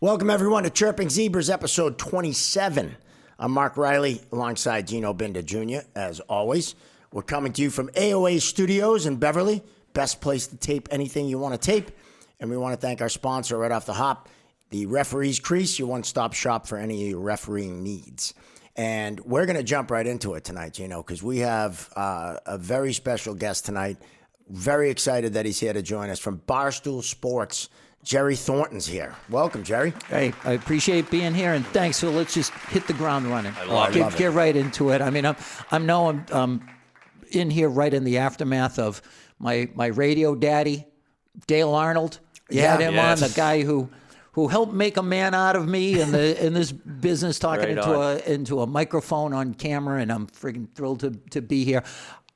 Welcome, everyone, to Chirping Zebras, episode 27. I'm Mark Riley, alongside Gino Binder Jr., as always. We're coming to you from AOA Studios in Beverly. Best place to tape anything you want to tape. And we want to thank our sponsor right off the hop, the Referee's Crease, your one-stop shop for any of your refereeing needs. And we're going to jump right into it tonight, Gino, because we have a very special guest tonight. Very excited that he's here to join us from Barstool Sports. Jerry Thornton's here. Welcome, Jerry. Hey, I appreciate being here, and thanks. So let's just hit the ground running. I love it. Get right into it. I mean, I'm in here right in the aftermath of my radio daddy, Dale Arnold. You had him on, the guy who helped make a man out of me in this business, talking into a microphone on camera, and I'm friggin' thrilled to be here.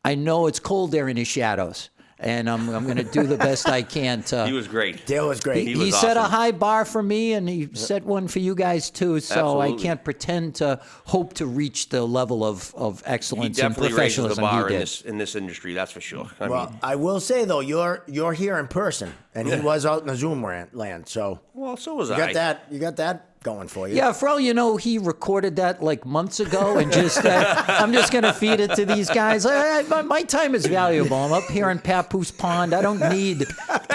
I know it's cold there in his shadows. And I'm going to do the best I can to... He was great. Dale was great. He set a high bar for me, and he set one for you guys, too. So Absolutely. I can't pretend to hope to reach the level of excellence and He definitely raises the professionalism bar he did. in this industry, that's for sure. I will say, though, you're here in person, and he was out in the Zoom land, so... Well, so was you I. got that going for you. Yeah, for all you know, he recorded that like months ago, and just I'm just going to feed it to these guys. My time is valuable. I'm up here in Papoose Pond. I don't need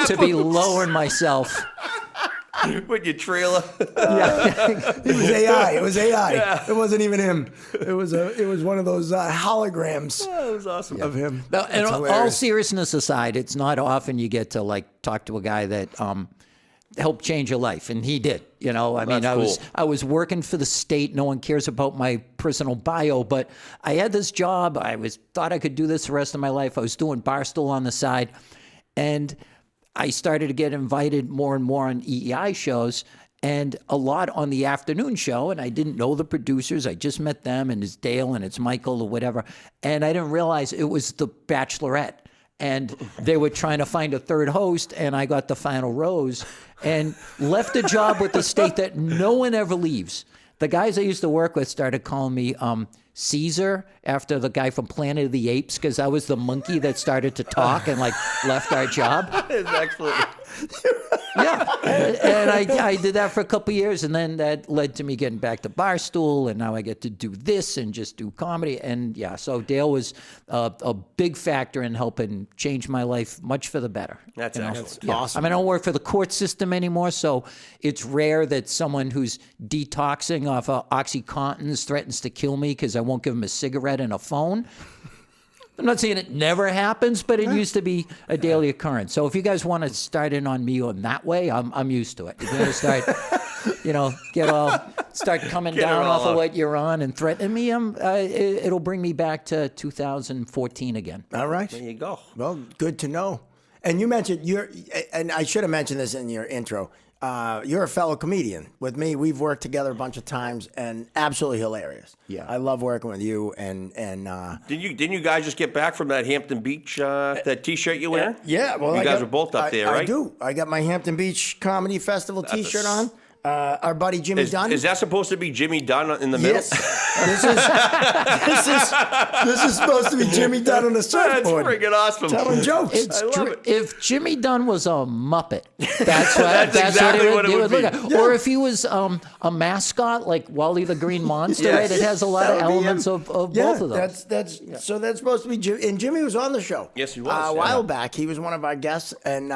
to be lowering myself. With your trailer. It was AI. It was AI. Yeah. It wasn't even him. It was one of those holograms. Oh, that was awesome. Of him. Now, and all seriousness aside, it's not often you get to like talk to a guy that helped change your life, and he did. You know, I mean, I was working for the state. No one cares about my personal bio, but I had this job. Thought I could do this the rest of my life. I was doing Barstool on the side, and I started to get invited more and more on EEI shows, and a lot on the afternoon show, and I didn't know the producers. I just met them, and it's Dale and it's Michael or whatever, and I didn't realize it was The Bachelorette. And they were trying to find a third host, and I got the final rose and left a job with the state that no one ever leaves. The guys I used to work with started calling me Caesar after the guy from Planet of the Apes, because I was the monkey that started to talk and like left our job. It's excellent. Yeah, and I did that for a couple of years, and then that led to me getting back to Barstool, and now I get to do this and just do comedy. And yeah, so Dale was a big factor in helping change my life much for the better. That's excellent. Yeah. Awesome. I mean, I don't work for the court system anymore, so it's rare that someone who's detoxing off of OxyContins threatens to kill me because I won't give him a cigarette and a phone. I'm not saying it never happens, but it used to be a daily occurrence. So if you guys want to start in on me on that way, I'm used to it. You're going to start coming down off of what you're on and threatening me. It'll bring me back to 2014 again. All right. There you go. Well, good to know. And you mentioned and I should have mentioned this in your intro. You're a fellow comedian with me. We've worked together a bunch of times, and absolutely hilarious. Yeah, I love working with you. And Didn't you guys just get back from that Hampton Beach that T-shirt you wear? Yeah, well, you guys were both up there, right? I do. I got my Hampton Beach Comedy Festival T-shirt on. Our buddy Jimmy Dunn. Is that supposed to be Jimmy Dunn in the middle? Yes. This is supposed to be Jimmy Dunn on the surfboard. That's freaking awesome. Telling jokes. If Jimmy Dunn was a Muppet, that's exactly what it would be. look like. Yeah. Or if he was a mascot like Wally the Green Monster, Yes. right? It has a lot of elements of both of those. So that's supposed to be Jimmy. And Jimmy was on the show. Yes, he was. A while back. He was one of our guests. And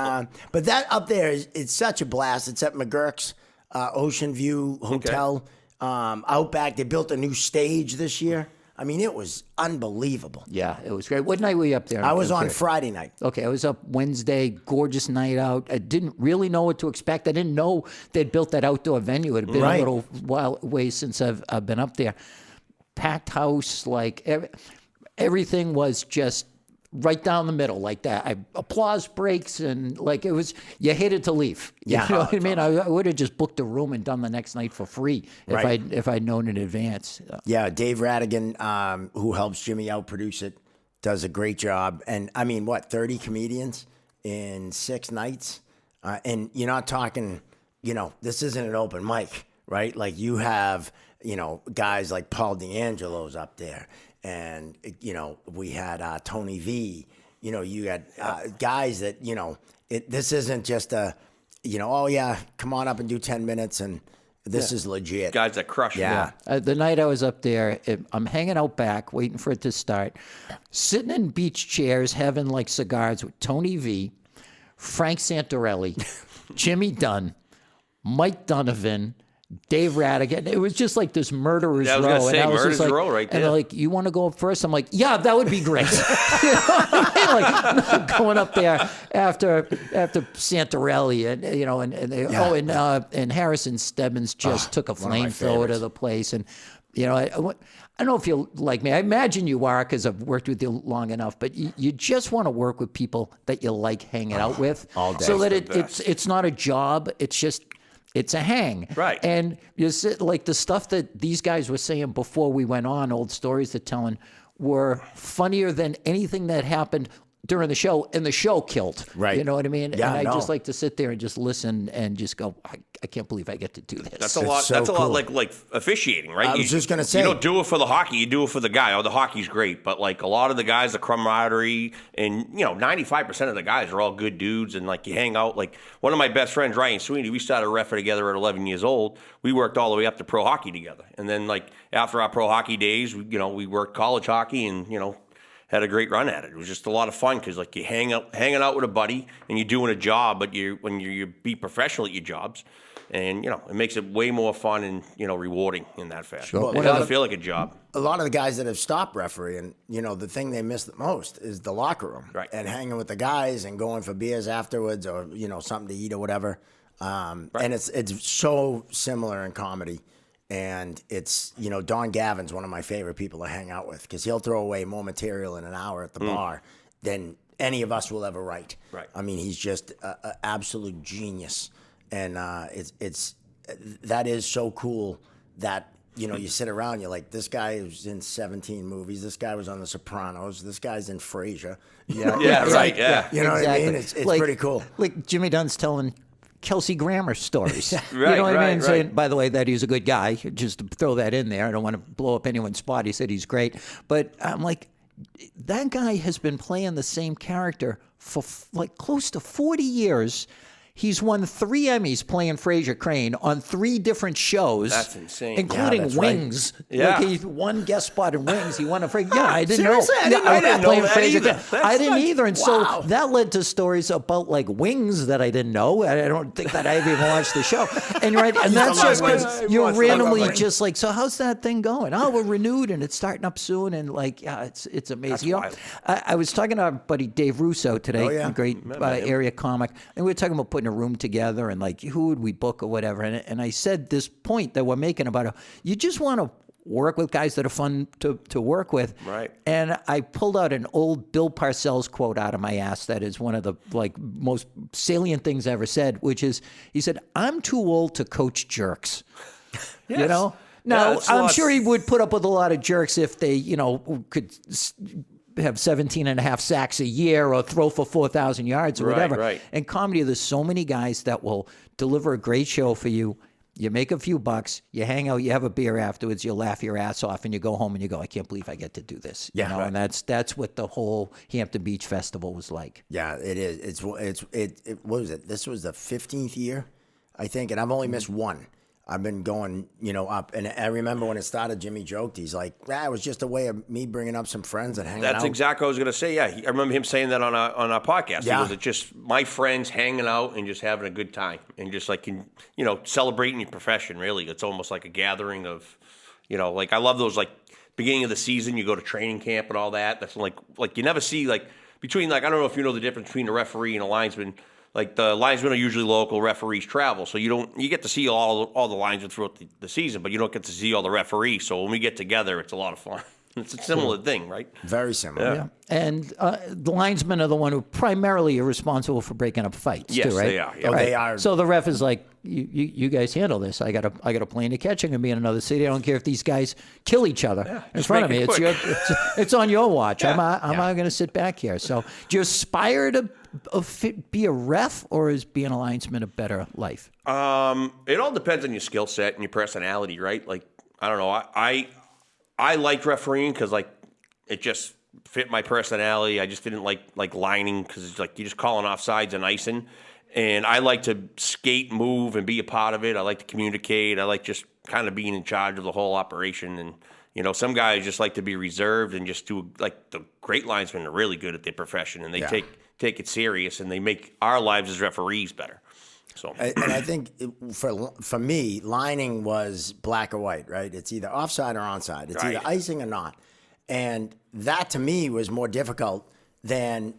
but that up there it's such a blast. It's at McGurk's Ocean View Hotel. Outback. They built a new stage this year. I mean, it was unbelievable. Yeah, it was great. What night were you up there? I was on Friday night. Okay, I was up Wednesday, gorgeous night out. I didn't really know what to expect. I didn't know they'd built that outdoor venue. It had been a little while way since I've been up there. Packed house, like everything was just right down the middle like that. Applause breaks, and like it was, you hated to leave. You know what I mean? I would have just booked a room and done the next night for free if I'd known in advance. Yeah, Dave Radigan, who helps Jimmy out produce it, does a great job. And I mean, 30 comedians in 6 nights? And you're not talking, this isn't an open mic, right? Like you have, guys like Paul D'Angelo's up there. And, we had Tony V. You got guys that, this isn't just a, oh yeah, come on up and do 10 minutes, and this is legit. Guys that crush it. Yeah. The night I was up there, I'm hanging out back, waiting for it to start, sitting in beach chairs, having like cigars with Tony V, Frank Santorelli, Jimmy Dunn, Mike Donovan, Dave Radigan. It was just like this murderer's I was row. gonna say, and I was murderer's just like, row right and there. they're like, you want to go up first? I'm like, yeah, that would be great. You know what I mean? Like going up there after Santorelli and Harrison Stebbins just took a one of my flamethrower to favorites. the place. And I don't know if you're like me. I imagine you are because I've worked with you long enough. But you just want to work with people that you like hanging out with, all day. so that That's the best. it's not a job. It's a hang. Right. And you sit, like the stuff that these guys were saying before we went on, old stories they're telling, were funnier than anything that happened during the show, and the show killed. Right. You know what I mean? Yeah, and I just no. like to sit there and just listen and just go, I can't believe I get to do this. That's a lot. so That's a cool. lot like officiating, right? I was just gonna say. you don't do it for the hockey. You do it for the guy. Oh, the hockey's great, but like a lot of the guys, the camaraderie, and 95% of the guys are all good dudes, and like you hang out. Like one of my best friends, Ryan Sweeney, we started reffing together at 11 years old. We worked all the way up to pro hockey together, and then like after our pro hockey days, we worked college hockey, and had a great run at it. It was just a lot of fun because like you hanging out with a buddy and you're doing a job, but when you be professional at your jobs, and it makes it way more fun and rewarding in that fashion. Sure. It doesn't feel like a job. A lot of the guys that have stopped refereeing, the thing they miss the most is the locker room. Right. And hanging with the guys and going for beers afterwards, or something to eat or whatever. And it's so similar in comedy. And it's, Don Gavin's one of my favorite people to hang out with, because he'll throw away more material in an hour at the bar than any of us will ever write. Right. I mean, he's just an absolute genius. And that is so cool that, you sit around, you're like, this guy was in 17 movies. This guy was on The Sopranos. This guy's in Frasier. Yeah, right. Yeah. You know what I Exactly. mean? It's Like- pretty cool. Like Jimmy Dunn's telling Kelsey Grammer stories. You Right, know what I right, mean? right. Saying, by the way, that he's a good guy. Just to throw that in there. I don't want to blow up anyone's spot. He said he's great. But I'm like, that guy has been playing the same character for like close to 40 years. He's won 3 Emmys playing Frasier Crane on 3 different shows. That's insane. Including Yeah, that's right. Wings. Yeah. Like he won guest spot in Wings. He won a Frasier. Yeah, I didn't Seriously? know. I didn't know playing that Frasier either. Crane. That's I didn't nuts. either. And Wow. so that led to stories about like Wings that I didn't know. I don't think that I ever even watched the show. And and that's love just Wings. because you're Watched randomly Wings. just like, so how's that thing going? Oh, we're renewed and it's starting up soon. And like, yeah, it's amazing. wild. I was talking to our buddy Dave Russo today, Oh, yeah. a great area comic, and we were talking about putting a room together and like who would we book or whatever. And I said this point that we're making about you just want to work with guys that are fun to work with. Right. And I pulled out an old Bill Parcells quote out of my ass that is one of the like most salient things I ever said, which is, he said, "I'm too old to coach jerks." Yes. You know? Yeah, Now, that's a I'm lot. sure he would put up with a lot of jerks if they, could have 17 and a half sacks a year or throw for 4,000 yards or Right, whatever. right. In comedy, there's so many guys that will deliver a great show for you. You make a few bucks, you hang out, you have a beer afterwards, you laugh your ass off, and you go home and you go, I can't believe I get to do this. Yeah, right. And that's what the whole Hampton Beach Festival was like. Yeah, it is. What was it? This was the 15th year, I think, and I've only missed one. I've been going, up. And I remember when it started, Jimmy joked. He's like, it was just a way of me bringing up some friends and hanging out. That's exactly what I was going to say. Yeah, I remember him saying that on our podcast. Yeah. It was just my friends hanging out and just having a good time and just like, celebrating your profession, really. It's almost like a gathering of, like I love those, like, beginning of the season, you go to training camp and all that. That's like you never see, like, between, like, I don't know if you know the difference between a referee and a linesman. Like the linesmen are usually local, referees travel, so you get to see all the linesmen throughout the season, but you don't get to see all the referees. So when we get together, it's a lot of fun. It's a similar thing, right? Very similar. Yeah. And the linesmen are the one who primarily are responsible for breaking up fights, Yes, too, right? they are. Yeah. Oh, they are. So the ref is like, you guys handle this. I got a plane to catch. I'm going to be in another city. I don't care if these guys kill each other in just front of make me. it It's quick. it's on your watch. I'm going to sit back here. So do you aspire to be a ref, or is being a linesman a better life? It all depends on your skill set and your personality, right? Like, I don't know. I liked refereeing because, like, it just fit my personality. I just didn't like lining because it's like you're just calling offsides and icing. And I like to skate, move, and be a part of it. I like to communicate. I like just kind of being in charge of the whole operation. And, some guys just like to be reserved and just do, like, the great linesmen are really good at their profession, and they take it serious, and they make our lives as referees better. So, and I think for me, lining was black or white, right? It's either offside or onside. It's either icing or not. And that to me was more difficult than,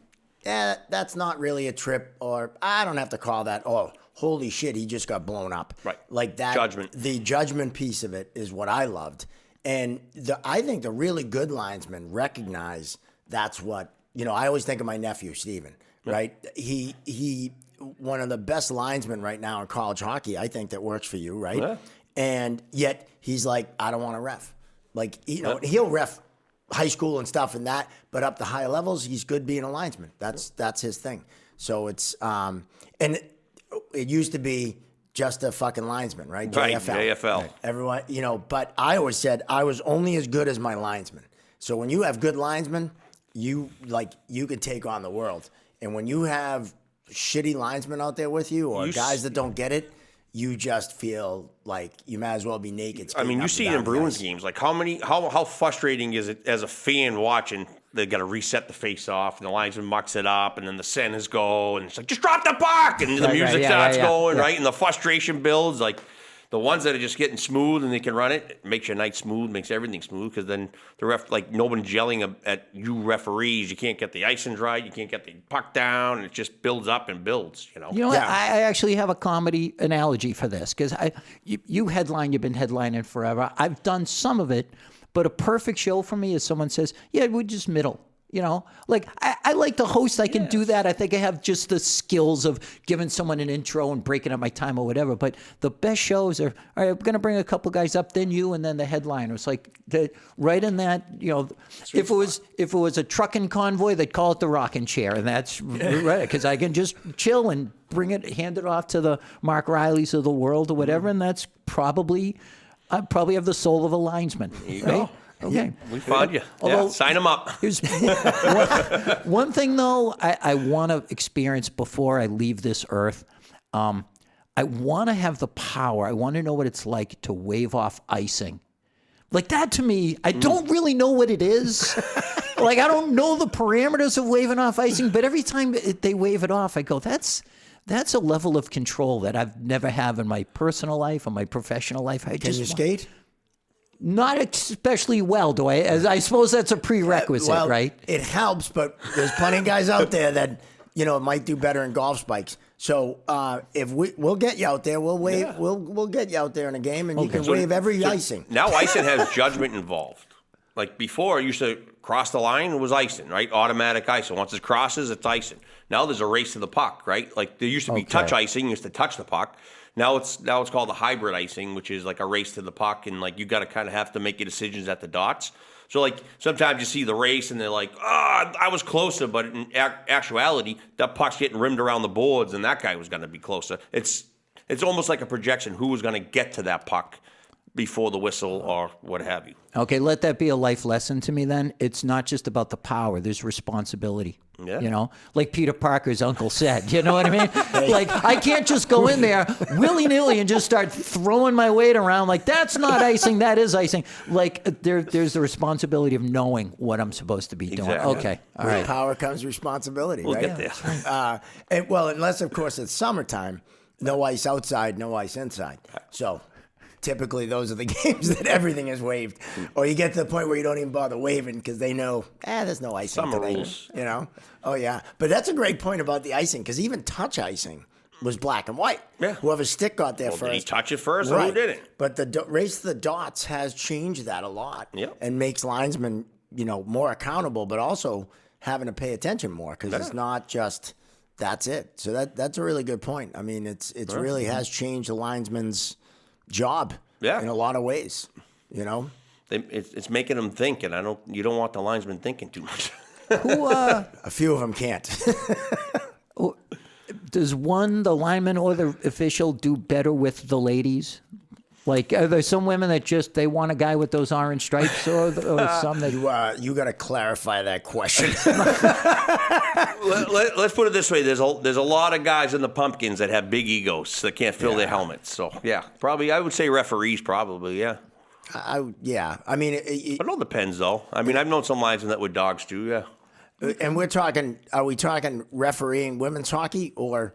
that's not really a trip, or I don't have to call that, oh, holy shit, he just got blown up. Right. Like that. Judgment. The judgment piece of it is what I loved. And I think the really good linesmen recognize that's what, I always think of my nephew, Steven, right? He one of the best linesmen right now in college hockey, I think, that works for you, right? Yeah. And yet he's like, I don't want to ref. Like, he'll ref high school and stuff and that, but up the higher levels, he's good being a linesman. That's his thing. So it's, and it used to be just a fucking linesman, right? Right, JFL. JFL. Right. Everyone, but I always said I was only as good as my linesman. So when you have good linesmen, you can take on the world. And when you have shitty linesmen out there with you, or guys that don't get it, you just feel like you might as well be naked. I mean, you see it in Bruins games. Like, how frustrating is it as a fan watching? They got to reset the face off, and the linesman mucks it up, and then the centers go, and it's like, just drop the puck, and the music starts going, right? And the frustration builds. Like, the ones that are just getting smooth and they can run it makes your night smooth, makes everything smooth, because then the ref, like, nobody's yelling at you referees. You can't get the icing right, you can't get the puck down, and it just builds up and builds, what? I actually have a comedy analogy for this, because you've been headlining forever. I've done some of it, but a perfect show for me is someone says, yeah, we're just middle. Like, I like to host. I can do that. I think I have just the skills of giving someone an intro and breaking up my time or whatever. But the best shows are, all right, I'm going to bring a couple guys up, then you, and then the headliner. It's like right in that, if it was a trucking convoy, they'd call it the rocking chair. And that's right, because I can just chill and hand it off to the Mark Rileys of the world or whatever. And that's I probably have the soul of a linesman. There you right? go. Okay. We found you. Although, sign them up. Here's one thing, though, I want to experience before I leave this earth. I want to have the power. I want to know what it's like to wave off icing. Like, that to me, I don't really know what it is. Like, I don't know the parameters of waving off icing, but every time they wave it off, I go, that's a level of control that I've never had in my personal life or my professional life. Can you skate? Not especially well, do I? As I suppose that's a prerequisite, right? It helps, but there's plenty of guys out there that might do better in golf spikes. So if we'll get you out there, we'll wave. Yeah. We'll get you out there in a game, and you can wave every icing. Now icing has judgment involved. Like, before, it used to cross the line, it was icing, right? Automatic icing. Once it crosses, it's icing. Now there's a race to the puck, right? Like, there used to be touch icing, you used to touch the puck. Now it's called the hybrid icing, which is like a race to the puck, and like you got to kind of have to make your decisions at the dots. So like sometimes you see the race and they're like, I was closer, but in actuality, that puck's getting rimmed around the boards, and that guy was going to be closer. It's almost like a projection who was going to get to that puck before the whistle or what have you. Okay, let that be a life lesson to me then. It's not just about the power. There's responsibility. Yeah. Like Peter Parker's uncle said. You know what I mean? Like, I can't just go in there willy-nilly and just start throwing my weight around like, that's not icing, that is icing. Like, there's the responsibility of knowing what I'm supposed to be doing. Exactly. Okay, all With right. power comes responsibility, we'll right? Get there. Unless, of course, it's summertime. No ice outside, no ice inside. So typically those are the games that everything is waved. Or you get to the point where you don't even bother waving because they know, there's no icing Summer today. rules. Oh, yeah. But that's a great point about the icing, because even touch icing was black and white. Yeah. Whoever's stick got there first. Did he touch it first, or right. who did it? But the race to the dots has changed that a lot. Yep. And makes linesmen, more accountable, but also having to pay attention more, because it's not just that's it. So that's a really good point. I mean, it's really has changed the linesman's job in a lot of ways, It's making them think, and you don't want the linesman thinking too much. A few of them can't. Does the lineman or the official do better with the ladies? Like, are there some women that just they want a guy with those orange stripes, or some that You got to clarify that question. Let's put it this way: there's a lot of guys in the Pumpkins that have big egos that can't fill their helmets. So yeah, probably I would say referees probably Yeah. I mean, But it all depends though. I mean, I've known some linesmen that were dogs too. Yeah. and are we talking refereeing women's hockey or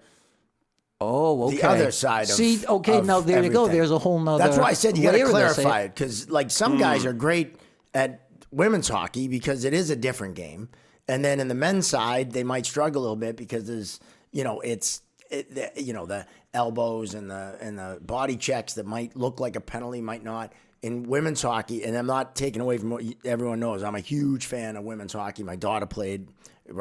okay. the other side of See, okay, of now there you go. everything? There's a whole nother. That's why I said you got to layer to this, clarify it, because like some guys are great at women's hockey because it is a different game, and then in the men's side they might struggle a little bit because there's the elbows and the body checks that might look like a penalty, might not. In women's hockey, and I'm not taking away from what everyone knows, I'm a huge fan of women's hockey. My daughter played,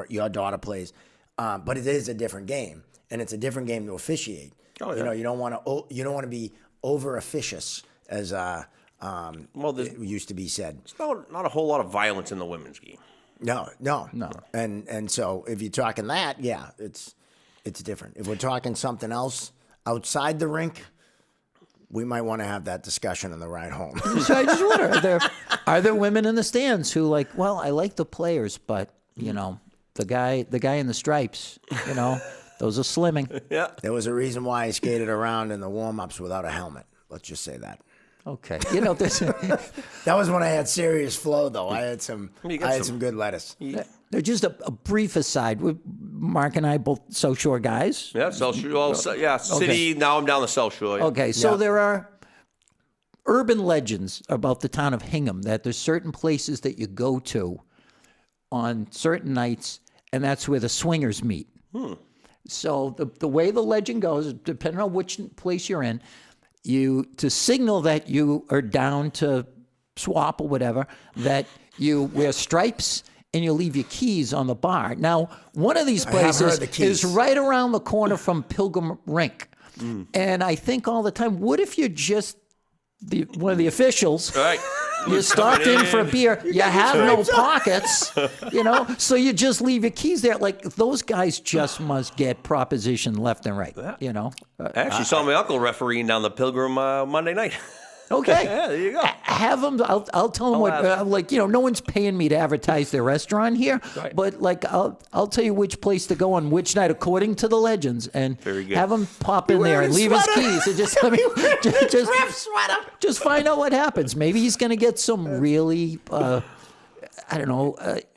your daughter plays, but it is a different game, and it's a different game to officiate. Oh, yeah. You don't want to be over officious, as it used to be said. There's not a whole lot of violence in the women's game. No. And so if you're talking that, yeah, it's different. If we're talking something else outside the rink, we might want to have that discussion on the ride home. So I just wonder, are there women in the stands who like, well, I like the players, but the guy in the stripes, those are slimming. Yeah. There was a reason why I skated around in the warm-ups without a helmet. Let's just say that. Okay, That was when I had serious flow, though. I had some good lettuce. They're just a brief aside. Mark and I both South Shore guys. Yeah, South Shore. Well, city. Okay. Now I'm down the South Shore. Yeah. Okay, so there are urban legends about the town of Hingham that there's certain places that you go to on certain nights, and that's where the swingers meet. So the way the legend goes, depending on which place you're in, to signal that you are down to swap or whatever, that you wear stripes and you leave your keys on the bar. Now, one of these places is right around the corner from Pilgrim Rink. And I think all the time, what if you're just one of the officials? Right. You stopped in for a beer. You have no pockets, so you just leave your keys there. Like, those guys just must get propositioned left and right, I actually saw my uncle refereeing down the Pilgrim Monday night. Okay. Yeah, there you go. Have them. I'll tell them what. No one's paying me to advertise their restaurant here, right. But I'll tell you which place to go on which night according to the legends, and very good. Have him pop in there and leave his keys and just find out what happens. Maybe he's going to get some really.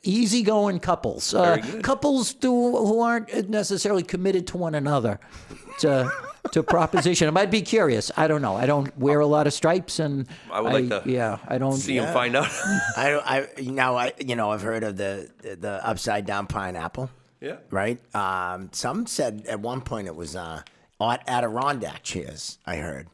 Easygoing couples. Couples who aren't necessarily committed to one another. To proposition. I might be curious. I don't know. I don't wear a lot of stripes, and I would like to. Yeah, I don't see him find out. I've heard of the upside down pineapple. Yeah. Right. Some said at one point it was Adirondack chairs. I heard.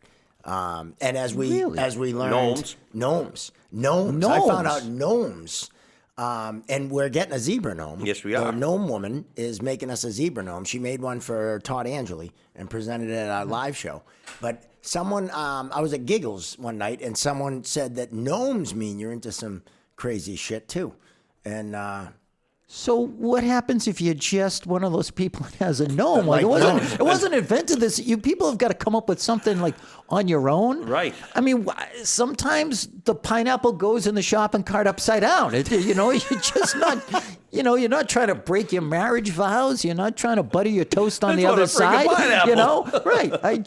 And as we learned, gnomes. I found out gnomes. And we're getting a zebra gnome. Yes, we are. The gnome woman is making us a zebra gnome. She made one for Todd Angeli and presented it at our live show. But someone, I was at Giggles one night, and someone said that gnomes mean you're into some crazy shit too. And so what happens if you're just one of those people that has a gnome? Like it wasn't invented this. You people have got to come up with something like on your own. Right. I mean, sometimes the pineapple goes in the shopping cart upside down. You're just not, you're not trying to break your marriage vows. You're not trying to butter your toast on the other side. Right. I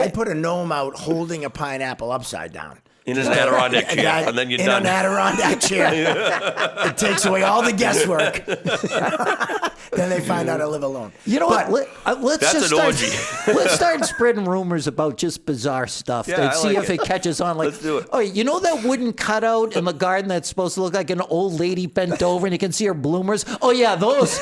put a gnome out holding a pineapple upside down. In an Adirondack chair, and then you're done. In an Adirondack chair. It takes away all the guesswork. Then they find out I live alone. You know what? Let's start spreading rumors about just bizarre stuff. Yeah, See if it catches on. Like, let's do it. Oh, you know that wooden cutout in the garden that's supposed to look like an old lady bent over, and you can see her bloomers. Oh yeah, those.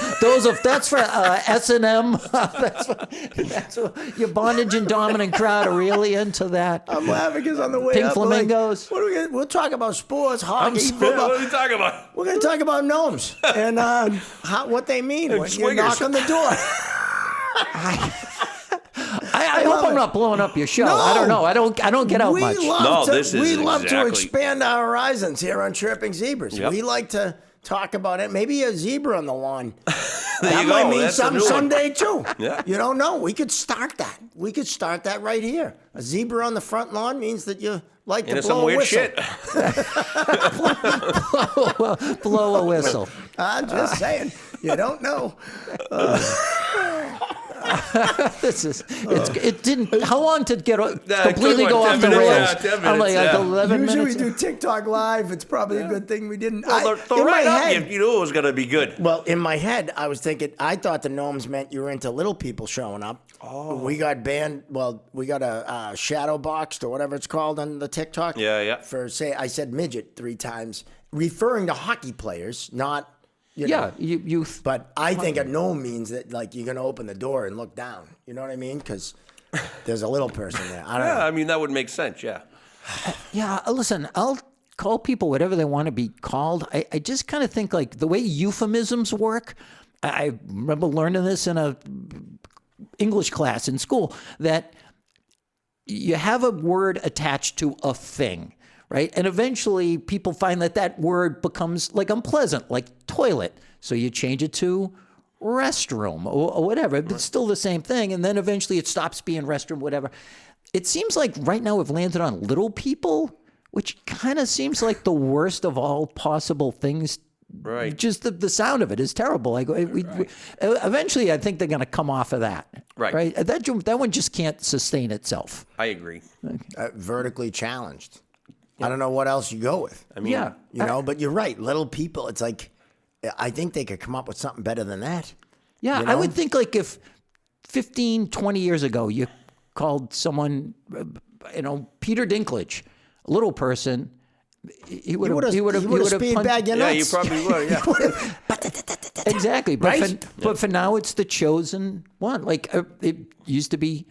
That's for S&M. That's your bondage and dominant crowd are really into that. I'm laughing because on the way Pink up, flamingos. We'll talk about sports, hockey, football. What are we talking about? We're going to talk about gnomes and what they mean when you knock on the door. I hope I'm not blowing up your show. No, I don't know. I don't get out much. We love to expand our horizons here on Chirping Zebras. Yep. We like to talk about it. Maybe a zebra on the lawn That might mean That's a something new one. someday too. Yeah. You don't know. We could start that. We could start that right here. A zebra on the front lawn means that you like to Into blow some a weird whistle. shit. Blow a whistle. I'm just saying. You don't know. It didn't. How long did it get completely quick go one, off 10 the minutes, rails? yeah, 10 I'm like, minutes, yeah. 11 Usually minutes. we do TikTok live. It's probably a good thing we didn't. Well, the in my right up, head, you knew it was going to be good. well, in my head, I was thinking, I thought the gnomes meant you were into little people showing up. Oh. We got banned. Well, we got a shadow boxed or whatever it's called on the TikTok. Yeah. For I said midget 3 times, referring to hockey players, not. You know. you. But I think a gnome means that like you're gonna open the door and look down. You know what I mean? Because there's a little person there. I don't know. Yeah, I mean, that would make sense, yeah. Yeah, listen, I'll call people whatever they want to be called. I just kind of think like the way euphemisms work. I remember learning this in a English class in school that you have a word attached to a thing, right? And eventually people find that that word becomes like unpleasant, like toilet. So you change it to restroom or whatever. It's still the same thing. And then eventually it stops being restroom, whatever. It seems like right now we've landed on little people, which kind of seems like the worst of all possible things. Right. Just the sound of it is terrible. Like eventually, I think they're going to come off of that. Right. That one just can't sustain itself. I agree. Vertically challenged. I don't know what else you go with. I mean, Yeah. You know, but you're right. Little people, it's like, I think they could come up with something better than that. Yeah, You I know? would think like if 15, 20 years ago, you called someone, Peter Dinklage, a little person, he would have speed punched. bag your yeah, nuts. you probably would, yeah. Exactly, but Right? for now it's the chosen one. Like it used to be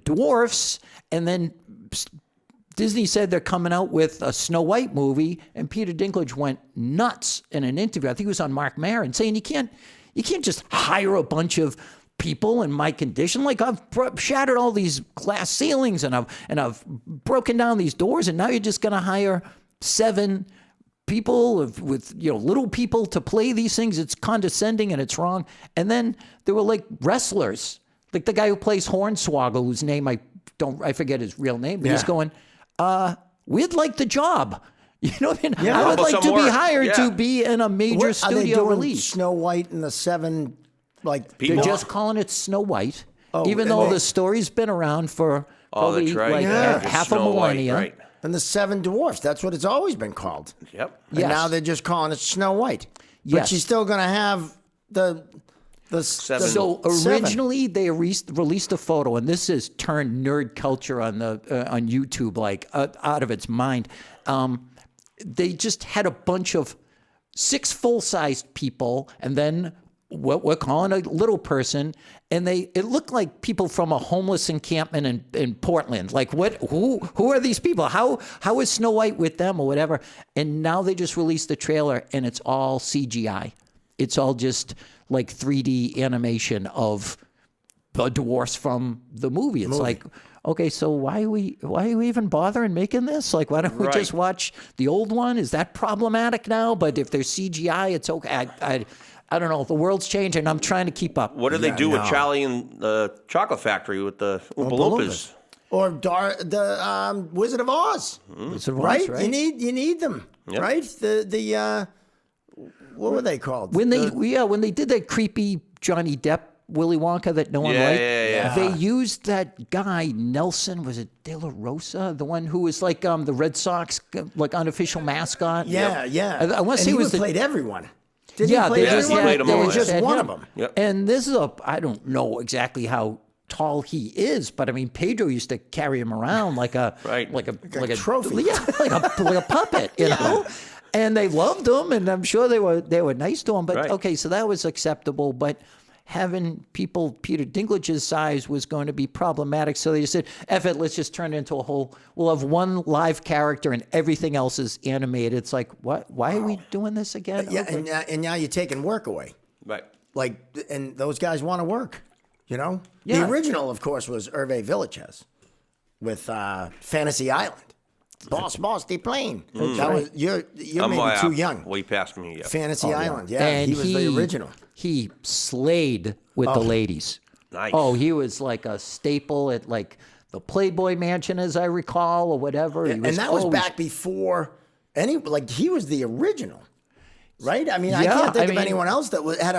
dwarfs, and then Disney said they're coming out with a Snow White movie, and Peter Dinklage went nuts in an interview. I think it was on Mark Maron, saying you can't just hire a bunch of people in my condition. Like I've shattered all these glass ceilings, and I've broken down these doors, and now you're just going to hire 7 people with little people to play these things. It's condescending and it's wrong. And then there were like wrestlers, like the guy who plays Hornswoggle, whose name I forget his real name. But he's going, we'd like the job. You know what I mean? Yeah. I would like to be Work. hired Yeah. to be in a major Are they studio doing release. Snow White and the 7 like People- They're just calling it Snow White, even and though they- the story's been around for probably that's right. like Yeah. half a Snow White, millennia. right. and the 7 dwarfs. That's what it's always been called. Yep. And Yes. now they're just calling it Snow White. But Yes. you're still going to have the Seven. So 7. originally they released a photo, and this has turned nerd culture on on YouTube like out of its mind. They just had a bunch of 6 full-sized people, and then what we're calling a little person, and it looked like people from a homeless encampment in Portland. Like who are these people? How is Snow White with them or whatever? And now they just released the trailer, and it's all CGI. It's all just like 3D animation of the dwarfs from the movie. It's like, okay, so why are we even bothering making this? Like, why don't we Right. just watch the old one? Is that problematic now? But if there's CGI, it's okay. I don't know. The world's changing. I'm trying to keep up. What do they do with no. Charlie and the Chocolate Factory with the Oompa Loompas? Or the Wizard of Oz. It's a Right? right? You need them. Yep. Right? The what were they called? When they did that creepy Johnny Depp Willy Wonka that no one Yeah, liked, yeah. they used that guy Nelson. Was it De La Rosa, the one who was like the Red Sox like unofficial mascot? Yeah. I want to say he it was played everyone. Did Yeah, he play they just- everyone? played them There all, was yeah. just had one him. of them. Yep. And this is I don't know exactly how tall he is, but I mean Pedro used to carry him around like a Right. like a trophy. yeah, like a puppet, you know. And they loved him, and I'm sure they were nice to him. But Right. okay, so that was acceptable. But having people Peter Dinklage's size was going to be problematic. So they just said, "F it, let's just turn it into a whole. We'll have one live character, and everything else is animated." It's like, what? Why are we doing this again? Yeah, Okay. and now you're taking work away. Right. Like, and those guys want to work. You know, Yeah. the original, of course, was Hervé Villachez with Fantasy Island. Boss, they playing. That was you're maybe too young. Way past me. Yeah. Fantasy Island. Yeah, And he was the original. He slayed with the ladies. Nice. Oh, he was like a staple at like the Playboy Mansion, as I recall, or whatever. And that was back before he was the original, right? I mean, I can't think of anyone else that had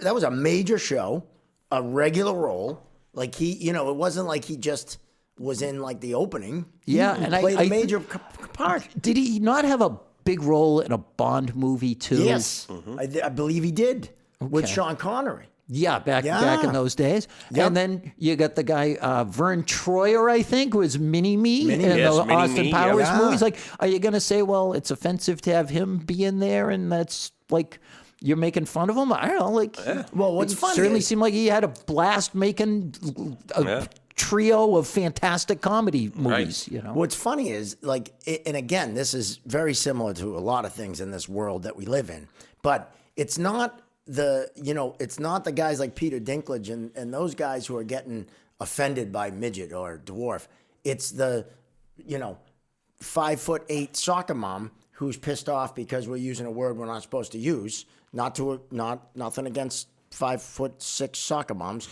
that was a major show, a regular role. Like it wasn't like he just was in like the opening. He played a major part. Did he not have a big role in a Bond movie too? Yes, I believe he did with Sean Connery. Yeah, back in those days. Yep. And then you got the guy, Vern Troyer, I think, was Mini-Me in the Austin Powers movies. Like, are you going to say, well, it's offensive to have him be in there and that's like, you're making fun of him? I don't know. Like, well, what's funny certainly seemed like he had a blast making a trio of fantastic comedy movies, What's funny is, like, and again, this is very similar to a lot of things in this world that we live in, but it's not it's not the guys like Peter Dinklage and those guys who are getting offended by midget or dwarf. It's the, 5'8" soccer mom who's pissed off because we're using a word we're not supposed to use. Nothing against 5'6" soccer moms.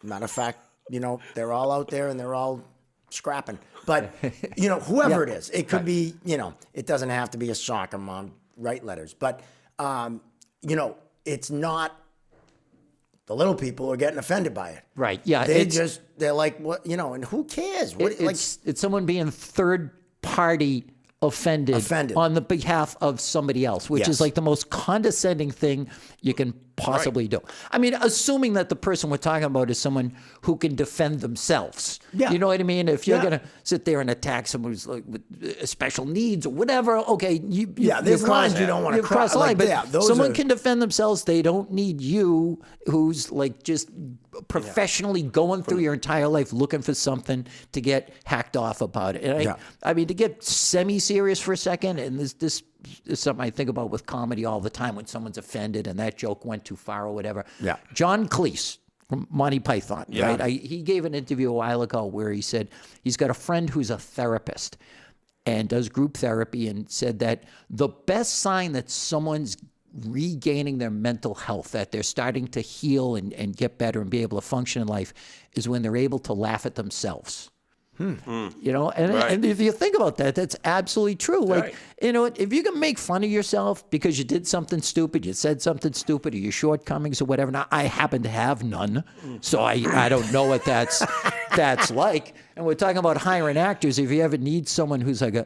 Matter of fact, they're all out there and they're all scrapping. But whoever it is, it could be, it doesn't have to be a soccer mom. Write letters, but it's not the little people are getting offended by it. Right. Yeah. They're like, what, and who cares? It's someone being third party offended on the behalf of somebody else, which is like the most condescending thing you can possibly do. I mean, assuming that the person we're talking about is someone who can defend themselves. Yeah. You know what I mean? If you're going to sit there and attack someone who's like with special needs or whatever, okay, there's lines you don't want to cross. Line, but someone can defend themselves. They don't need you, who's like just professionally going through your entire life looking for something to get hacked off about it. And I mean, to get semi-serious for a second, and this is something I think about with comedy all the time when someone's offended and that joke went too far or whatever. Yeah. John Cleese from Monty Python, right? He gave an interview a while ago where he said he's got a friend who's a therapist and does group therapy, and said that the best sign that someone's regaining their mental health, that they're starting to heal and get better and be able to function in life, is when they're able to laugh at themselves. And if you think about that, that's absolutely true. Like, if you can make fun of yourself because you did something stupid, you said something stupid, or your shortcomings or whatever. Now, I happen to have none, so I don't know what that's like. And we're talking about hiring actors. If you ever need someone who's like a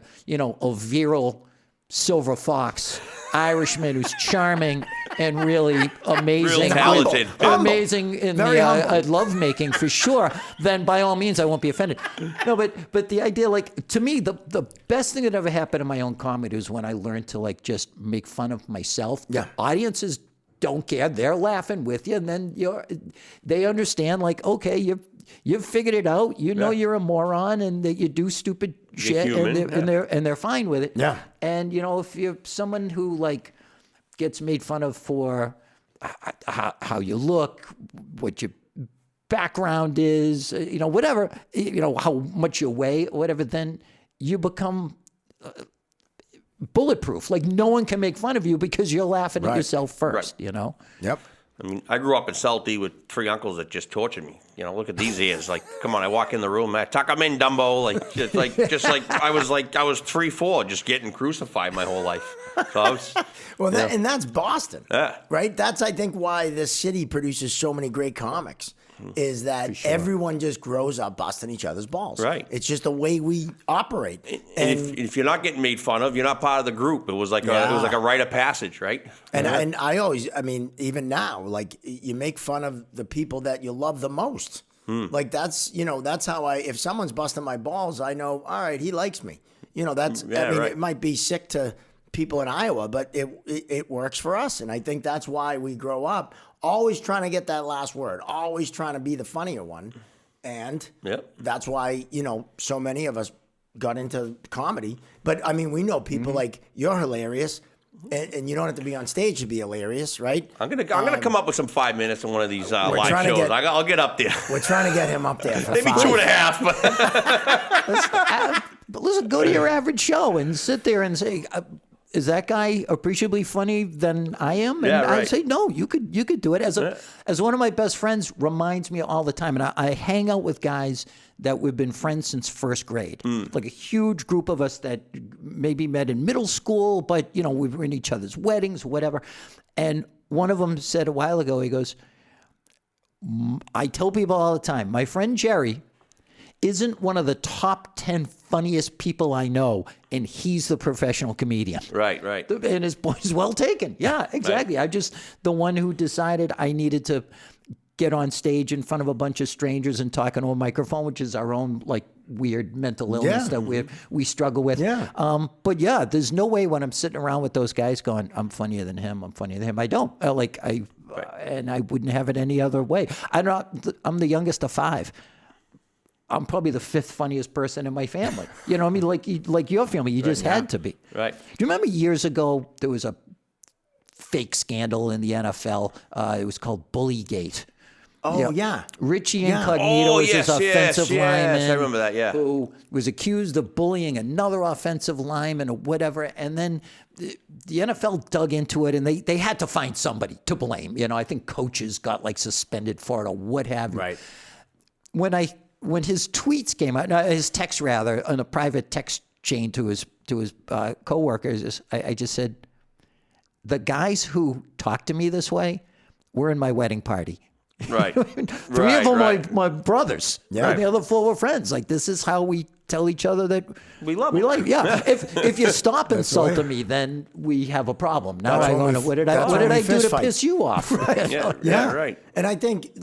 virile silver fox Irishman who's charming and really amazing, real talented, amazing in the lovemaking for sure, then by all means I won't be offended. No, but the idea, like, to me, the best thing that ever happened in my own comedy was when I learned to like just make fun of myself. Yeah. The audiences don't care; they're laughing with you, and then they understand. Like, okay, you've figured it out. You're a moron and that you do stupid shit, and they're fine with it. Yeah. And if you're someone who like gets made fun of for how you look, what your background is, whatever, how much you weigh, whatever, then you become bulletproof. Like, no one can make fun of you because you're laughing at yourself first. Yep. I mean, I grew up in Salty with three uncles that just tortured me. Look at these ears. Like, come on, I walk in the room, tuck them in, Dumbo. I was 3-4, just getting crucified my whole life. So I was, and that's Boston, Yeah. right? That's, I think, why this city produces so many great comics. Is that everyone just grows up busting each other's balls. Right. It's just the way we operate. And if you're not getting made fun of, you're not part of the group. It was like a rite of passage, right? And I always, even now, like, you make fun of the people that you love the most. Like, that's how if someone's busting my balls, I know, all right, he likes me. It might be sick to people in Iowa, but it works for us. And I think that's why we grow up always trying to get that last word, always trying to be the funnier one. And that's why, so many of us got into comedy. But we know people like, you're hilarious. And you don't have to be on stage to be hilarious, right? I'm gonna come up with some 5 minutes in one of these live shows. I'll get up there. We're trying to get him up there. For Maybe 2.5. But But listen, go to your average show and sit there and say, is that guy appreciably funny than I am? And I say, no, you could do it. As one of my best friends reminds me all the time, and I hang out with guys that we've been friends since first grade, like a huge group of us that maybe met in middle school, but we were in each other's weddings, whatever. And one of them said a while ago, he goes, I tell people all the time, my friend Jerry isn't one of the top 10 funniest people I know, and he's the professional comedian. Right. And his point is well taken. Yeah, exactly. Right. I'm just the one who decided I needed to get on stage in front of a bunch of strangers and talk into a microphone, which is our own weird mental illness that we struggle with. Yeah. But yeah, there's no way when I'm sitting around with those guys going, I'm funnier than him. I don't. And I wouldn't have it any other way. I'm the youngest of 5. I'm probably the 5th funniest person in my family. You know what I mean? Like your family, you just had to be. Right. Do you remember years ago there was a fake scandal in the NFL? It was called Bullygate. Oh, yeah. Richie Incognito was this offensive lineman. I remember that, yeah. Who was accused of bullying another offensive lineman or whatever. And then the NFL dug into it, and they had to find somebody to blame. I think coaches got suspended for it or what have you. Right. When his tweets came out, his text rather, on a private text chain to his coworkers, I just said, the guys who talk to me this way were in my wedding party. Right. 3 of them are my brothers. Yeah. And the other 4 were friends. This is how we tell each other that we love them. them. Yeah. If you stop insulting me, then we have a problem. Now what did I do to piss you off? Right. Yeah, right. And I think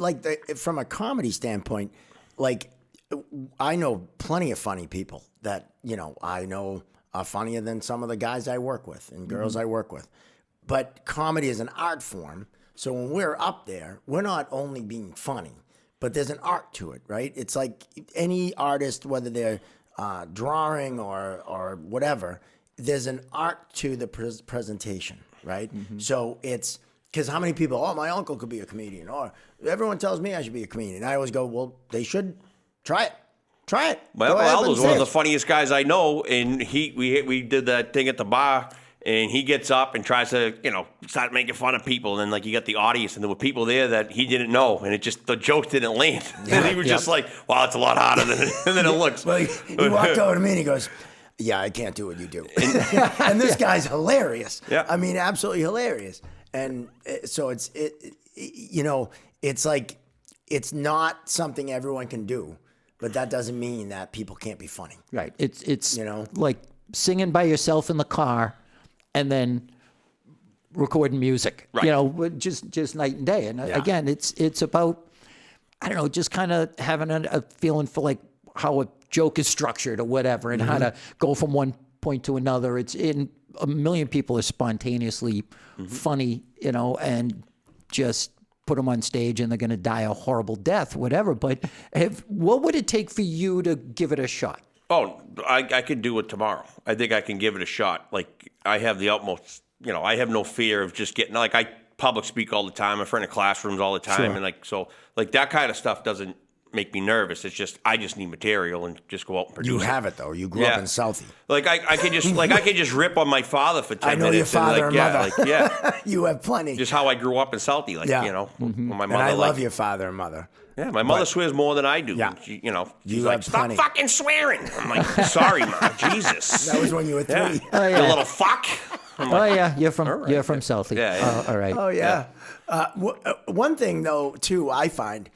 from a comedy standpoint, I know plenty of funny people that, I know are funnier than some of the guys I work with and girls I work with. But comedy is an art form. So when we're up there, we're not only being funny, but there's an art to it, right? It's like any artist, whether they're drawing or whatever, there's an art to the presentation, right? So it's because how many people, my uncle could be a comedian, or everyone tells me I should be a comedian. I always go, well, they should try it. Try it. My Uncle Aldo's one of the funniest guys I know, and we did that thing at the bar. And he gets up and tries to, start making fun of people. And then, you got the audience, and there were people there that he didn't know. And the joke didn't land. And he was just like, wow, it's a lot harder than it looks. Well, he walked over to me and he goes, yeah, I can't do what you do. And this guy's hilarious. Yeah. I mean, absolutely hilarious. And so it's like, it's not something everyone can do. But that doesn't mean that people can't be funny. Right. It's like singing by yourself in the car. And then recording music, right. Just night and day. And again, it's about, I don't know, just kind of having a feeling for how a joke is structured or whatever, and how to go from one point to another. It's in a million people are spontaneously funny, and just put them on stage and they're going to die a horrible death, whatever. But what would it take for you to give it a shot? Oh, I could do it tomorrow. I think I can give it a shot. I have the utmost, I have no fear of just getting, I public speak all the time. I'm in front of classrooms all the time. Sure. And so that kind of stuff doesn't make me nervous. It's just, I just need material and just go out and produce You have it though. You grew up in Southie. I can just rip on my father for 10 minutes. I know your father and mother. Yeah. You have plenty. Just how I grew up in Southie, when my mother. And I love your father and mother. Yeah, my mother swears more than I do. Yeah. She, she's You like, have stop plenty. fucking swearing. I'm like, sorry, Ma, Jesus. That was when you were 3. Yeah. You little fuck. You're from Southie. Yeah. All right. Oh, yeah. One thing, though, too, I find,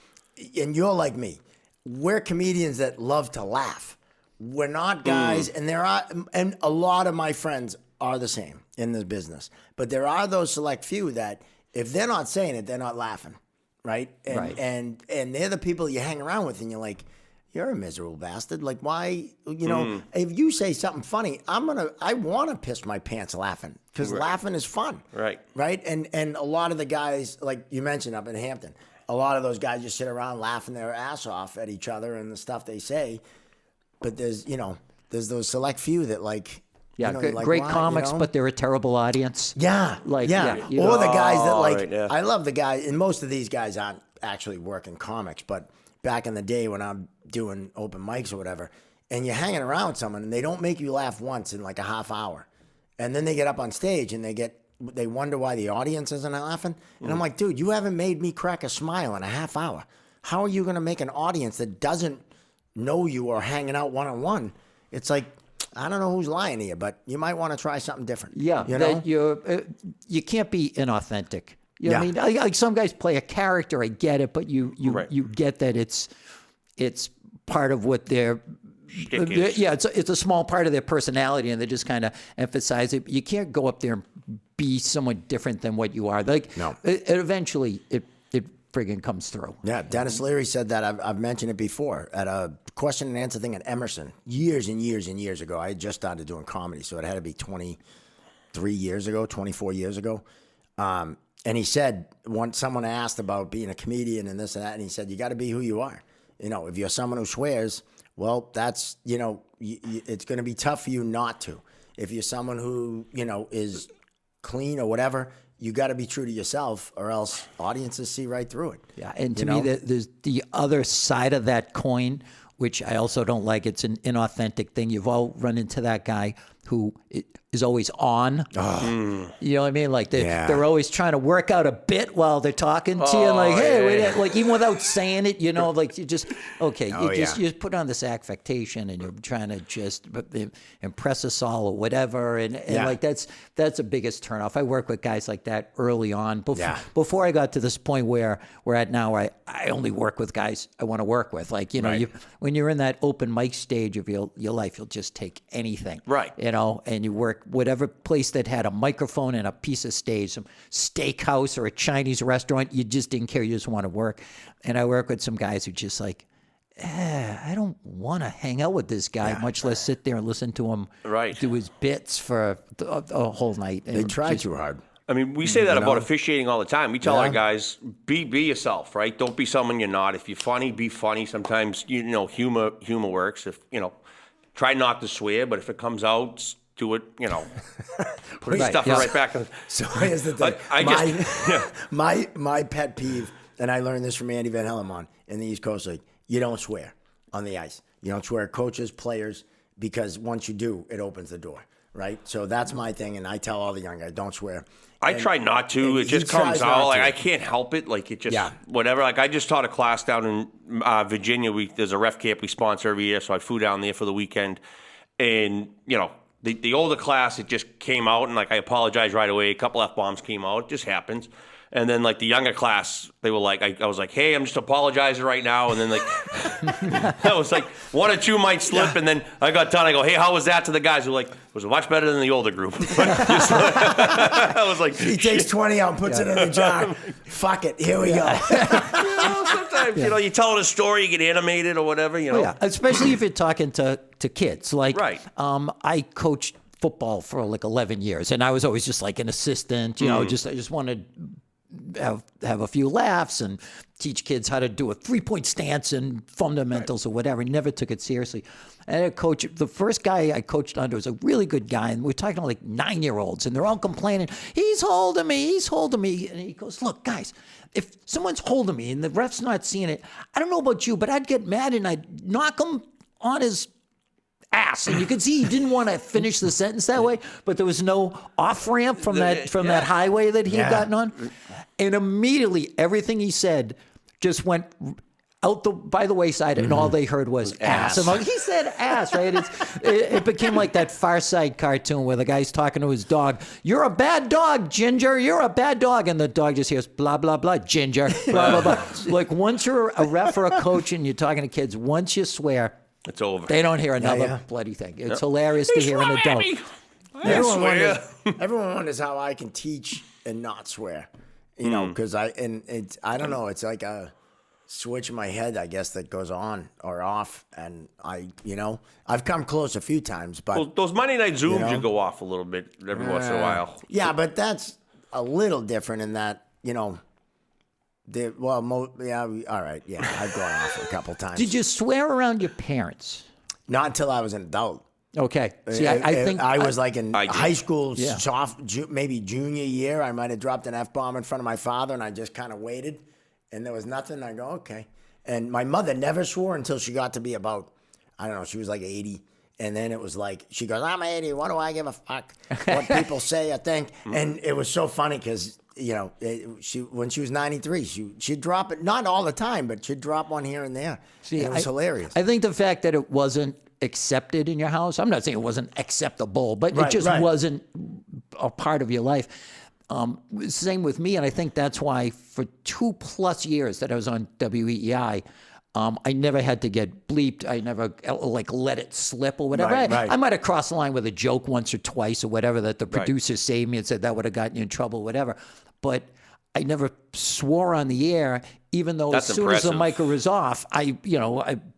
and you're like me, we're comedians that love to laugh. We're not guys, and a lot of my friends are the same in this business. But there are those select few that if they're not saying it, they're not laughing, right? And they're the people you hang around with, and you're like, you're a miserable bastard. Like, why, if you say something funny, I want to piss my pants laughing because laughing is fun. Right. Right. And a lot of the guys, like you mentioned up in Hampton, a lot of those guys just sit around laughing their ass off at each other and the stuff they say. But there's those select few that great comics, but they're a terrible audience. Yeah. Or the guys that I love the guys, and most of these guys aren't actually working comics, but back in the day when I'm doing open mics or whatever, and you're hanging around someone and they don't make you laugh once in like a half hour, and then they get up on stage and they wonder why the audience isn't laughing. And I'm like, dude, you haven't made me crack a smile in a half hour. How are you going to make an audience that doesn't know you or hanging out one-on-one? It's like, I don't know who's lying to you, but you might want to try something different. Yeah, you know? you can't be inauthentic. You know what I mean? Like some guys play a character, I get it, but you get that it's part of what they're it's a small part of their personality, and they just kind of emphasize it. You can't go up there and be someone different than what you are. Like, no. Eventually it friggin' comes through. Yeah, Dennis Leary said that. I've mentioned it before at a question and answer thing at Emerson years and years and years ago. I had just started doing comedy, so it had to be 24 years ago. And he said, once someone asked about being a comedian and this and that, and he said, you got to be who you are. You know, if you're someone who swears, well, that's, you know, it's going to be tough for you not to. If you're someone who, you know, is clean or whatever, you got to be true to yourself, or else audiences see right through it. Yeah, and to me, there's the other side of that coin, which I also don't like. It's an inauthentic thing. You've all run into that guy who is always on. Oh. You know what I mean? Like they're always trying to work out a bit while they're talking to you. And like, hey, wait, like even without saying it, you know, like you just, you put on this affectation and you're trying to just impress us all or whatever. And like that's the biggest turnoff. I work with guys like that early on. Before I got to this point where we're at now, I only work with guys I want to work with. Like, you know, when you're in that open mic stage of your life, you'll just take anything. Right. You know, and you work whatever place that had a microphone and a piece of stage, some steakhouse or a Chinese restaurant, you just didn't care. You just want to work. And I work with some guys who just like, I don't want to hang out with this guy, much less sit there and listen to him do his bits for a whole night. They try too hard. I mean, we say that about officiating all the time. We tell our guys, be yourself, right? Don't be someone you're not. If you're funny, be funny. Sometimes, you know, humor works. If, you know, try not to swear, but if it comes out, do it, you know, put stuff right back. So here's the thing. My pet peeve, and I learned this from Andy Van Hellemond in the East Coast League, you don't swear on the ice. You don't swear at coaches, players, because once you do, it opens the door, right? So that's my thing, and I tell all the young guys, don't swear. I try not to. It just comes out. Like, I can't help it. Like, it just, whatever. Like, I just taught a class down in Virginia. There's a ref camp we sponsor every year, so I flew down there for the weekend. And, you know, the older class, it just came out, and, like, I apologized right away. A couple F-bombs came out. It just happens. And then, like, the younger class, they were like, I was like, hey, I'm just apologizing right now. And then, like, I was like, one or two might slip. And then I got done. I go, hey, how was that to the guys? Who were like, it was much better than the older group. I was like, he takes 20 out and puts it in the jar. Fuck it. Here we go. Sometimes, you know, you're telling a story, you get animated or whatever, you know. Especially if you're talking to kids. Like, I coached football for like 11 years, and I was always just like an assistant, you know, I just wanted to have a few laughs and teach kids how to do a 3-point stance and fundamentals or whatever. Never took it seriously. And a coach, the first guy I coached under was a really good guy, and we're talking to like 9-year-olds, and they're all complaining, he's holding me. And he goes, look, guys, if someone's holding me and the ref's not seeing it, I don't know about you, but I'd get mad and I'd knock him on his ass. And you can see he didn't want to finish the sentence that way, but there was no off ramp from that highway that he had gotten on. And immediately everything he said just went out by the wayside, and all they heard was ass. And like, he said ass, right? It became like that Far Side cartoon where the guy's talking to his dog. You're a bad dog, Ginger. You're a bad dog. And the dog just hears blah, blah, blah, Ginger, blah, blah, blah. Like, once you're a ref or a coach and you're talking to kids, once you swear, it's over. They don't hear another bloody thing. It's hilarious to hear an adult. Everyone wonders how I can teach and not swear. You know, because I don't know. It's like a switch in my head, I guess, that goes on or off. And I've come close a few times, but those Monday night Zooms, you go off a little bit every once in a while. Yeah, but that's a little different in that, all right, yeah, I've gone off a couple times. Did you swear around your parents? Not until I was an adult. Okay. See, I think I was like in high school, maybe junior year. I might have dropped an F-bomb in front of my father, and I just kind of waited, and there was nothing. I go, okay. And my mother never swore until she got to be about, I don't know, she was like 80. And then it was like, she goes, I'm 80. What do I give a fuck what people say or think? And it was so funny because, you know, when she was 93, she'd drop it, not all the time, but she'd drop one here and there. See, and it was hilarious. I think the fact that it wasn't accepted in your house, I'm not saying it wasn't acceptable, but it just wasn't a part of your life. Same with me, and I think that's why for 2+ years that I was on WEEI, I never had to get bleeped. I never like let it slip or whatever. I might have crossed the line with a joke once or twice or whatever that the producer saved me and said that would have gotten you in trouble, whatever. But I never swore on the air, even though as soon as the mic was off, I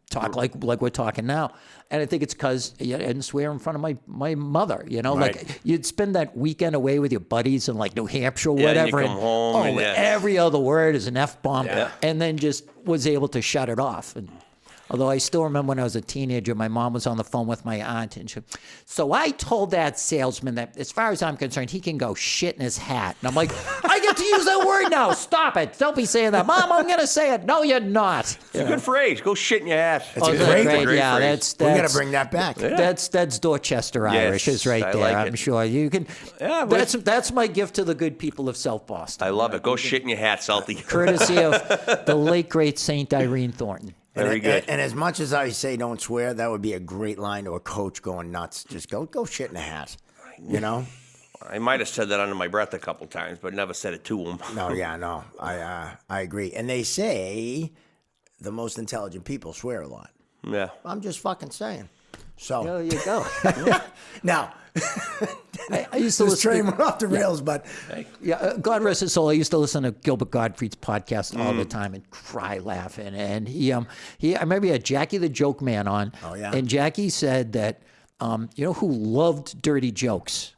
talk like we're talking now. And I think it's because I didn't swear in front of my mother, you know? Like, you'd spend that weekend away with your buddies in, like, New Hampshire or whatever. And you come home. Every other word is an F-bomb. Yeah. And then just was able to shut it off. And although I still remember when I was a teenager, my mom was on the phone with my aunt. And so I told that salesman that, as far as I'm concerned, he can go shit in his hat. And I'm like, I get to use that word now. Stop it. Don't be saying that. Mom, I'm going to say it. No, you're not. It's a good phrase. Go shit in your hat. It's a great phrase. We got to bring that back. Yeah. That's Dorchester Irish is right there. Like I'm sure you can. Yeah, that's my gift to the good people of South Boston. I love it. Go shit in your hat, Salty. Courtesy of the late, great St. Irene Thornton. Very good. And as much as I say don't swear, that would be a great line to a coach going nuts. Just go shit in the hat, you know? I might have said that under my breath a couple times, but never said it to him. No. I agree. And they say the most intelligent people swear a lot. Yeah. I'm just fucking saying. So there you go. Now, I used to listen. Train went off the rails, but God rest his soul. I used to listen to Gilbert Gottfried's podcast all the time and cry laughing. And I remember he had Jackie the Joke Man on. Oh yeah. And Jackie said that who loved dirty jokes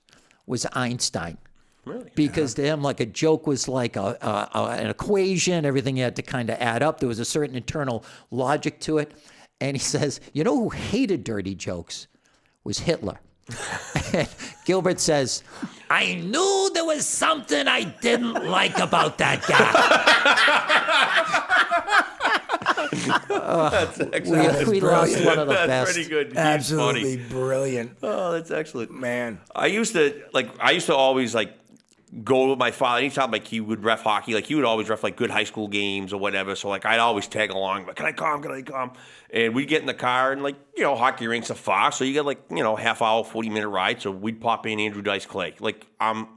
was Einstein. Really? Because to him, like a joke was like an equation. Everything you had to kind of add up. There was a certain internal logic to it. And he says, who hated dirty jokes was Hitler. Gilbert says, I knew there was something I didn't like about that guy. That's excellent. We lost one of the that's best. Pretty good. Absolutely Funny. brilliant. Oh, that's excellent. Man. I used to always go with my father anytime he would ref hockey. He would always ref good high school games or whatever. So I'd always tag along. Can I come? And we'd get in the car and hockey rinks are far, so you get half hour, 40-minute ride. So we'd pop in Andrew Dice Clay. I'm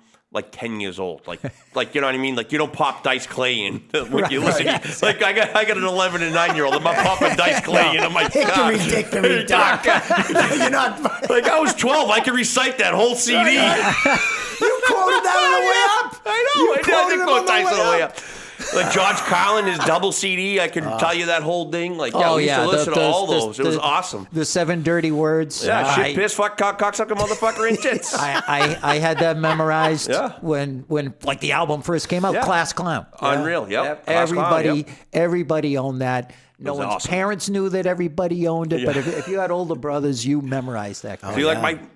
10 years old. You know what I mean? You don't pop Dice Clay in when you listen. I got an 11 and 9-year-old. I'm not popping Dice Clay in. I'm like, Hickory dock. You're not. I was 12. I could recite that whole CD. You quoted that on the way up. I know. I did quote Dice on the way up. George Carlin, his double CD, I can tell you that whole thing. We used to listen to all those. It was awesome. The 7 dirty words. Yeah, shit, piss, fuck, cock, cocksucker, motherfucker, and tits. I had that memorized when the album first came out. Yeah. Class Clown. Unreal. Yep. Everybody owned that. No one's parents knew that everybody owned it, but if you had older brothers, you memorized that.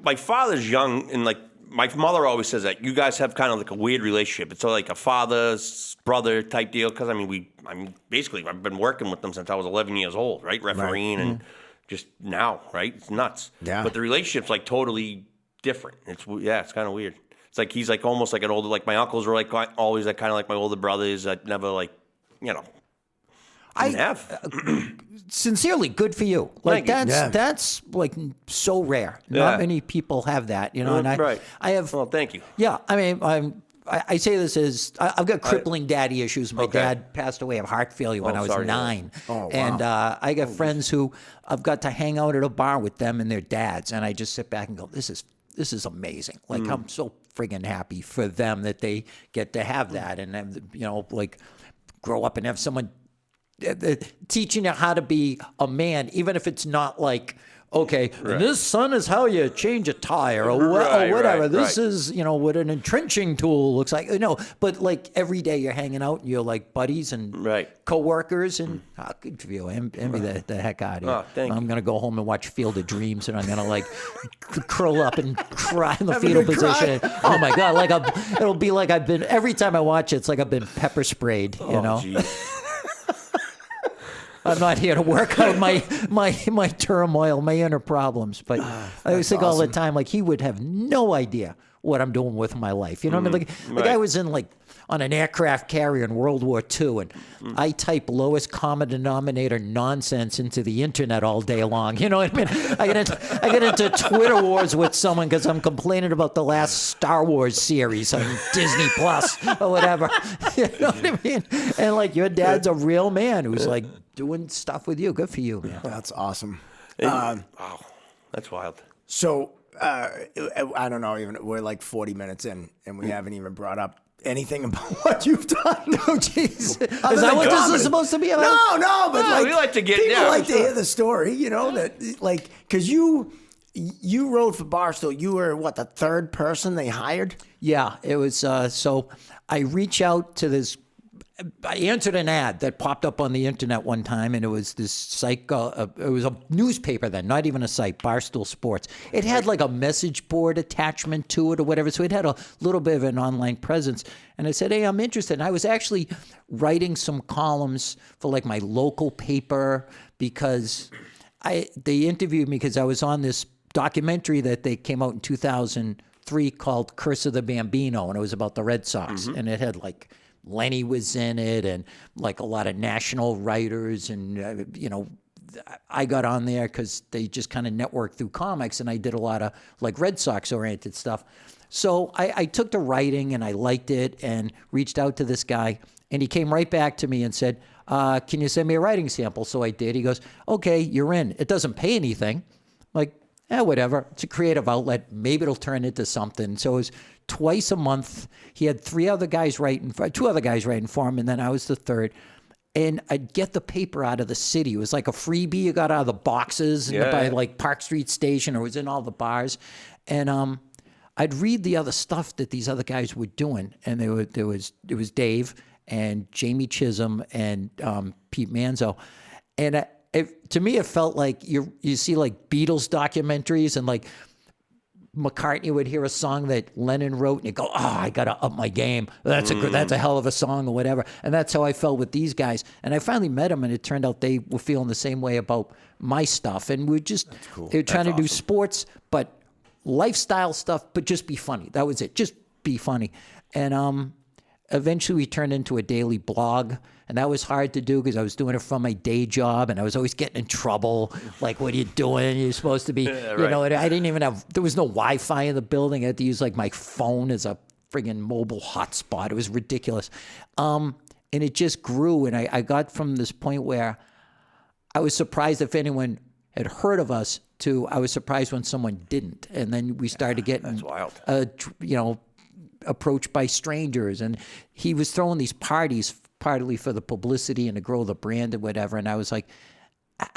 My father's young, and my mother always says that you guys have kind of a weird relationship. It's a father's brother type deal. Because basically I've been working with them since I was 11 years old, right? Refereeing and just now, right? It's nuts. Yeah. But the relationship's totally different. It's kind of weird. It's he's almost like an older. My uncles were always kind of like my older brothers. I never didn't have. Sincerely, good for you. That's so rare. Not many people have that, and I have. Well, thank you. Yeah, I say this as I've got crippling daddy issues. My dad passed away of heart failure when I was 9. Oh, wow. And I got friends who I've got to hang out at a bar with them and their dads, and I just sit back and go, this is amazing. I'm so friggin' happy for them that they get to have that, and grow up and have someone teaching you how to be a man, even if it's not this, son, is how you change a tire or whatever. This is, what an entrenching tool looks like. But every day you're hanging out and you're buddies and co-workers and good for you. Envy the heck out of you. Oh, thank I'm going to go home and watch Field of Dreams and I'm going to curl up and cry in the fetal position. Oh my God. It'll be I've been, every time I watch it, it's I've been pepper sprayed, Geez. I'm not here to work out my turmoil, my inner problems. But I always think all the time, like, he would have no idea what I'm doing with my life. You know what I mean? Like, the guy was in, like, on an aircraft carrier in World War II, and I type lowest common denominator nonsense into the internet all day long. You know what I mean? I get into Twitter wars with someone because I'm complaining about the last Star Wars series on Disney Plus or whatever. You know what I mean? And, like, your dad's a real man who's, like, doing stuff with you. Good for you, man. That's awesome. Wow, that's wild. So, I don't know, even we're like 40 minutes in, and we haven't even brought up anything about what you've done. No, jeez. Is that what this is supposed to be about? No, but like, we like to get people like to hear the story, you know, that, like, because you wrote for Barstool. You were, what, the third person they hired? Yeah, it was, so I reach out to this, I answered an ad that popped up on the internet one time, and it was this site, it was a newspaper then, not even a site, Barstool Sports. It had like a message board attachment to it or whatever, so it had a little bit of an online presence. And I said, hey, I'm interested. And I was actually writing some columns for like my local paper because they interviewed me because I was on this documentary that they came out in 2003 called Curse of the Bambino, and it was about the Red Sox. And it had like Lenny was in it, and like a lot of national writers, and you know, I got on there because they just kind of networked through comics, and I did a lot of like Red Sox oriented stuff. So I took to writing, and I liked it, and reached out to this guy, and he came right back to me and said, "Can you send me a writing sample?" So I did. He goes, "Okay, you're in. It doesn't pay anything." Like, whatever. It's a creative outlet. Maybe it'll turn into something. So it was twice a month. He had two other guys writing for him, and then I was the third. And I'd get the paper out of the city. It was like a freebie you got out of the boxes by like Park Street Station, or it was in all the bars. And I'd read the other stuff that these other guys were doing. And it was Dave and Jamie Chisholm and Pete Manzo. And to me, it felt like you see like Beatles documentaries, and like McCartney would hear a song that Lennon wrote, and you go, "Oh, I got to up my game. That's a hell of a song," or whatever. And that's how I felt with these guys. And I finally met them, and it turned out they were feeling the same way about my stuff. And they were trying to do sports, but lifestyle stuff, but just be funny. That was it. Just be funny. And eventually we turned into a daily blog. And that was hard to do because I was doing it from my day job, and I was always getting in trouble. Like, what are you doing? You're supposed to be, you know, and I didn't even there was no Wi-Fi in the building. I had to use like my phone as a friggin' mobile hotspot. It was ridiculous. And it just grew. And I got from this point where I was surprised if anyone had heard of us to I was surprised when someone didn't. And then we started getting, that's wild. You know, approached by strangers. And he was throwing these parties partly for the publicity and to grow the brand and whatever. And I was like,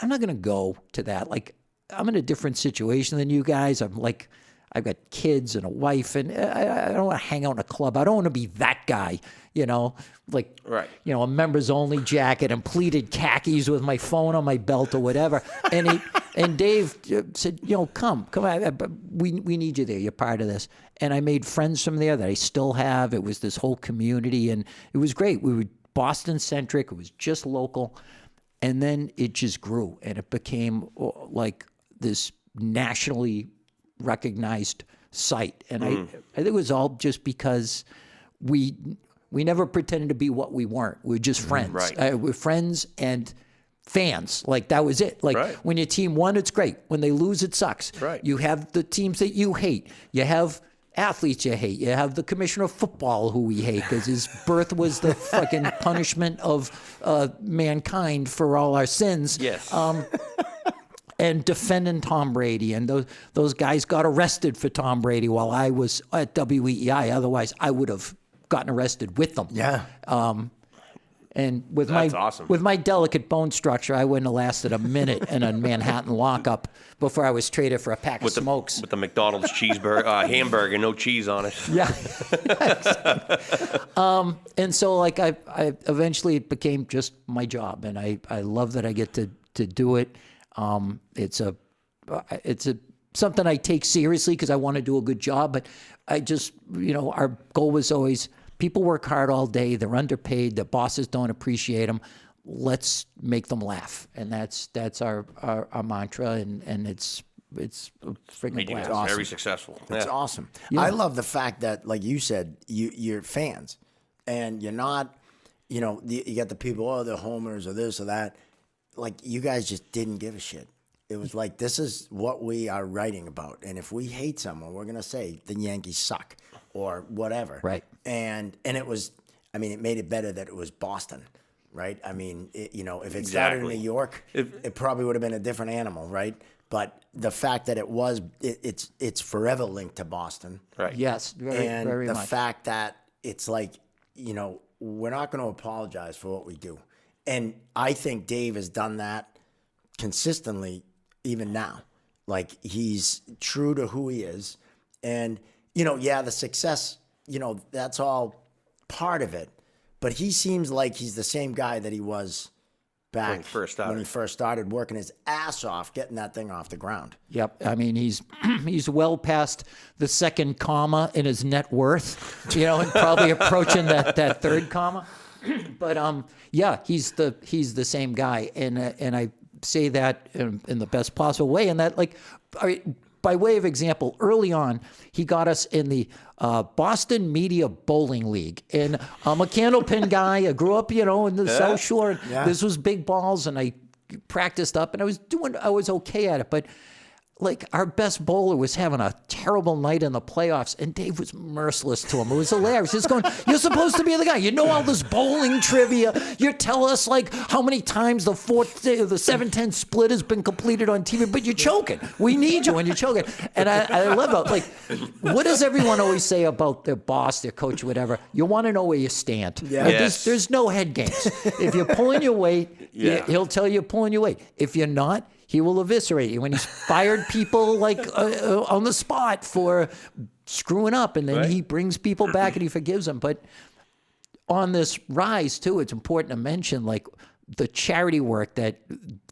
I'm not going to go to that. Like, I'm in a different situation than you guys. I'm like, I've got kids and a wife, and I don't want to hang out in a club. I don't want to be that guy, you know, like, you know, a members only jacket and pleated khakis with my phone on my belt or whatever. And Dave said, you know, come on, we need you there. You're part of this. And I made friends from there that I still have. It was this whole community, and it was great. We were Boston centric. It was just local. And then it just grew, and it became like this nationally recognized site. And I think it was all just because we never pretended to be what we weren't. We were just friends. We're friends and fans. Like, that was it. Like, when your team won, it's great. When they lose, it sucks. You have the teams that you hate. You have athletes you hate. You have the commissioner of football who we hate because his birth was the fucking punishment of mankind for all our sins. Yes. And defending Tom Brady. And those guys got arrested for Tom Brady while I was at WEEI. Otherwise, I would have gotten arrested with them. Yeah. And with awesome. with my delicate bone structure, I wouldn't have lasted a minute in a Manhattan lockup before I was traded for a pack of smokes. With the McDonald's cheeseburger, hamburger, no cheese on it. Yeah. And so, like, I eventually it became just my job, and I love that I get to do it. It's something I take seriously because I want to do a good job, but I just, you know, our goal was always people work hard all day. They're underpaid. The bosses don't appreciate them. let's make them laugh, and that's our mantra, and it's a freaking blast. It's very successful. It's awesome. I love the fact that, like you said, you're fans, and you're not, you got the people, oh, they're homers or this or that. Like, you guys just didn't give a shit. It was like, this is what we are writing about. And if we hate someone, we're going to say the Yankees suck or whatever. Right. And it was, I mean, it made it better that it was Boston, right? I mean, if it started in New York, it probably would have been a different animal, right? But the fact that it's forever linked to Boston. Right. Yes, very much. And the fact that it's like, we're not going to apologize for what we do. And I think Dave has done that consistently even now. Like, he's true to who he is. And, the success, that's all part of it. But he seems like he's the same guy that he was back when he first started working his ass off, getting that thing off the ground. Yep. I mean, he's well past the second comma in his net worth, and probably approaching that third comma. But he's the same guy, and I say that in the best possible way. And that, like, by way of example, early on, he got us in the Boston Media Bowling League. And I'm a candlepin guy. I grew up, in the South Shore. Yeah. This was big balls, and I practiced up, and I was okay at it. But, like, our best bowler was having a terrible night in the playoffs, and Dave was merciless to him. It was hilarious. He's going, you're supposed to be the guy. You know all this bowling trivia. You tell us, like, how many times the 7-10 split has been completed on TV, but you're choking. We need you when you're choking. And I love that. Like, what does everyone always say about their boss, their coach, whatever? You want to know where you stand. Yeah. Yes. There's no head games. If you're pulling your weight, he'll tell you you're pulling your weight. If you're not, he will eviscerate you. When he's fired people like on the spot for screwing up, and then he brings people back and he forgives them. But on this rise too, it's important to mention, like, the charity work that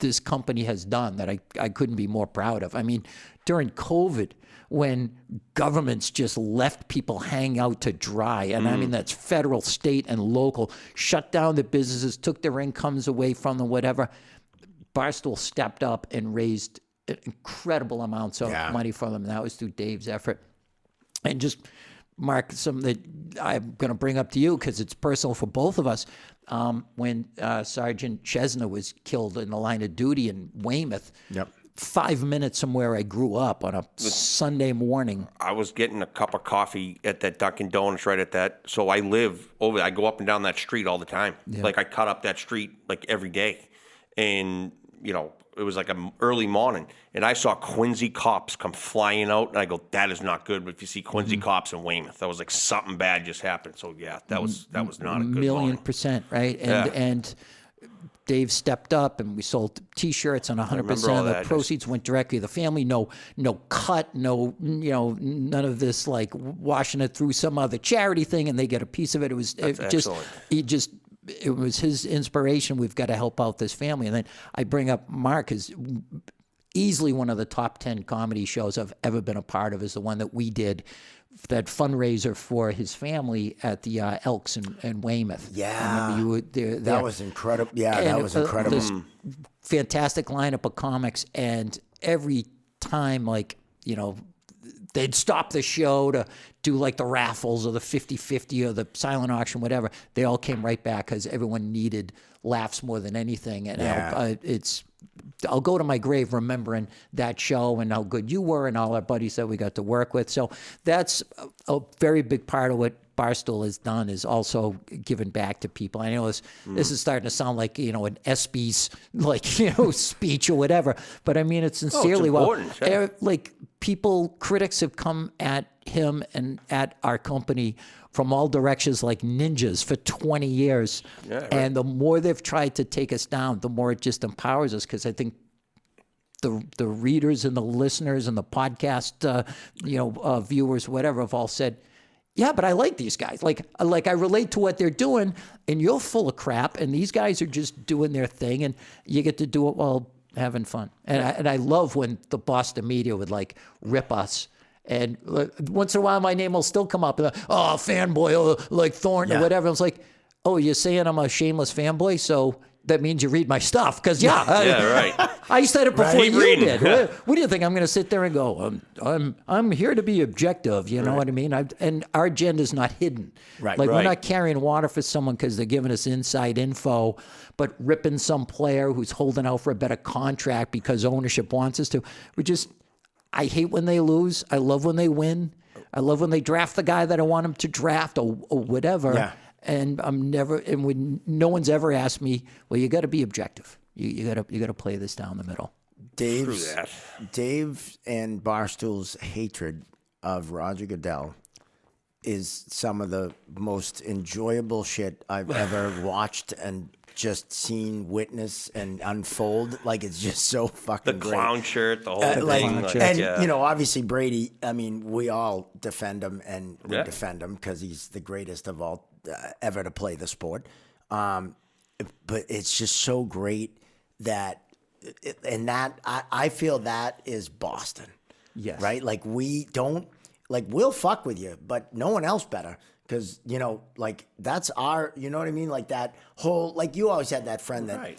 this company has done that I couldn't be more proud of. I mean, during COVID, when governments just left people hang out to dry, and I mean, that's federal, state, and local, shut down the businesses, took their incomes away from them, whatever. Barstool stepped up and raised incredible amounts of money for them. And that was through Dave's effort. And just, Mark, something that I'm going to bring up to you because it's personal for both of us. When Sergeant Chesna was killed in the line of duty in Weymouth, 5 minutes from where I grew up on a Sunday morning. I was getting a cup of coffee at that Dunkin' Donuts right at that. So I go up and down that street all the time. Yeah. Like, I cut up that street like every day. And, it was like an early morning, and I saw Quincy cops come flying out, and I go, that is not good. But if you see Quincy cops in Weymouth, I was like, something bad just happened. So, that was not a good morning. 1,000,000%, right? And Dave stepped up, and we sold T-shirts, and 100% of the proceeds went directly to the family. No cut, none of this, like, washing it through some other charity thing, and they get a piece of it. It was it was his inspiration. We've got to help out this family. And then I bring up Mark is easily one of the top 10 comedy shows I've ever been a part of, is the one that we did, that fundraiser for his family at the Elks in Weymouth. Yeah. I remember you were there. That was incredible. Yeah, that was incredible. This fantastic lineup of comics, and every time, like, they'd stop the show to do, like, the raffles or the 50-50 or the silent auction, whatever. They all came right back because everyone needed laughs more than anything. And I'll go to my grave remembering that show and how good you were and all our buddies that we got to work with. So that's a very big part of what Barstool has done, is also giving back to people. I know this is starting to sound like, an ESPYs, like, speech or whatever, but I mean, it's sincerely, critics have come at him and at our company from all directions like ninjas for 20 years. Yeah, right. And the more they've tried to take us down, the more it just empowers us, because I think the readers and the listeners and the podcast, viewers, whatever, have all said, yeah, but I like these guys. Like I relate to what they're doing, and you're full of crap, and these guys are just doing their thing, and you get to do it while having fun. And I love when the Boston media would, like, rip us. And once in a while, my name will still come up. And, fanboy, like Thornton or whatever. I was like, oh, you're saying I'm a shameless fanboy? So that means you read my stuff. Because, right. I said it before Keep you reading. did. What do you think? I'm going to sit there and go, I'm here to be objective. You know what I mean? And our agenda is not hidden. Right. Like, we're Right. not carrying water for someone because they're giving us inside info, but ripping some player who's holding out for a better contract because ownership wants us to. I hate when they lose. I love when they win. I love when they draft the guy that I want them to draft or whatever. Yeah. And when no one's ever asked me, well, you got to be objective. You got to play this down the middle. Dave and Barstool's hatred of Roger Goodell is some of the most enjoyable shit I've ever watched and just seen, witness, and unfold. Like, it's just so fucking The great. clown shirt, the whole thing. clown shirt. And, obviously Brady, I mean, we all defend him and we Yeah. defend him because he's the greatest of all ever to play the sport. But it's just so great that, I feel that is Boston. Yes. Right? Like, we don't, like, we'll fuck with you, but no one else better. Because, like, that's our, you know what I mean? Like, that whole, like, you always had that friend that, Right.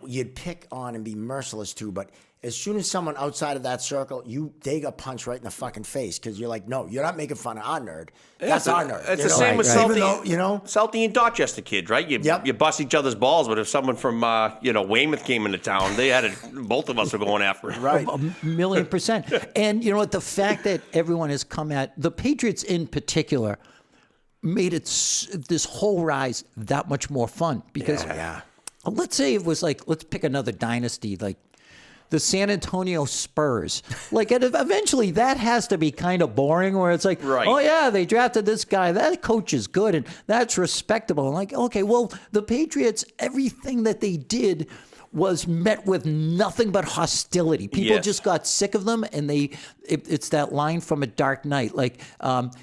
You'd pick on and be merciless to, but as soon as someone outside of that circle, they got punched right in the fucking face because you're like, no, you're not making fun of our nerd. That's our nerd. It's you the know? same with Even Salty, though, Salty and Dorchester kids, right? You bust each other's balls, but if someone from Weymouth came into town, they had it. Both of us were going after it. Right. 1,000,000%. And you know what? The fact that everyone has come at the Patriots in particular made this whole rise that much more fun because let's say it was like, let's pick another dynasty, like the San Antonio Spurs. Like, eventually that has to be kind of boring where it's like, Right. oh yeah, they drafted this guy. That coach is good and that's respectable. And like, okay, well, the Patriots, everything that they did was met with nothing but hostility. People Yes. just got sick of them, and it's that line from A Dark Knight, like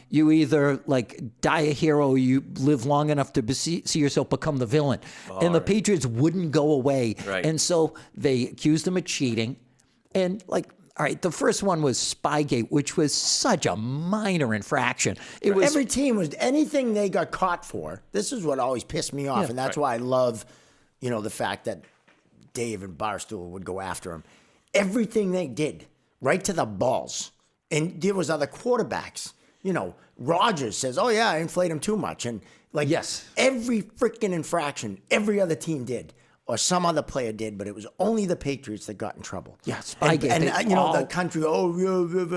you either like die a hero, or you live long enough to see yourself become the villain. And the Patriots wouldn't go away, Right. and so they accused him of cheating, and like. All right, the first one was Spygate, which was such a minor infraction. It was Every team was, anything they got caught for, this is what always pissed me off, and that's why I love, the fact that Dave and Barstool would go after him. Everything they did, right to the balls. And there was other quarterbacks. Rodgers says, oh yeah, I inflate him too much. And like, Yes. every freaking infraction, every other team did. Or some other player did, but it was only the Patriots that got in trouble. Yeah, Spygate. And They the country,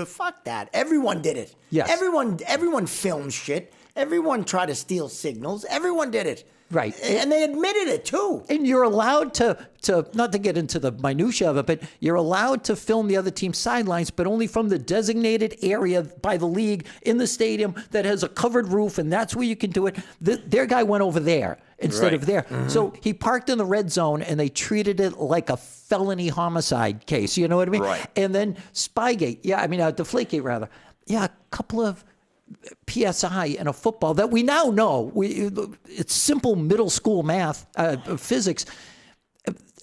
fuck that. Everyone did it. Yes. Everyone filmed shit. Everyone tried to steal signals. Everyone did it. Right. And they admitted it too. And you're allowed to not to get into the minutia of it, but you're allowed to film the other team's sidelines, but only from the designated area by the league in the stadium that has a covered roof, and that's where you can do it. Their guy went over there instead of there. Mm-hmm. So he parked in the red zone, and they treated it like a felony homicide case. You know what I mean? Right. And then Spygate, Deflategate rather. Yeah, a couple of PSI in a football that we now know. It's simple middle school math, physics.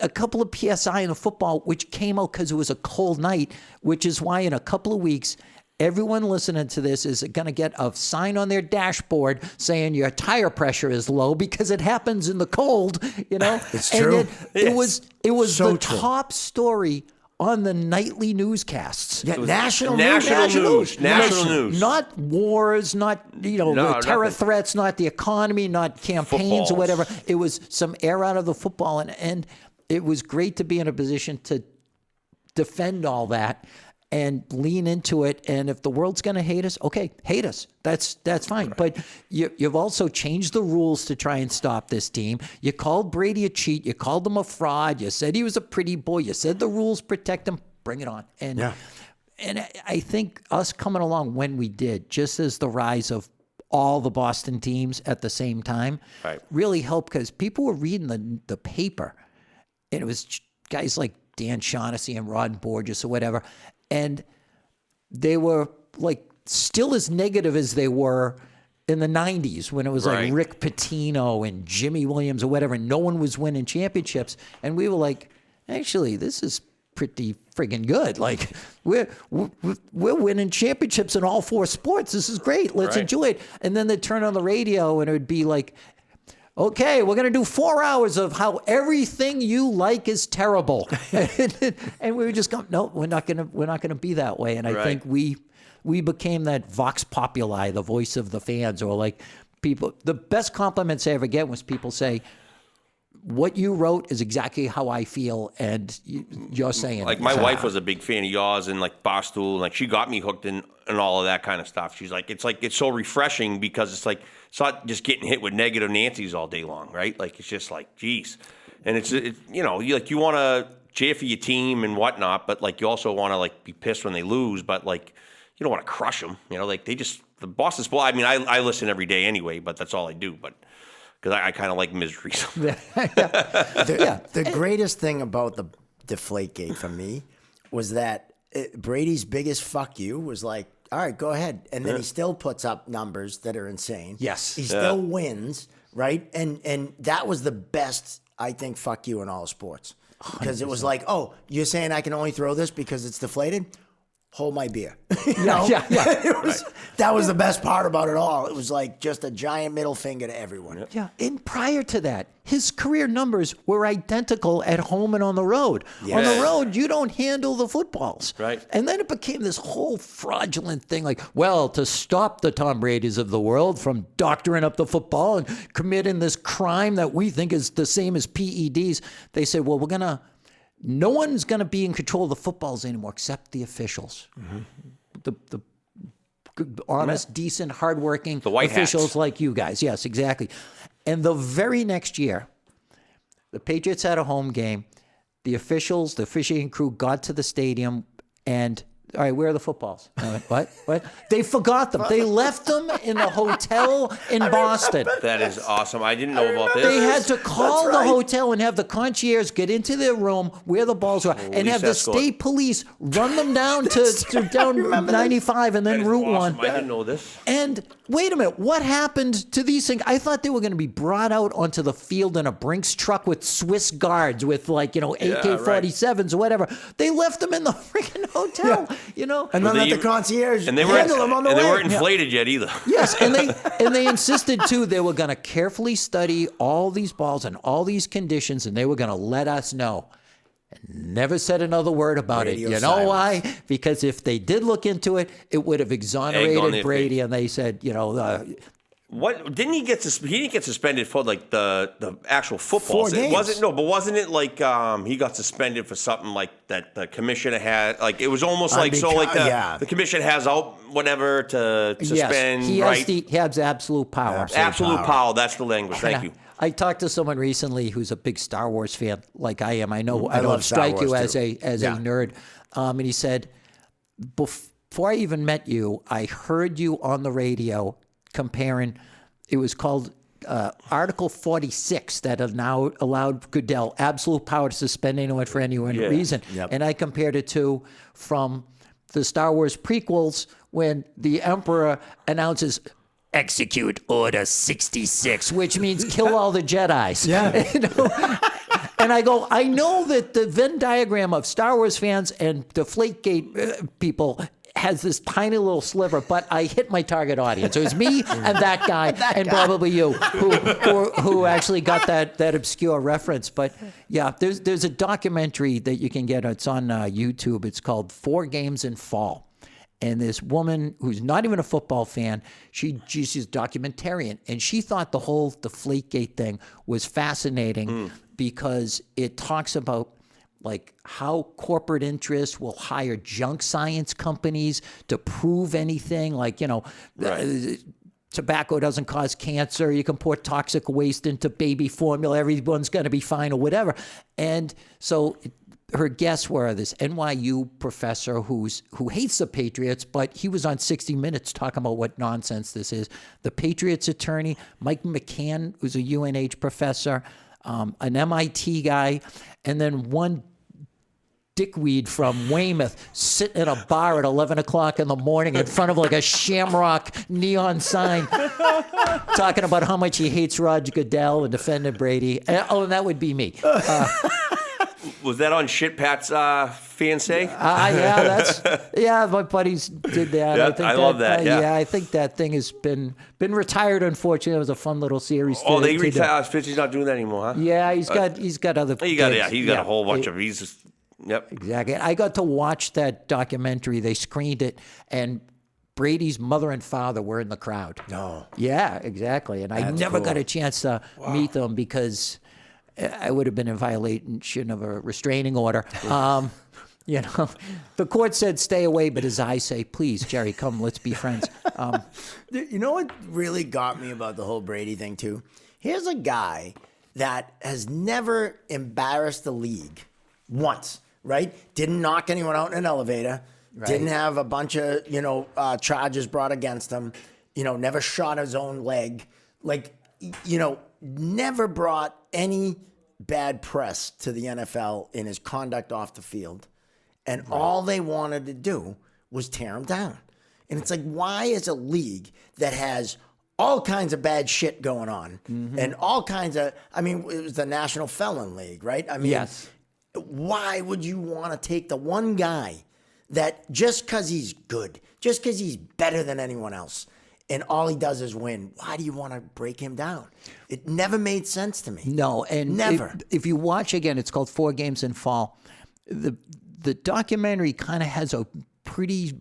A couple of PSI in a football, which came out because it was a cold night, which is why in a couple of weeks, everyone listening to this is going to get a sign on their dashboard saying your tire pressure is low because it happens in the cold, It's and true. It was So the true. top story on the nightly newscasts. Yeah, national news. Not wars, not the terror nothing. threats, not the economy, not campaigns or Footballs. whatever. It was some air out of the football, and it was great to be in a position to defend all that and lean into it. And if the world's going to hate us, okay, hate us. That's fine. Right. But you've also changed the rules to try and stop this team. You called Brady a cheat. You called him a fraud. You said he was a pretty boy. You said the rules protect him. Bring it on. And I think us coming along when we did, just as the rise of all the Boston teams at the same time, really helped because people were reading the paper. And it was guys like Dan Shaughnessy and Rod Borges or whatever. And they were like still as negative as they were in the 90s when it was like Rick Pitino and Jimmy Williams or whatever, and no one was winning championships. And we were like, actually, this is pretty friggin' good. Like we're winning championships in all four sports. This is great. Let's enjoy it. And then they'd turn on the radio and it would be like, okay, we're going to do 4 hours of how everything you like is terrible. And we were just going, no, we're not going to be that way. And I think we became that vox populi, the voice of the fans, or like people. The best compliments I ever get was people say, what you wrote is exactly how I feel, and you're saying. Like my wife was a big fan of yours, and like Barstool, and like she got me hooked in and all of that kind of stuff. She's like, it's so refreshing because it's like it's not just getting hit with negative Nancy's all day long, right? Like it's just like, geez, and it's you know, you want to cheer for your team and whatnot, but like you also want to like be pissed when they lose, but like you don't want to crush them, you know, like the Boston Sports. I mean, I listen every day anyway, but that's all I do, but. Because I kind of like misery. The greatest thing about the Deflategate for me was that Brady's biggest fuck you was like, all right, go ahead. And then he still puts up numbers that are insane. Yes. He still wins, right? And that was the best, I think, fuck you in all sports. Because 100%. It was like, oh, you're saying I can only throw this because it's deflated? Hold my beer. Yeah. That was the best part about it all. It was like just a giant middle finger to everyone. Yeah, and prior to that, his career numbers were identical at home and on the road. Yeah. On the road, you don't handle the footballs. Right. And then it became this whole fraudulent thing like, well, to stop the Tom Bradys of the world from doctoring up the football and committing this crime that we think is the same as PEDs, they said, well, no one's going to be in control of the footballs anymore except the officials. Mm-hmm. The good, honest, decent, hardworking officials hats. like you guys. Yes, exactly. And the very next year, the Patriots had a home game. The officials, the officiating crew got to the stadium and, all right, where are the footballs? I went, what? They forgot them. They left them in the hotel in Boston. That is awesome. I didn't know about this. They had to call the hotel and have the concierge get into their room where the balls were and have the state police run them down to down 95 and then Route 1. I didn't know this. And wait a minute, what happened to these things? I thought they were going to be brought out onto the field in a Brinks truck with Swiss guards with AK-47s or whatever. They left them in the freaking hotel. Yeah. You know, and then let the concierge handle them on the way. And they weren't inflated yet either. Yes, and they insisted too. They were going to carefully study all these balls and all these conditions, and they were going to let us know. And never said another word about it. You know why? Because if they did look into it, it would have exonerated Brady. And they said, what didn't he get? He didn't get suspended for like the actual football. 4 games. Wasn't it like he got suspended for something like that the commissioner had? Like it was almost like the commission has out whatever to suspend. Yes, he has absolute power. Absolute power. That's the language. Thank you. I talked to someone recently who's a big Star Wars fan, like I am. I don't strike you as a nerd. And he said, before I even met you, I heard you on the radio comparing. It was called Article 46 that have now allowed Goodell absolute power to suspend anyone for any reason. Yep. And I compared it to from the Star Wars prequels when the Emperor announces execute Order 66, which means kill all the Jedis. Yeah. And I go, I know that the Venn diagram of Star Wars fans and Deflategate people has this tiny little sliver, but I hit my target audience. It was me and that guy probably you who actually got that obscure reference. But yeah, there's a documentary that you can get. It's on YouTube. It's called 4 Games in Fall. And this woman who's not even a football fan, she's a documentarian, and she thought the whole Deflategate thing was fascinating because it talks about like how corporate interests will hire junk science companies to prove anything. Like, tobacco doesn't cause cancer. You can pour toxic waste into baby formula. Everyone's going to be fine or whatever. And so her guests were this NYU professor who hates the Patriots, but he was on 60 Minutes talking about what nonsense this is. The Patriots attorney, Mike McCann, who's a UNH professor, an MIT guy, and then one dickweed from Weymouth sitting in a bar at 11 o'clock in the morning in front of like a shamrock neon sign talking about how much he hates Roger Goodell and defending Brady. And that would be me. Was that on Shit Pat's fiancé? My buddies did that. Yeah, I love that. Yeah. I think that thing has been retired. Unfortunately, it was a fun little series. They retired. He's not doing that anymore, huh? Yeah, he's got other. He's got a whole bunch of. He's just, yep. Exactly. I got to watch that documentary. They screened it, and Brady's mother and father were in the crowd. No. Yeah, exactly. And I never got a chance to meet them because I would have been in violation of a restraining order. The court said stay away, but his eyes say, please, Jerry, come, let's be friends. You know what really got me about the whole Brady thing, too? Here's a guy that has never embarrassed the league once, right? Didn't knock anyone out in an elevator. Right. Didn't have a bunch of, charges brought against him. Never shot his own leg. Never brought any bad press to the NFL in his conduct off the field. And all they wanted to do was tear him down. And it's like, why is a league that has all kinds of bad shit going on and all kinds of, it was the National Felon League, right? Yes. Why would you want to take the one guy that just because he's good, just because he's better than anyone else, and all he does is win, why do you want to break him down? It never made sense to me. No, and never. If you watch again, it's called 4 Games in Fall. The documentary kind of has a pretty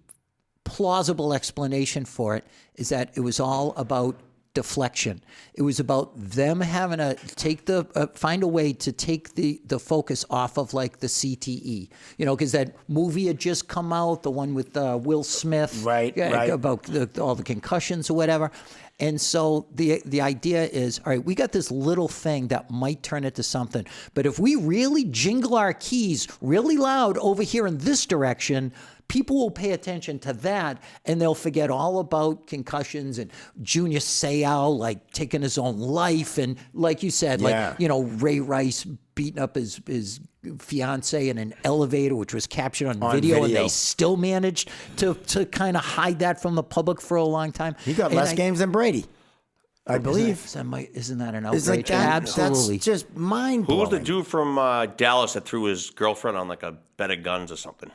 plausible explanation for it, is that it was all about deflection. It was about them having to take find a way to take the focus off of like the CTE, because that movie had just come out, the one with Will Smith, right, about all the concussions or whatever. And so the idea is, all right, we got this little thing that might turn into something, but if we really jingle our keys really loud over here in this direction, people will pay attention to that, and they'll forget all about concussions and Junior Seau, like, taking his own life. And like you said, Ray Rice beating up his fiance in an elevator, which was captured on video, and they still managed to kind of hide that from the public for a long time. He got less games than Brady, I believe. Isn't that an outrage? It's like that, absolutely. That's just mind-blowing. Who was the dude from Dallas that threw his girlfriend on like a bed of guns or something?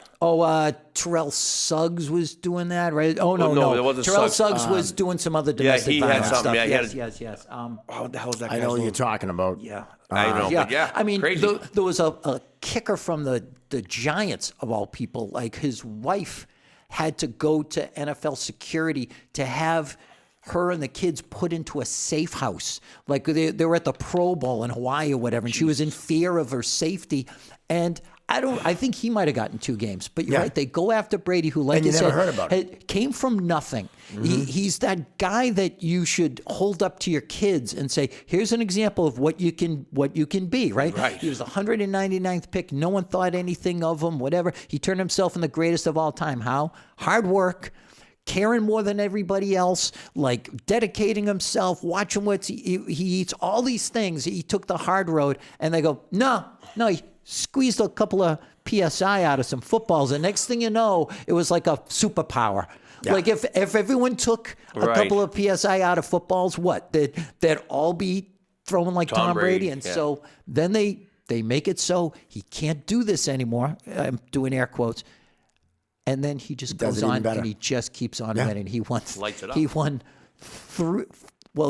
Terrell Suggs was doing that, right? Oh, no, no. it wasn't Terrell Suggs. Suggs was doing some other domestic violence stuff. Yeah, yes. What the hell is that guy's I know what name? you're talking about. Yeah. I know, but yeah, I mean, crazy. there was a kicker from the Giants, of all people. Like, his wife had to go to NFL security to have her and the kids put into a safe house. Like, they were at the Pro Bowl in Hawaii or whatever, and she was in fear of her safety. And I think he might have gotten 2 games, but you're right. They go after Brady, who, like and you never said, heard about it. Came from nothing. He's that guy that you should hold up to your kids and say, here's an example of what you can be, right? He was the 199th pick. No one thought anything of him, whatever. He turned himself in the greatest of all time. How? Hard work, caring more than everybody else, like dedicating himself, watching what he eats, all these things. He took the hard road, and they go, no, he squeezed a couple of PSI out of some footballs, and next thing you know, it was like a superpower. Yeah. Like, if everyone took a couple of PSI out of footballs, what? They'd all be throwing like Tom Brady. And so then they make it so he can't do this anymore. I'm doing air quotes. And then he just goes on, and he just keeps on winning. He won. Lights it up. He won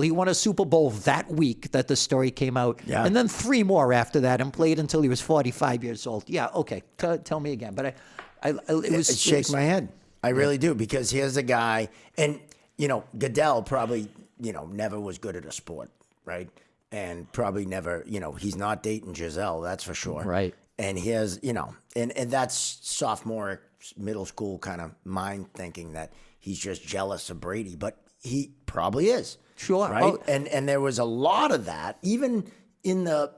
he won a Super Bowl that week that the story came out, and then 3 more after that, and played until he was 45 years old. Yeah, okay. Tell me again. But it shakes my head. I really do, because here's a guy, and Goodell probably never was good at a sport, right? And probably never, he's not dating Giselle, that's for sure, right? And here's and that's sophomoric middle school kind of mind thinking that he's just jealous of Brady, but he probably is. Sure. Right. Oh. And there was a lot of that, even in the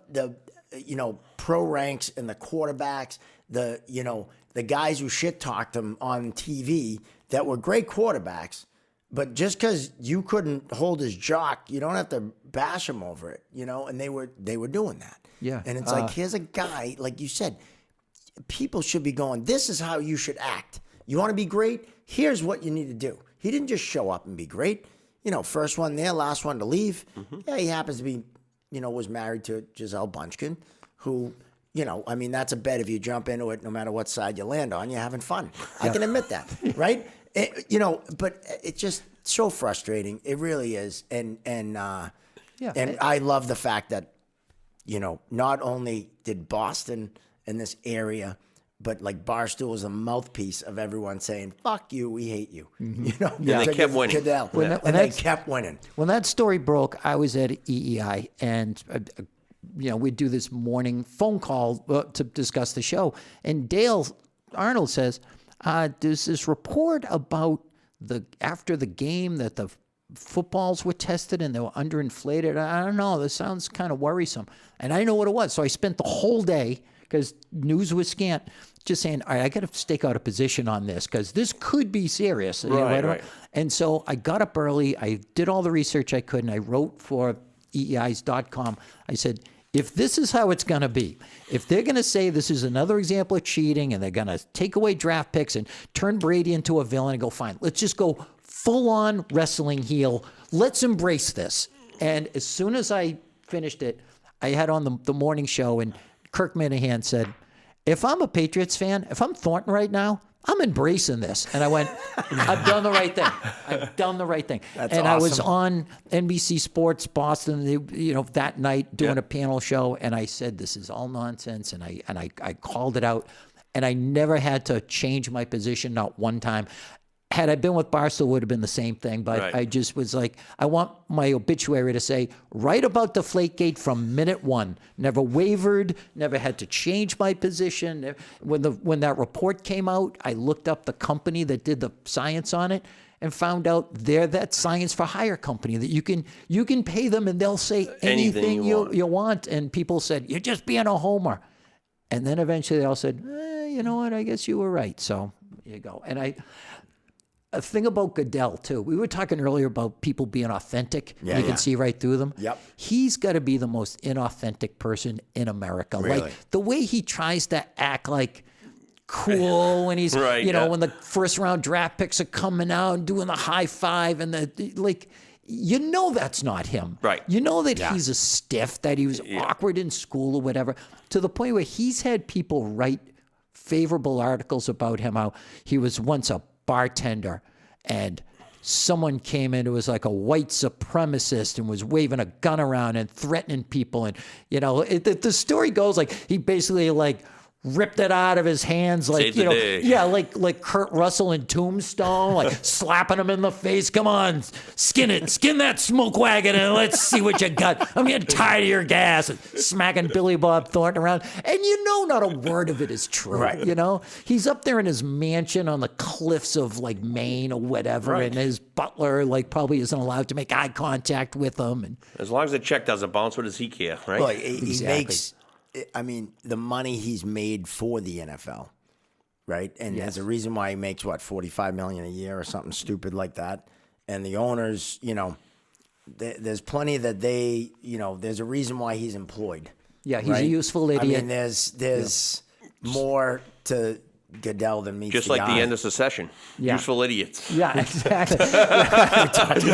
pro ranks and the quarterbacks, the guys who shit talked him on TV that were great quarterbacks, but just because you couldn't hold his jock, you don't have to bash him over it, and they were doing that. Yeah. And it's like, here's a guy, like you said, people should be going, this is how you should act. You want to be great? Here's what you need to do. He didn't just show up and be great. First one there, last one to leave. Yeah, he happens to be, was married to Giselle Bunchkin, who, you know, I mean, that's a bet if you jump into it, no matter what side you land on, you're having fun. I can admit that, right? You know, but it's just so frustrating. It really is. And I love the fact that, you know, not only did Boston and this area, but like Barstool was a mouthpiece of everyone saying, "Fuck you, we hate you." You know, And they kept winning. Goodell. And they kept winning. When that story broke, I was at EEI, and you know, we'd do this morning phone call to discuss the show. And Dale Arnold says, "There's this report about after the game that the footballs were tested and they were underinflated. I don't know. This sounds kind of worrisome." And I know what it was, so I spent the whole day, because news was scant, just saying, all right, I got to stake out a position on this because this could be serious. Right. And so I got up early. I did all the research I could, and I wrote for EEIs.com. I said, if this is how it's going to be, if they're going to say this is another example of cheating and they're going to take away draft picks and turn Brady into a villain and go, fine, let's just go full-on wrestling heel. Let's embrace this. And as soon as I finished it, I had on the morning show, and Kirk Minahan said, if I'm a Patriots fan, if I'm Thornton right now, I'm embracing this. And I went, I've done the right thing. I've done the right thing. That's and awesome. I was on NBC Sports Boston, you know, that night doing a panel show, and I said, this is all nonsense, and I called it out, and I never had to change my position, not one time. Had I been with Barstool, it would have been the same thing. But Right. I just was like, I want my obituary to say, right about Deflategate from minute one. Never wavered, never had to change my position. When that report came out, I looked up the company that did the science on it and found out they're that science for hire company that you can pay them and they'll say anything you want. And people said, you're just being a homer. And then eventually they all said, you know what, I guess you were right. So here you go. And a thing about Goodell, too. We were talking earlier about people being authentic. You can see right through them. Yep. He's got to be the most inauthentic person in America. Really? Like, the way he tries to act like cool when he's, Right, you know, when the first round draft picks are coming out and doing the high five and you know that's not him. Right. You know that he's a stiff, that he was awkward in school or whatever, to the point where he's had people write favorable articles about him, how he was once a bartender and someone came in who was like a white supremacist and was waving a gun around and threatening people. And, you know, the story goes like he basically like ripped it out of his hands, like, you know, like Kurt Russell in Tombstone, like slapping him in the face. Come on, skin that smoke wagon and let's see what you got. I'm getting tired of your gas. And smacking Billy Bob Thornton around. And you know not a word of it is true. Right. You know, he's up there in his mansion on the cliffs of like Maine or whatever. Right. And his butler like probably isn't allowed to make eye contact with him. And As long as the check doesn't bounce, what does he care, right? Well, he makes, I mean, the money he's made for the NFL, right? And there's a reason why he makes, what, $45 million a year or something stupid like that. And the owners, you know, there's plenty that they, you know, there's a reason why he's employed. yeah, he's a useful idiot. I mean, there's more to Goodell than meets Just the like the eye. end of Secession. Yeah. Useful idiots. Yeah, exactly. Fantastic.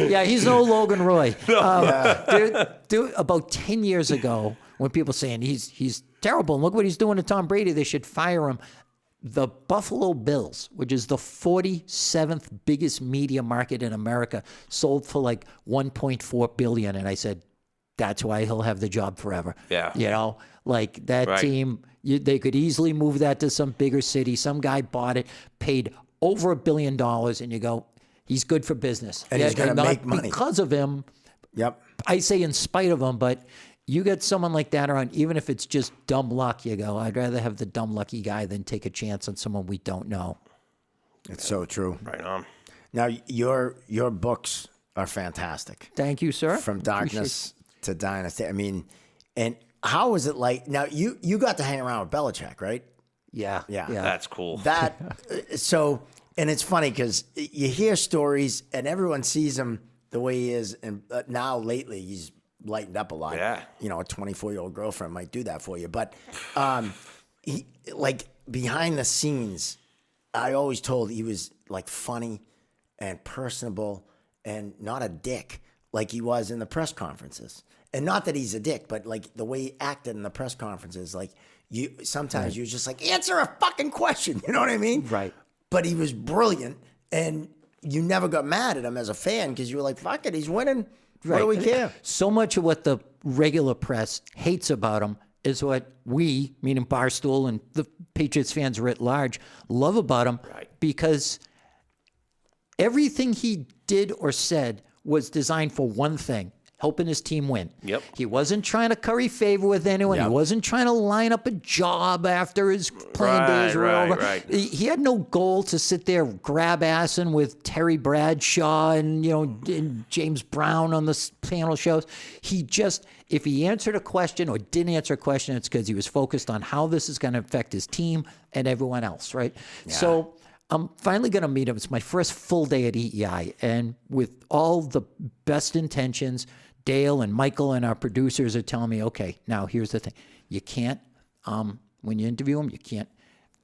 Yeah, he's no Logan Roy. Dude, about 10 years ago, when people saying he's terrible and look what he's doing to Tom Brady, they should fire him. The Buffalo Bills, which is the 47th biggest media market in America, sold for like $1.4 billion, and I said, that's why he'll have the job forever. Yeah. You know, like that Right. team, they could easily move that to some bigger city. Some guy bought it, paid over $1 billion, and you go, he's good for business. And he's gonna not make money. because of him. Yep. I say in spite of him, but you get someone like that around, even if it's just dumb luck, you go, I'd rather have the dumb lucky guy than take a chance on someone we don't know. It's so true. Right on. Now, your books are fantastic. Thank you, sir. From Darkness to Dynasty. I mean, and how is it like, now you got to hang around with Belichick, right? Yeah. That's cool. That, so, and it's funny because you hear stories and everyone sees him the way he is. And now lately he's lightened up a lot. Yeah. You know, a 24-year-old girlfriend might do that for you. But he, like, behind the scenes, I always told he was like funny and personable and not a dick. like he was in the press conferences. And not that he's a dick, but like the way he acted in the press conferences, like sometimes you're just like, answer a fucking question. You know what I mean? Right. But he was brilliant, and you never got mad at him as a fan because you were like, fuck it, he's winning. What do we care? So much of what the regular press hates about him is what we, meaning Barstool and the Patriots fans writ large, love about him, because everything he did or said was designed for one thing: helping his team win. Yep. He wasn't trying to curry favor with anyone. He wasn't trying to line up a job after his playing days were over. He had no goal to sit there grab assing with Terry Bradshaw and and James Brown on the panel shows. He just, if he answered a question or didn't answer a question, it's because he was focused on how this is going to affect his team and everyone else, right? Yeah. So I'm finally going to meet him. It's my first full day at EEI, and with all the best intentions, Dale and Michael and our producers are telling me, okay, now here's the thing. You can't, when you interview him, you can't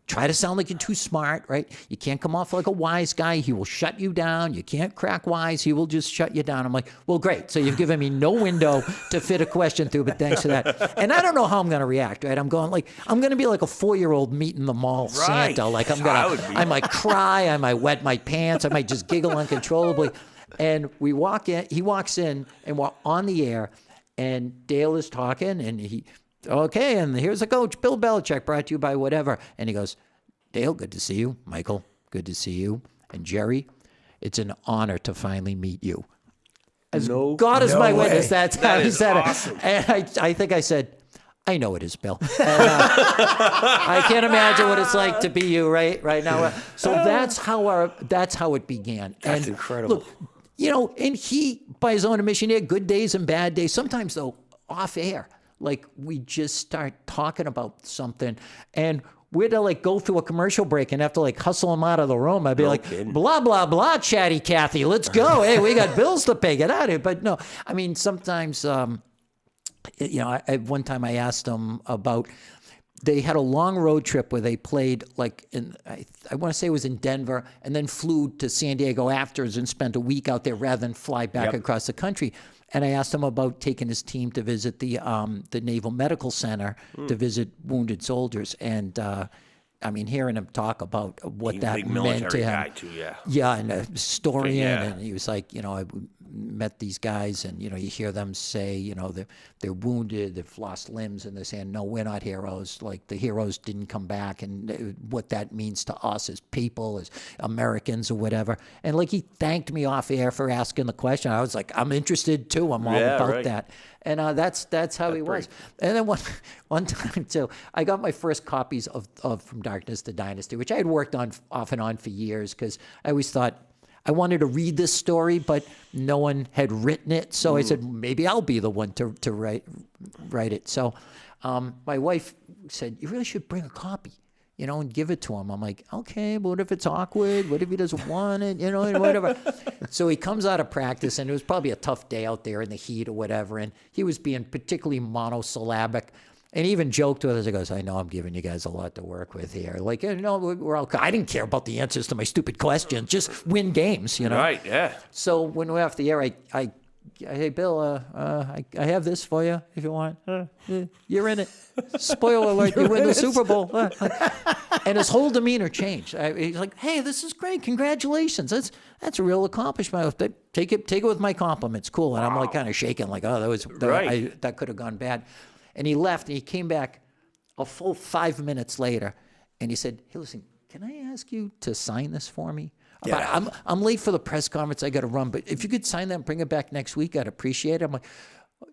try to sound like you're too smart, right? You can't come off like a wise guy. He will shut you down. You can't crack wise. He will just shut you down. I'm like, well, great. So you've given me no window to fit a question through, but thanks for that. And I don't know how I'm going to react, right? I'm going to be like a 4-year-old meeting the mall Santa. Like I might cry. I might wet my pants. I might just giggle uncontrollably. And he walks in, and we're on the air, and Dale is talking, and okay, and here's the coach, Bill Belichick, brought to you by whatever. And he goes, Dale, good to see you. Michael, good to see you. And Jerry, it's an honor to finally meet you. As God is my witness, that's how he said awesome. it. And I think I said, I know it is, Bill. And, I can't imagine what it's like to be you right now. So that's how it began. That's incredible. Look, and he, by his own admission, he had good days and bad days. Sometimes, though, off air, like we just start talking about something, and we'd go through a commercial break and have to hustle him out of the room. I'd be kidding. blah, blah, blah, chatty Cathy, let's go. Hey, we got bills to pay, get out of here. But no, I mean, sometimes, one time I asked him about, they had a long road trip where they played I want to say it was in Denver, and then flew to San Diego afterwards and spent a week out there rather than fly back across the country. And I asked him about taking his team to visit the Naval Medical Center to visit wounded soldiers. And hearing him talk about what that meant to him. Guy too, yeah. Yeah, and a historian, and he was like, I met these guys, and you hear them say, they're wounded, they've lost limbs, and they're saying, no, we're not heroes. Like the heroes didn't come back, and what that means to us as people, as Americans or whatever. And he thanked me off air for asking the question. I was like, I'm interested too. I'm all about that. And that's how he was. And then one time too, I got my first copies of From Darkness to Dynasty, which I had worked on off and on for years, because I always thought I wanted to read this story, but no one had written it. So I said, maybe I'll be the one to write it. So my wife said, you really should bring a copy, and give it to him. I'm like, okay, but what if it's awkward? What if he doesn't want it? And whatever. So he comes out of practice, and it was probably a tough day out there in the heat or whatever. And he was being particularly monosyllabic. And he even joked with us. He goes, I know I'm giving you guys a lot to work with here. We're all, I didn't care about the answers to my stupid questions. Just win games, Right, yeah. So when we're off the air, I hey, Bill, I have this for you if you want. You're in it. Spoiler alert, you win the Super Bowl. And his whole demeanor changed. He's like, hey, this is great. Congratulations. That's a real accomplishment. Take it with my compliments. Cool. And I'm kind of shaking that could have gone bad. And he left, and he came back a full 5 minutes later, and he said, hey, listen, can I ask you to sign this for me? Yeah. I'm late for the press conference. I got to run, but if you could sign that and bring it back next week, I'd appreciate it. I'm like,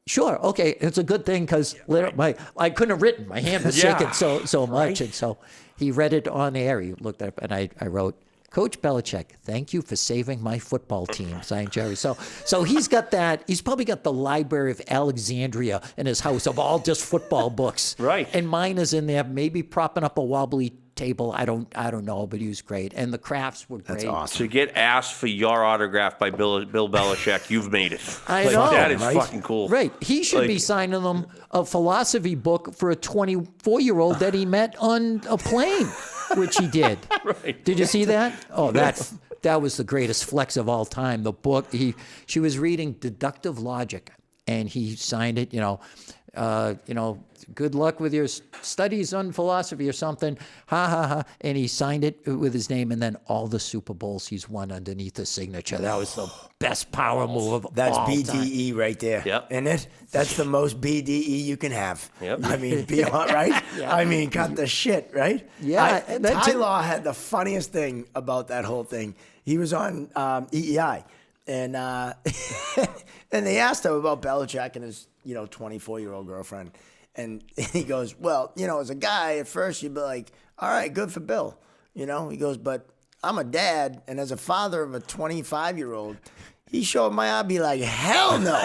sure, okay. It's a good thing, because I couldn't have written. My hand was shaking so much. And so he read it on air. He looked up, and I wrote, Coach Belichick, thank you for saving my football team, signed Jerry. So he's got that. He's probably got the Library of Alexandria in his house of all just football books. Right. And mine is in there, maybe propping up a wobbly table. I don't know, but he was great. And the crafts were great. That's awesome. To get asked for your autograph by Bill Belichick, you've made it. I know. That is fucking cool. Right. He should be signing them a philosophy book for a 24-year-old that he met on a plane, which he did. Right. Did you see that? Oh, that was the greatest flex of all time. The book, she was reading Deductive Logic, and he signed it, good luck with your studies on philosophy or something, ha, ha, ha. And he signed it with his name, and then all the Super Bowls he's won underneath his signature. That was the best power move of That's all BDE time. right there. Yep. Isn't it? That's the most BDE you can have. Yep. I mean, beyond, right? Yeah. I mean, cut the shit, right? Yeah, Ty Law had the funniest thing about that whole thing. He was on EEI, and and they asked him about Belichick and his 24-year-old girlfriend. And he goes, well, as a guy, at first you'd be like, all right, good for Bill. He goes, but I'm a dad, and as a father of a 25-year-old, he showed my I'd be like, hell no.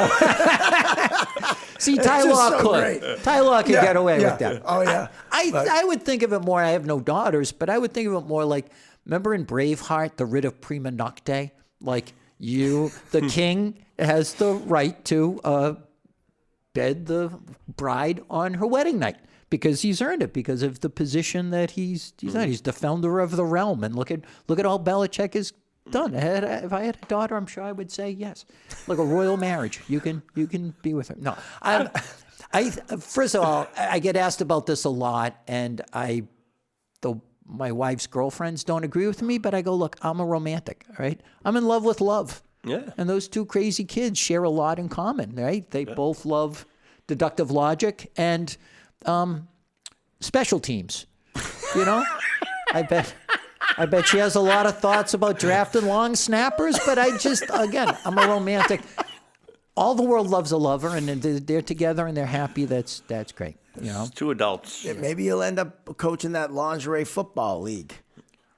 See, Ty Law could. Ty Law could get away with that. Oh, yeah. I would think of it more, I have no daughters, but I would think of it more like, remember in Braveheart, the writ of prima nocte? Like, the king, has the right to bed the bride on her wedding night because he's earned it because of the position that he's on. He's the founder of the realm, and look at all Belichick has done. If I had a daughter, I'm sure I would say yes, like a royal marriage. You can be with her. No, I first of all, I get asked about this a lot, and my wife's girlfriends don't agree with me, but I go, look, I'm a romantic, all right? I'm in love with love. Yeah. And those two crazy kids share a lot in common, right? They both love deductive logic and special teams. I bet she has a lot of thoughts about drafting long snappers, but I'm a romantic. All the world loves a lover, and they're together and they're happy. That's great. It's two adults. Yeah, maybe you'll end up coaching that lingerie football league.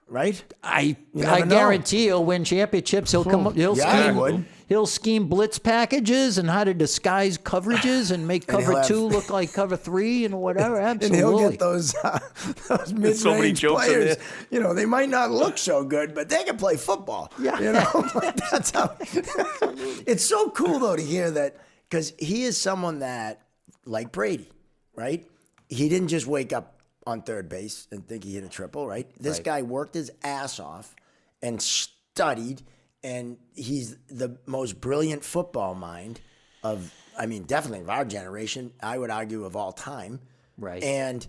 Right? I guarantee he'll win championships. He'll come up. He'll scheme blitz packages and how to disguise coverages and make cover 2 look like cover 3 and whatever. Absolutely. And he'll get those mid-range players. They might not look so good, but they can play football. Yeah. That's how. It's so cool though to hear that because he is someone that, like Brady, right? He didn't just wake up on third base and think he hit a triple, right? This guy worked his ass off and studied, and he's the most brilliant football mind definitely of our generation, I would argue of all time. Right. And,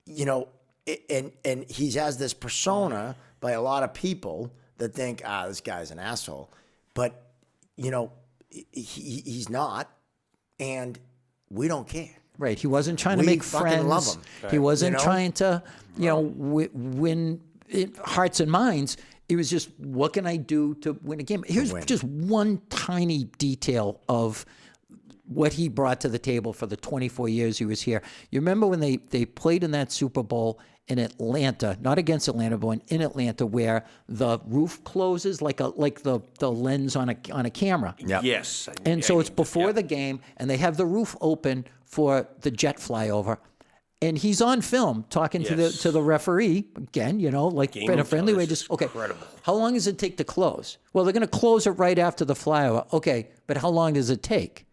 and he has this persona by a lot of people that think, this guy's an asshole. But, he's not, and we don't care. Right. He wasn't trying to make friends. Love him. He wasn't trying to, win hearts and minds. It was just, what can I do to win a game? Here's just one tiny detail of what he brought to the table for the 24 years he was here. You remember when they played in that Super Bowl in Atlanta, not against Atlanta, but in Atlanta, where the roof closes like the lens on a camera. Yep. Yes. And so it's before the game, and they have the roof open for the jet flyover. And he's on film talking to the referee again, like in a friendly way. Just incredible. How long does it take to close? Well, they're going to close it right after the flyover. Okay, but how long does it take?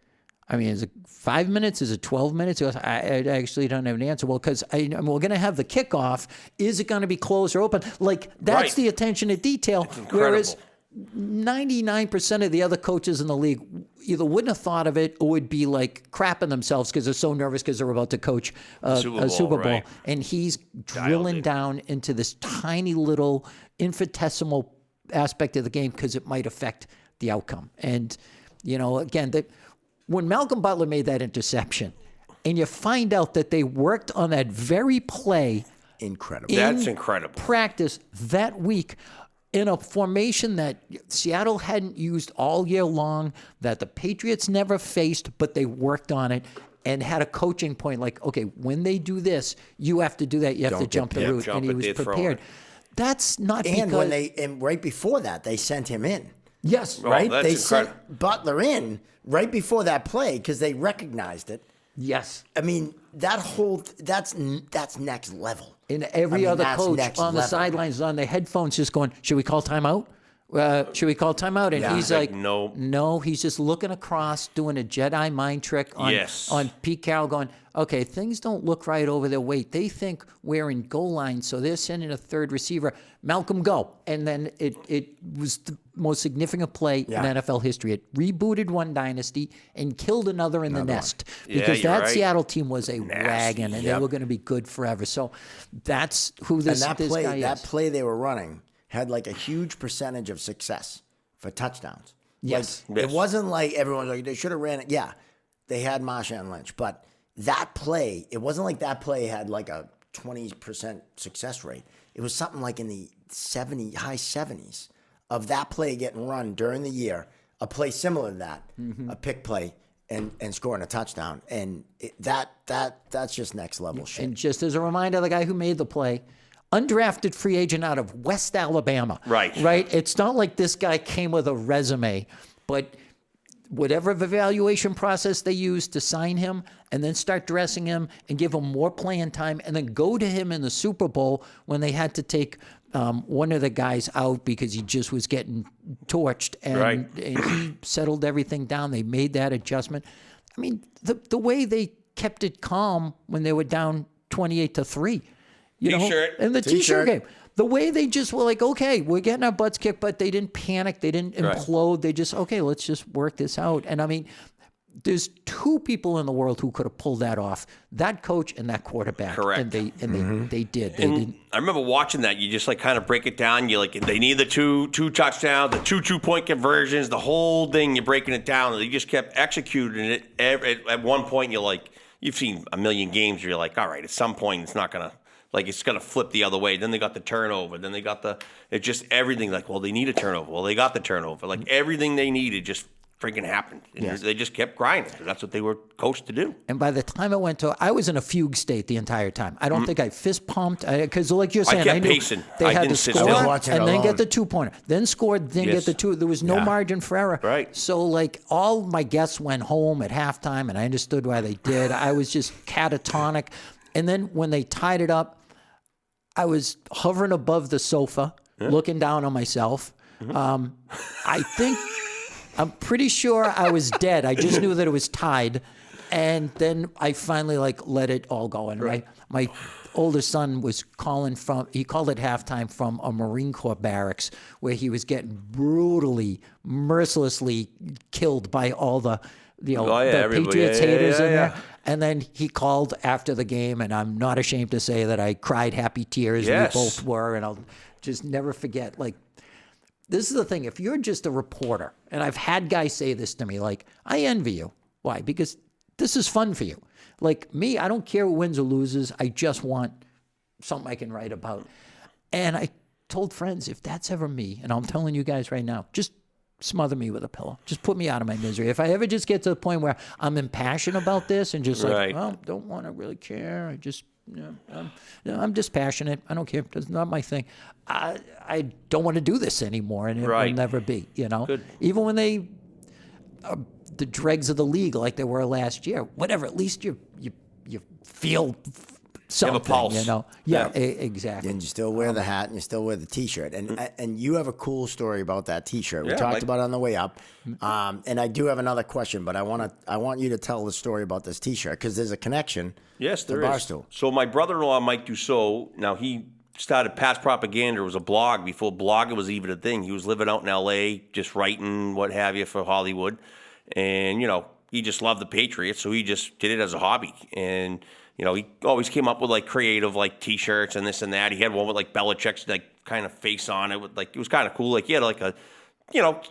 I mean, is it 5 minutes? Is it 12 minutes? He goes, I actually don't have an answer. Well, because we're going to have the kickoff. Is it going to be closed or open? Like, that's the attention to detail. Whereas 99% of the other coaches in the league either wouldn't have thought of it or would be like crapping themselves because they're so nervous because they're about to coach a Super Bowl. Right. And he's drilling down into this tiny little infinitesimal aspect of the game because it might affect the outcome. And, again, when Malcolm Butler made that interception and you find out that they worked on that very play. Incredible. That's incredible. Practice that week in a formation that Seattle hadn't used all year long, that the Patriots never faced, but they worked on it and had a coaching point like, okay, when they do this, you have to do that. You have to jump the route. And he was prepared. That's not because... And right before that, they sent him in. Yes. Right? That's they incredible. sent Butler in right before that play because they recognized it. Yes. I mean, that's next level. And every other coach on the sidelines on their headphones just going, should we call timeout? should we call timeout? And he's like, no. He's just looking across, doing a Jedi mind trick on Pete Carroll, going, okay, things don't look right over there. Wait, they think we're in goal line, so they're sending a third receiver. Malcolm, go. And then it was the most significant play in NFL history. It rebooted one dynasty and killed another in the nest. Because that Seattle team was a wagon, and they were going to be good forever. So that's who this guy is. That play they were running had like a huge percentage of success for touchdowns. Yes. It wasn't like everyone's like, they should have ran it. Yeah, they had Marshawn Lynch. But that play, it wasn't like that play had like a 20% success rate. It was something like in the high 70s of that play getting run during the year, a play similar to that, a pick play, and scoring a touchdown. And that's just next level shit. And just as a reminder, the guy who made the play, undrafted free agent out of West Alabama. Right. It's not like this guy came with a resume, but whatever evaluation process they used to sign him and then start dressing him and give him more playing time and then go to him in the Super Bowl when they had to take one of the guys out because he just was getting torched. And he settled everything down. They made that adjustment. I mean, the way they kept it calm when they were down 28-3. T-shirt. In the T-shirt game. The way they just were like, okay, we're getting our butts kicked, but they didn't panic. They didn't implode. They just, okay, let's just work this out. And I mean, there's two people in the world who could have pulled that off, that coach and that quarterback. Correct. And they did. I remember watching that. You just like kind of break it down. You like, they need the two touchdowns, the two point conversions, the whole thing. You're breaking it down. They just kept executing it. At one point, you're like, you've seen a million games where you're like, all right, at some point, it's not going to, like, it's going to flip the other way. Then they got the turnover. Then they got it's just everything. Like, well, they need a turnover. Well, they got the turnover. Like, everything they needed just freaking happened. And they just kept grinding. That's what they were coached to do. And by the time it went to, I was in a fugue state the entire time. I don't think I fist pumped. Because like you're saying, I knew pacing. They had to score and then get the 2-pointer. Then scored, then get the 2. There was no margin for error. Right. So, like, all my guests went home at halftime, and I understood why they did. I was just catatonic. And then when they tied it up, I was hovering above the sofa, looking down on myself. I'm pretty sure I was dead. I just knew that it was tied. And then I finally let it all go. And my older son was he called it halftime from a Marine Corps barracks where he was getting brutally, mercilessly killed by all the Patriots haters in there. And then he called after the game, and I'm not ashamed to say that I cried happy tears. Yes. We both were, and I'll just never forget. Like, this is the thing. If you're just a reporter, and I've had guys say this to me, like, I envy you. Why? Because this is fun for you. Like me, I don't care who wins or loses. I just want something I can write about. And I told friends, if that's ever me, and I'm telling you guys right now, just smother me with a pillow. Just put me out of my misery. If I ever just get to the point where I'm impassioned about this and just like, well, don't want to really care. I just, I'm dispassionate. I don't care. It's not my thing. I don't want to do this anymore, and it will never be. Good. Even when they are the dregs of the league like they were last year, whatever. At least you feel something. You have a pulse. Yeah, exactly. And you still wear the hat and you still wear the T-shirt. And you have a cool story about that T-shirt. We talked about it on the way up. And I do have another question, but I want you to tell the story about this T-shirt because there's a connection. Yes, there to is. Barstool. So my brother-in-law, Mike Dussault, now he started Past Propaganda. It was a blog before blogging was even a thing. He was living out in L.A., just writing, what have you, for Hollywood. And, he just loved the Patriots, so he just did it as a hobby. And he always came up with creative T-shirts and this and that. He had one with Belichick's kind of face on it. With it was kind of cool. He had a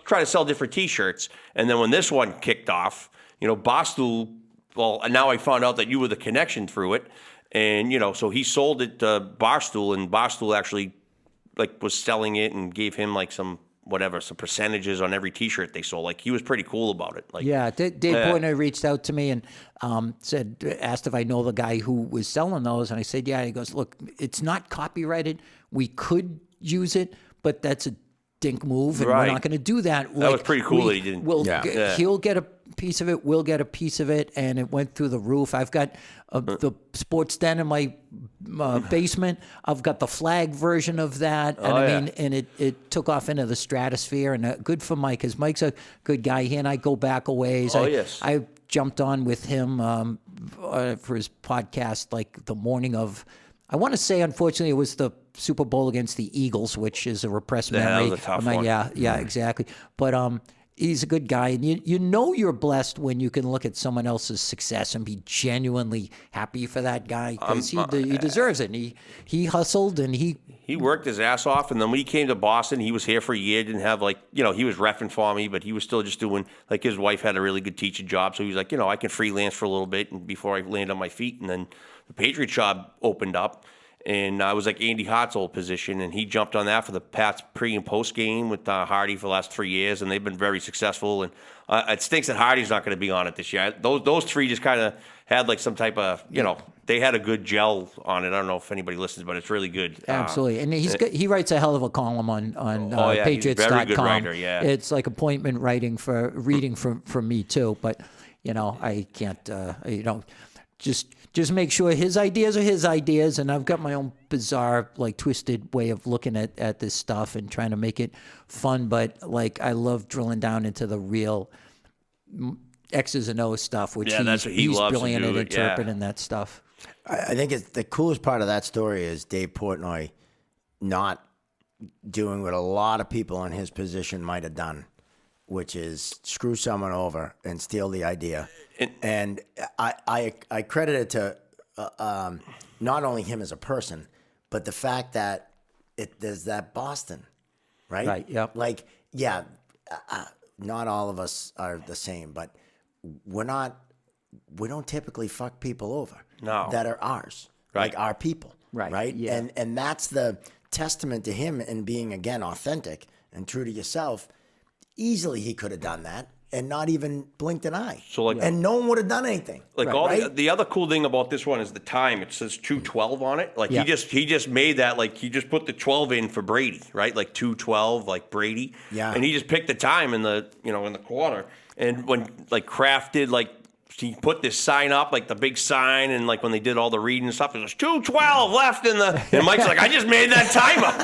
try to sell different T-shirts. And then when this one kicked off, Barstool. Well, now I found out that you were the connection through it, and so he sold it to Barstool, and Barstool actually was selling it and gave him some percentages on every T-shirt they sold. He was pretty cool about it. Dave Portnoy reached out to me and asked if I know the guy who was selling those, and I said, yeah. He goes, look, it's not copyrighted. We could use it, but that's a dink move, and we're not going to do that. That was pretty cool that he didn't. He'll get piece of it. We'll get a piece of it, and it went through the roof. I've got the sports den in my basement. I've got the flag version of that, and and it took off into the stratosphere. And good for Mike, because Mike's a good guy. He and I go back a ways. I jumped on with him for his podcast like the morning of. I want to say, unfortunately, it was the Super Bowl against the Eagles, which is a repressed memory. That was a tough one. Yeah, exactly. But he's a good guy, and you know you're blessed when you can look at someone else's success and be genuinely happy for that guy, because he deserves it. And he hustled, and he worked his ass off, and then when he came to Boston, he was here for a year. Didn't have he was reffing for me, but he was still just doing his wife had a really good teaching job, so he was like, I can freelance for a little bit and before I land on my feet, and then the Patriot job opened up. And I was like Andy Hart's old position, and he jumped on that for the Pats pre and post game with Hardy for the last 3 years, and they've been very successful. And it stinks that Hardy's not going to be on it this year. Those three just kind of had like some type of they had a good gel on it. I don't know if anybody listens, but it's really good. Absolutely, and he writes a hell of a column on Patriots.com. He's a very good writer. Yeah, it's like appointment reading for me too. But I can't. Just make sure his ideas are his ideas, and I've got my own bizarre, twisted way of looking at this stuff and trying to make it fun. But I love drilling down into the real X's and O's stuff, which he's brilliant at interpreting that stuff. I think the coolest part of that story is Dave Portnoy not doing what a lot of people in his position might have done, which is screw someone over and steal the idea. And I credit it to not only him as a person, but the fact that there's that Boston, right? Right, yep. Not all of us are the same, but we don't typically fuck people over that are ours, right? Like our people, right? Yeah. And that's the testament to him in being, again, authentic and true to yourself. Easily he could have done that and not even blinked an eye. And no one would have done anything. The other cool thing about this one is the time. It says 2:12 on it. He just made that, he just put the 12 in for Brady, right? 2:12, like Brady. Yeah. And he just picked the time in the in the quarter. And when Kraft did he put this sign up, the big sign, and when they did all the reading and stuff, it was 2:12 left in the. And Mike's like, I just made that time up.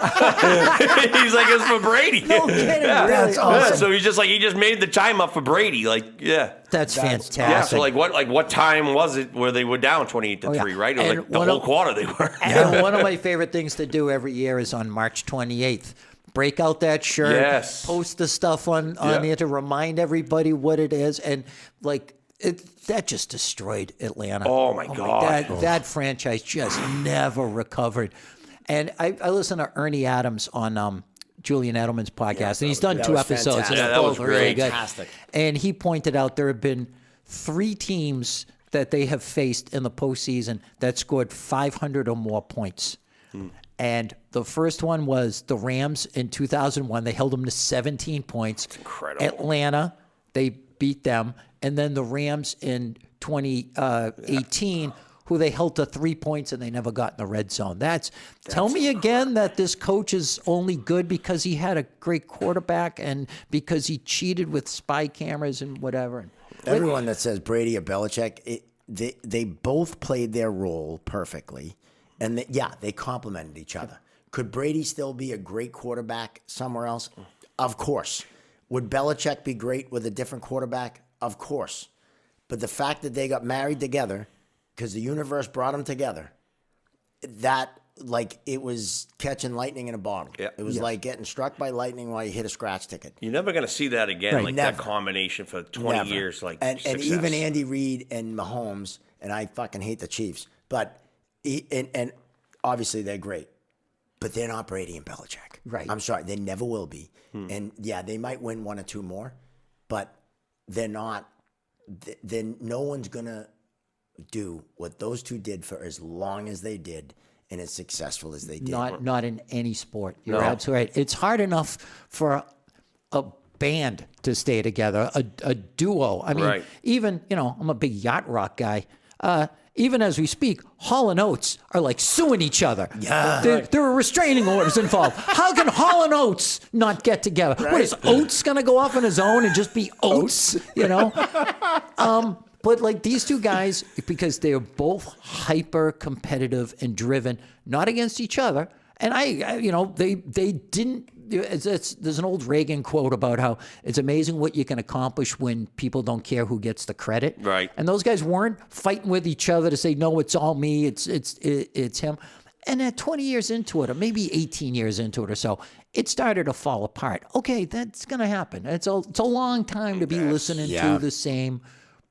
He's like, it's for Brady. No kidding. Yeah. Really? That's awesome. Yeah, so he's just he just made the time up for Brady. That's fantastic. Yeah. So what time was it where they were down 28-3? Right? It was the whole quarter they were. And one of my favorite things to do every year is on March 28th. Break out that shirt. Yes. Post the stuff on there to remind everybody what it is, and that just destroyed Atlanta. Oh my God! That franchise just never recovered. And I listened to Ernie Adams on Julian Edelman's podcast, and he's done 2 episodes. Fantastic. And that was really good. Fantastic. And he pointed out there have been 3 teams that they have faced in the postseason that scored 500 or more points. And the first one was the Rams in 2001. They held them to 17 points. That's incredible. Atlanta, they beat them. And then the Rams in 2018, who they held to 3 points and they never got in the red zone. Tell me again that this coach is only good because he had a great quarterback and because he cheated with spy cameras and whatever. Everyone that says Brady or Belichick, they both played their role perfectly. And they complemented each other. Could Brady still be a great quarterback somewhere else? Of course. Would Belichick be great with a different quarterback? Of course. But the fact that they got married together, because the universe brought them together, that, it was catching lightning in a bottle. Yeah. It was like getting struck by lightning while you hit a scratch ticket. You're never going to see that again, Never. that combination for 20 Never. years. And success. even Andy Reid and Mahomes, and I fucking hate the Chiefs, but and obviously they're great, but they're not Brady and Belichick. Right. I'm sorry, they never will be. And they might win 1 or 2 more, but they're not. Then no one's gonna do what those two did for as long as they did and as successful as they did. Not in any sport. You're absolutely right. It's hard enough for a band to stay together, a duo. I mean, Right. even I'm a big yacht rock guy. even as we speak, Hall and Oates are like suing each other. Yeah. There are restraining orders involved. How can Hall and Oates not get together? What is Oates going to go off on his own and just be Oates? You know? But like these two guys, because they're both hyper competitive and driven, not against each other. And they didn't. There's an old Reagan quote about how it's amazing what you can accomplish when people don't care who gets the credit. Right. And those guys weren't fighting with each other to say, no, it's all me. It's him. And then 20 years into it, or maybe 18 years into it or so, it started to fall apart. Okay, that's going to happen. It's a long time to be listening to the same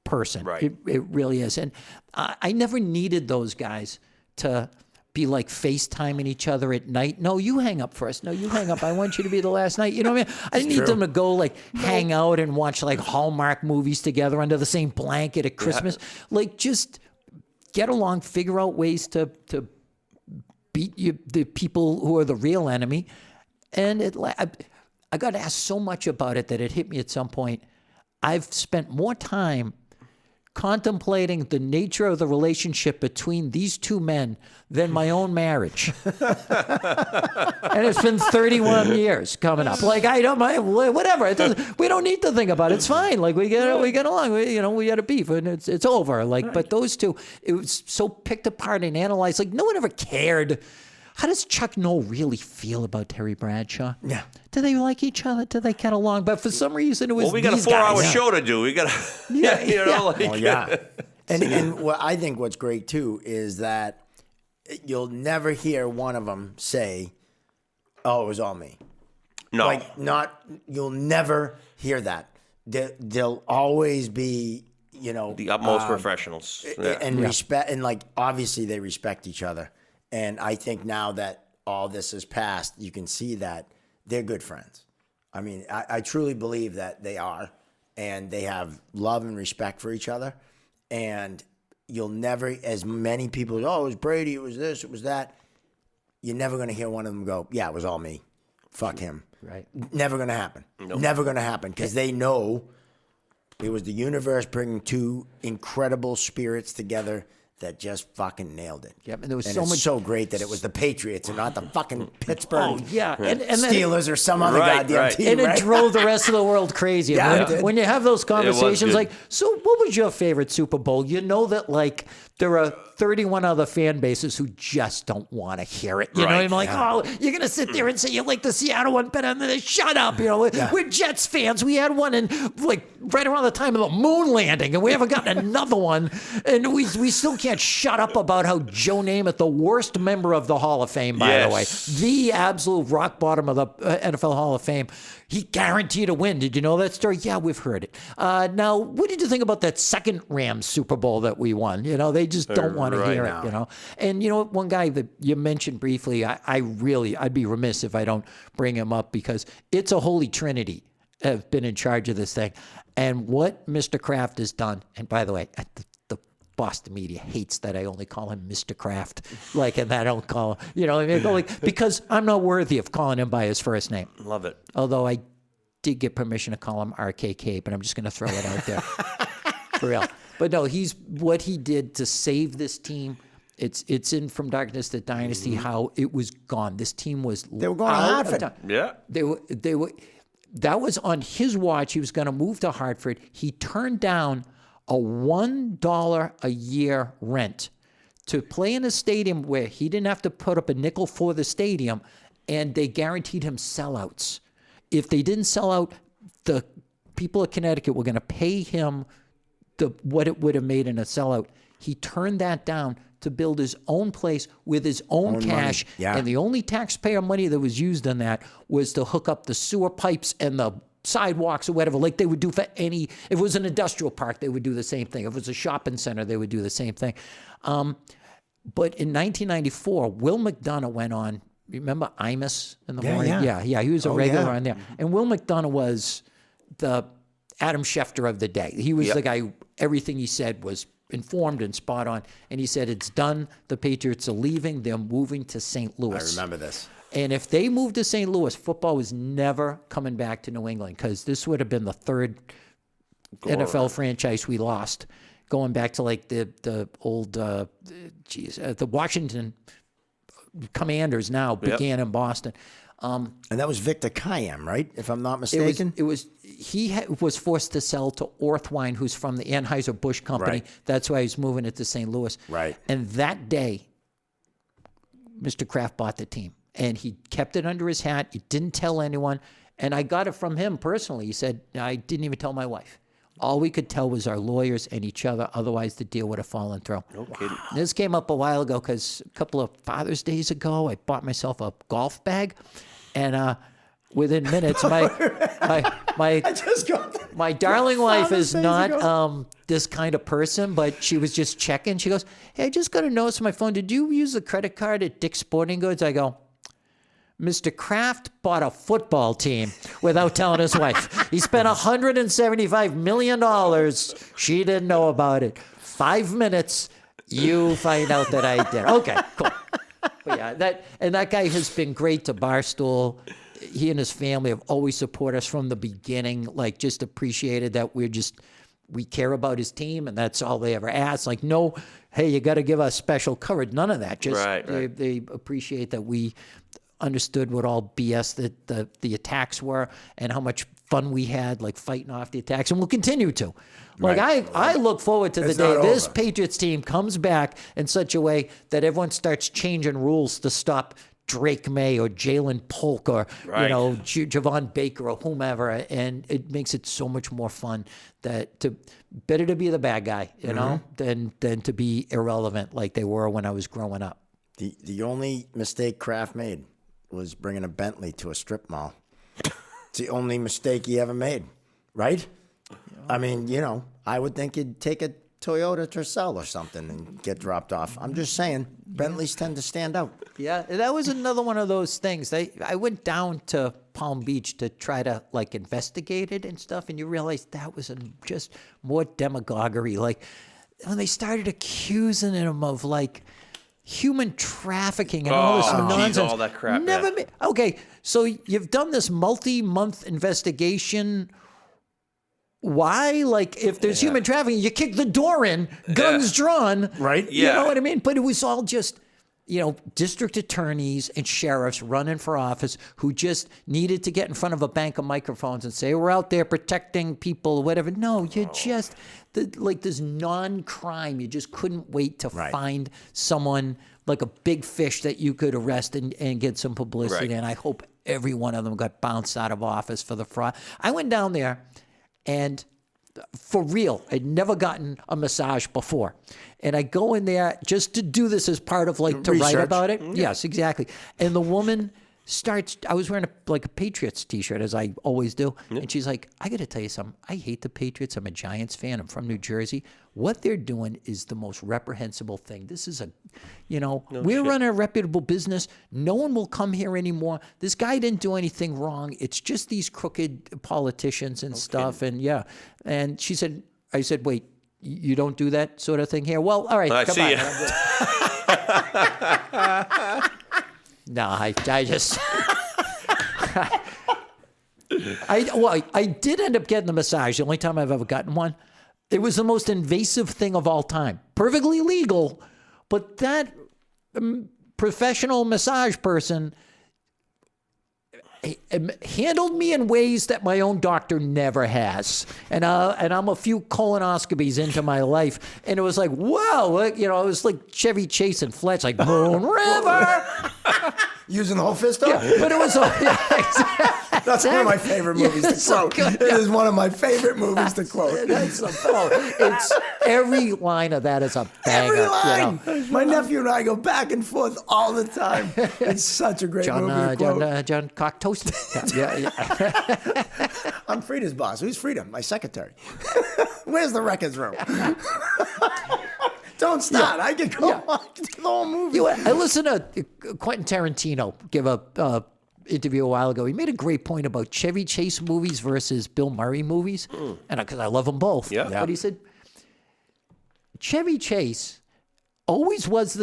person. Right. It really is. And I never needed those guys to be like FaceTiming each other at night. No, you hang up first. No, you hang up. I want you to be the last night. You know what I mean? I didn't need them to go like hang out and watch like Hallmark movies together under the same blanket at Christmas. Like just get along, figure out ways to beat the people who are the real enemy. And I got asked so much about it that it hit me at some point. I've spent more time contemplating the nature of the relationship between these two men than my own marriage. And it's been 31 years coming up. Like, I don't mind, whatever. We don't need to think about it. It's fine. Like, we get along. We had a beef and it's over. Like, but those two, it was so picked apart and analyzed. Like, no one ever cared. How does Chuck Noll really feel about Terry Bradshaw? Yeah. Do they like each other? Do they get along? But for some reason, it was we got a these 4-hour guys. show to do. We got to, And what I think what's great too is that you'll never hear one of them say, "Oh, it was all me." No. You'll never hear that. They'll always be, the utmost professionals. and respect, and like obviously they respect each other. And I think now that all this has passed, you can see that they're good friends. I mean, I truly believe that they are, and they have love and respect for each other. And you'll never, as many people, it was Brady, it was this, it was that. You're never going to hear one of them go, "Yeah, it was all me. Fuck him." Right. Never going to happen. Nope. Never going to happen, because they know it was the universe bringing two incredible spirits together that just fucking nailed it. Yep, and there was and so it's much. so great that it was the Patriots and not the fucking Pittsburgh And Steelers or some other Right, goddamn right. team. And it drove the rest of the world crazy. Yeah, when, it did. when you have those conversations, good. like, so what was your favorite Super Bowl? You know that, like, there are 31 other fan bases who just don't want to hear it. You know what I mean? Like, you're going to sit there and say you like the Seattle one better than this. Shut up. We're Jets fans. We had one in, like, right around the time of the moon landing, and we haven't gotten another one. And we still can't shut up about how Joe Namath, the worst member of the Hall of Fame, by the way, the absolute rock bottom of the NFL Hall of Fame, he guaranteed a win. Did you know that story? Yeah, we've heard it. Now, what did you think about that second Rams Super Bowl that we won? They just don't want to hear it, And you know what? One guy that you mentioned briefly, I'd be remiss if I don't bring him up, because it's a holy trinity have been in charge of this thing. And what Mr. Kraft has done, and by the way, the Boston media hates that I only call him Mr. Kraft, and I don't call him, because I'm not worthy of calling him by his first name. Love it. Although I did get permission to call him RKK, but I'm just going to throw it out there for real. But no, what he did to save this team. It's in From Darkness to Dynasty how it was gone. This team was They were going to Hartford. Yeah. They were. That was on his watch. He was going to move to Hartford. He turned down a $1 a year rent to play in a stadium where he didn't have to put up a nickel for the stadium, and they guaranteed him sellouts. If they didn't sell out, the people of Connecticut were going to pay him what it would have made in a sellout. He turned that down to build his own place with his own cash. Money. Yeah. And the only taxpayer money that was used in that was to hook up the sewer pipes and the sidewalks or whatever, like they would do for if it was an industrial park, they would do the same thing. If it was a shopping center, they would do the same thing. But in 1994, Will McDonough went on, remember Imus in the morning? Yeah, he was a regular on there. And Will McDonough was the Adam Schefter of the day. He was the guy, everything he said was informed and spot on. And he said, it's done. The Patriots are leaving. They're moving to St. Louis. I remember this. And if they moved to St. Louis, football was never coming back to New England, because this would have been the third NFL franchise we lost. going back to like the old, the Washington Commanders now began in Boston. And that was Victor Kiam, right? If I'm not mistaken. He was forced to sell to Orthwine, who's from the Anheuser-Busch company. Right. That's why he's moving it to St. Louis. Right. And that day, Mr. Kraft bought the team, and he kept it under his hat. He didn't tell anyone, and I got it from him personally. He said, I didn't even tell my wife. All we could tell was our lawyers and each other. Otherwise, the deal would have fallen through. No kidding. This came up a while ago because a couple of Father's Days ago, I bought myself a golf bag, and within minutes, my darling wife is not this kind of person, but she was just checking. She goes, "Hey, I just got a notice on my phone. Did you use the credit card at Dick's Sporting Goods?" I go, Mr. Kraft bought a football team without telling his wife. He spent $175 million. She didn't know about it. 5 minutes, you find out that I did. Okay, cool. But yeah, that guy has been great to Barstool. He and his family have always supported us from the beginning. Like, just appreciated that we care about his team, and that's all they ever ask. Like, no, hey, you got to give us special coverage. None of that. Just they appreciate that we understood what all BS that the attacks were and how much fun we had, like fighting off the attacks, and we'll continue to. Like, I look forward to the day this Patriots team comes back in such a way that everyone starts changing rules to stop Drake May or Jalen Polk or Javon Baker or whomever, and it makes it so much more fun better to be the bad guy, you know, than to be irrelevant like they were when I was growing up. The only mistake Kraft made was bringing a Bentley to a strip mall. It's the only mistake he ever made, right? I mean, I would think he'd take a Toyota Tercel or something and get dropped off. I'm just saying, Bentleys tend to stand out. Yeah, that was another one of those things. I went down to Palm Beach to try to like investigate it and stuff, and you realize that was just more demagoguery. Like when they started accusing him of like human trafficking and all this nonsense. All that crap. Okay, so you've done this multi-month investigation. Why? Like, if there's human trafficking, you kick the door in, guns drawn. Right? You know what I mean? But it was all just, district attorneys and sheriffs running for office who just needed to get in front of a bank of microphones and say, we're out there protecting people, whatever. No, this non-crime. You just couldn't wait to find someone like a big fish that you could arrest and get some publicity. And I hope every one of them got bounced out of office for the fraud. I went down there. And for real, I'd never gotten a massage before. And I go in there just to do this as part of like to write about it. Mm-hmm. Yes, exactly. And the woman I was wearing a Patriots t-shirt as I always do. Yeah. And she's like, I got to tell you something. I hate the Patriots. I'm a Giants fan. I'm from New Jersey. What they're doing is the most reprehensible thing. This is we're running a reputable business. No one will come here anymore. This guy didn't do anything wrong. It's just these crooked politicians and stuff. And and I said, wait, you don't do that sort of thing here? Well, all right. I see you. No, I just I did end up getting the massage. The only time I've ever gotten one. It was the most invasive thing of all time. Perfectly legal, but that professional massage person handled me in ways that my own doctor never has. And I'm a few colonoscopies into my life, and it was like, wow, it was like Chevy Chase and Fletch, like Moon River. Using the whole fist up? Yeah, but it was That's one of my favorite movies to quote. It is one of my favorite movies to quote. It's every line of that is a banger. Every line. My nephew and I go back and forth all the time. It's such a great movie to quote. John Cock Toast. Yeah. I'm Frida's boss. Who's Frida? My secretary. Where's the records room? Don't stop. I can go on the whole movie. I listened to Quentin Tarantino give a interview a while ago. He made a great point about Chevy Chase movies versus Bill Murray movies, and because I love them both. Yeah. But he said Chevy Chase always was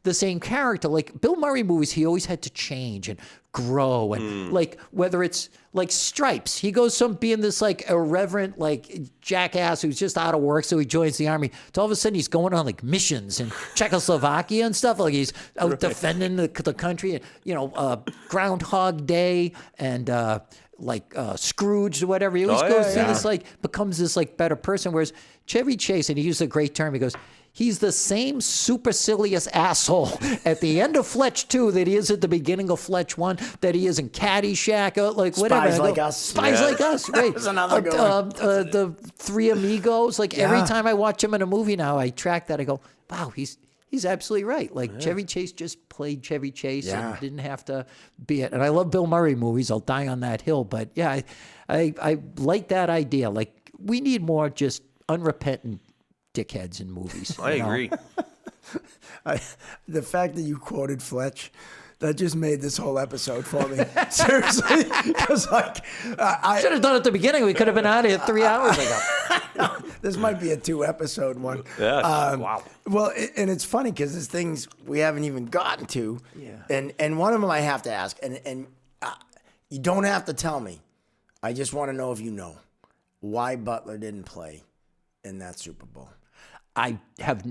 the same character. Like Bill Murray movies, he always had to change and grow. And like whether it's like Stripes, he goes from being this like irreverent like jackass who's just out of work, so he joins the army, to all of a sudden he's going on like missions in Czechoslovakia and stuff. Like he's out defending the country, and Groundhog Day and Scrooge or whatever. He always goes through this like becomes this like better person. Whereas Chevy Chase, and he used a great term, he goes, he's the same supercilious asshole at the end of Fletch 2 that he is at the beginning of Fletch 1, that he is in Caddyshack, like whatever. Spies Like Us. Spies Like Us, right. That was another good one. The Three Amigos. Like every time I watch him in a movie now, I track that. I go, wow, he's absolutely right. Like Chevy Chase just played Chevy Chase and didn't have to be it. And I love Bill Murray movies. I'll die on that hill. But yeah, I like that idea. Like we need more just unrepentant dickheads in movies. I agree. The fact that you quoted Fletch, that just made this whole episode for me. Seriously, because like I should have done it at the beginning. We could have been out of here 3 hours ago. This might be a 2-episode one. Yeah. Wow. Well, and it's funny because there's things we haven't even gotten to. Yeah. And one of them I have to ask, and you don't have to tell me. I just want to know if you know why Butler didn't play in that Super Bowl. I have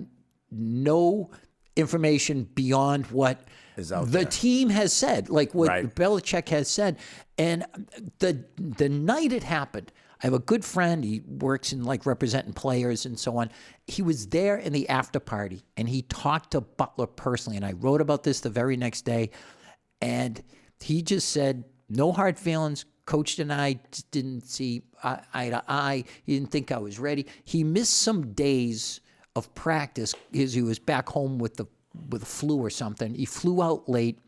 no information beyond what the team has said, like what Belichick has said. And the night it happened, I have a good friend. He works in like representing players and so on. He was there in the after party, and he talked to Butler personally. And I wrote about this the very next day. And he just said, no hard feelings. Coach and I just didn't see eye to eye. He didn't think I was ready. He missed some days of practice because he was back home with the flu or something. He flew out late.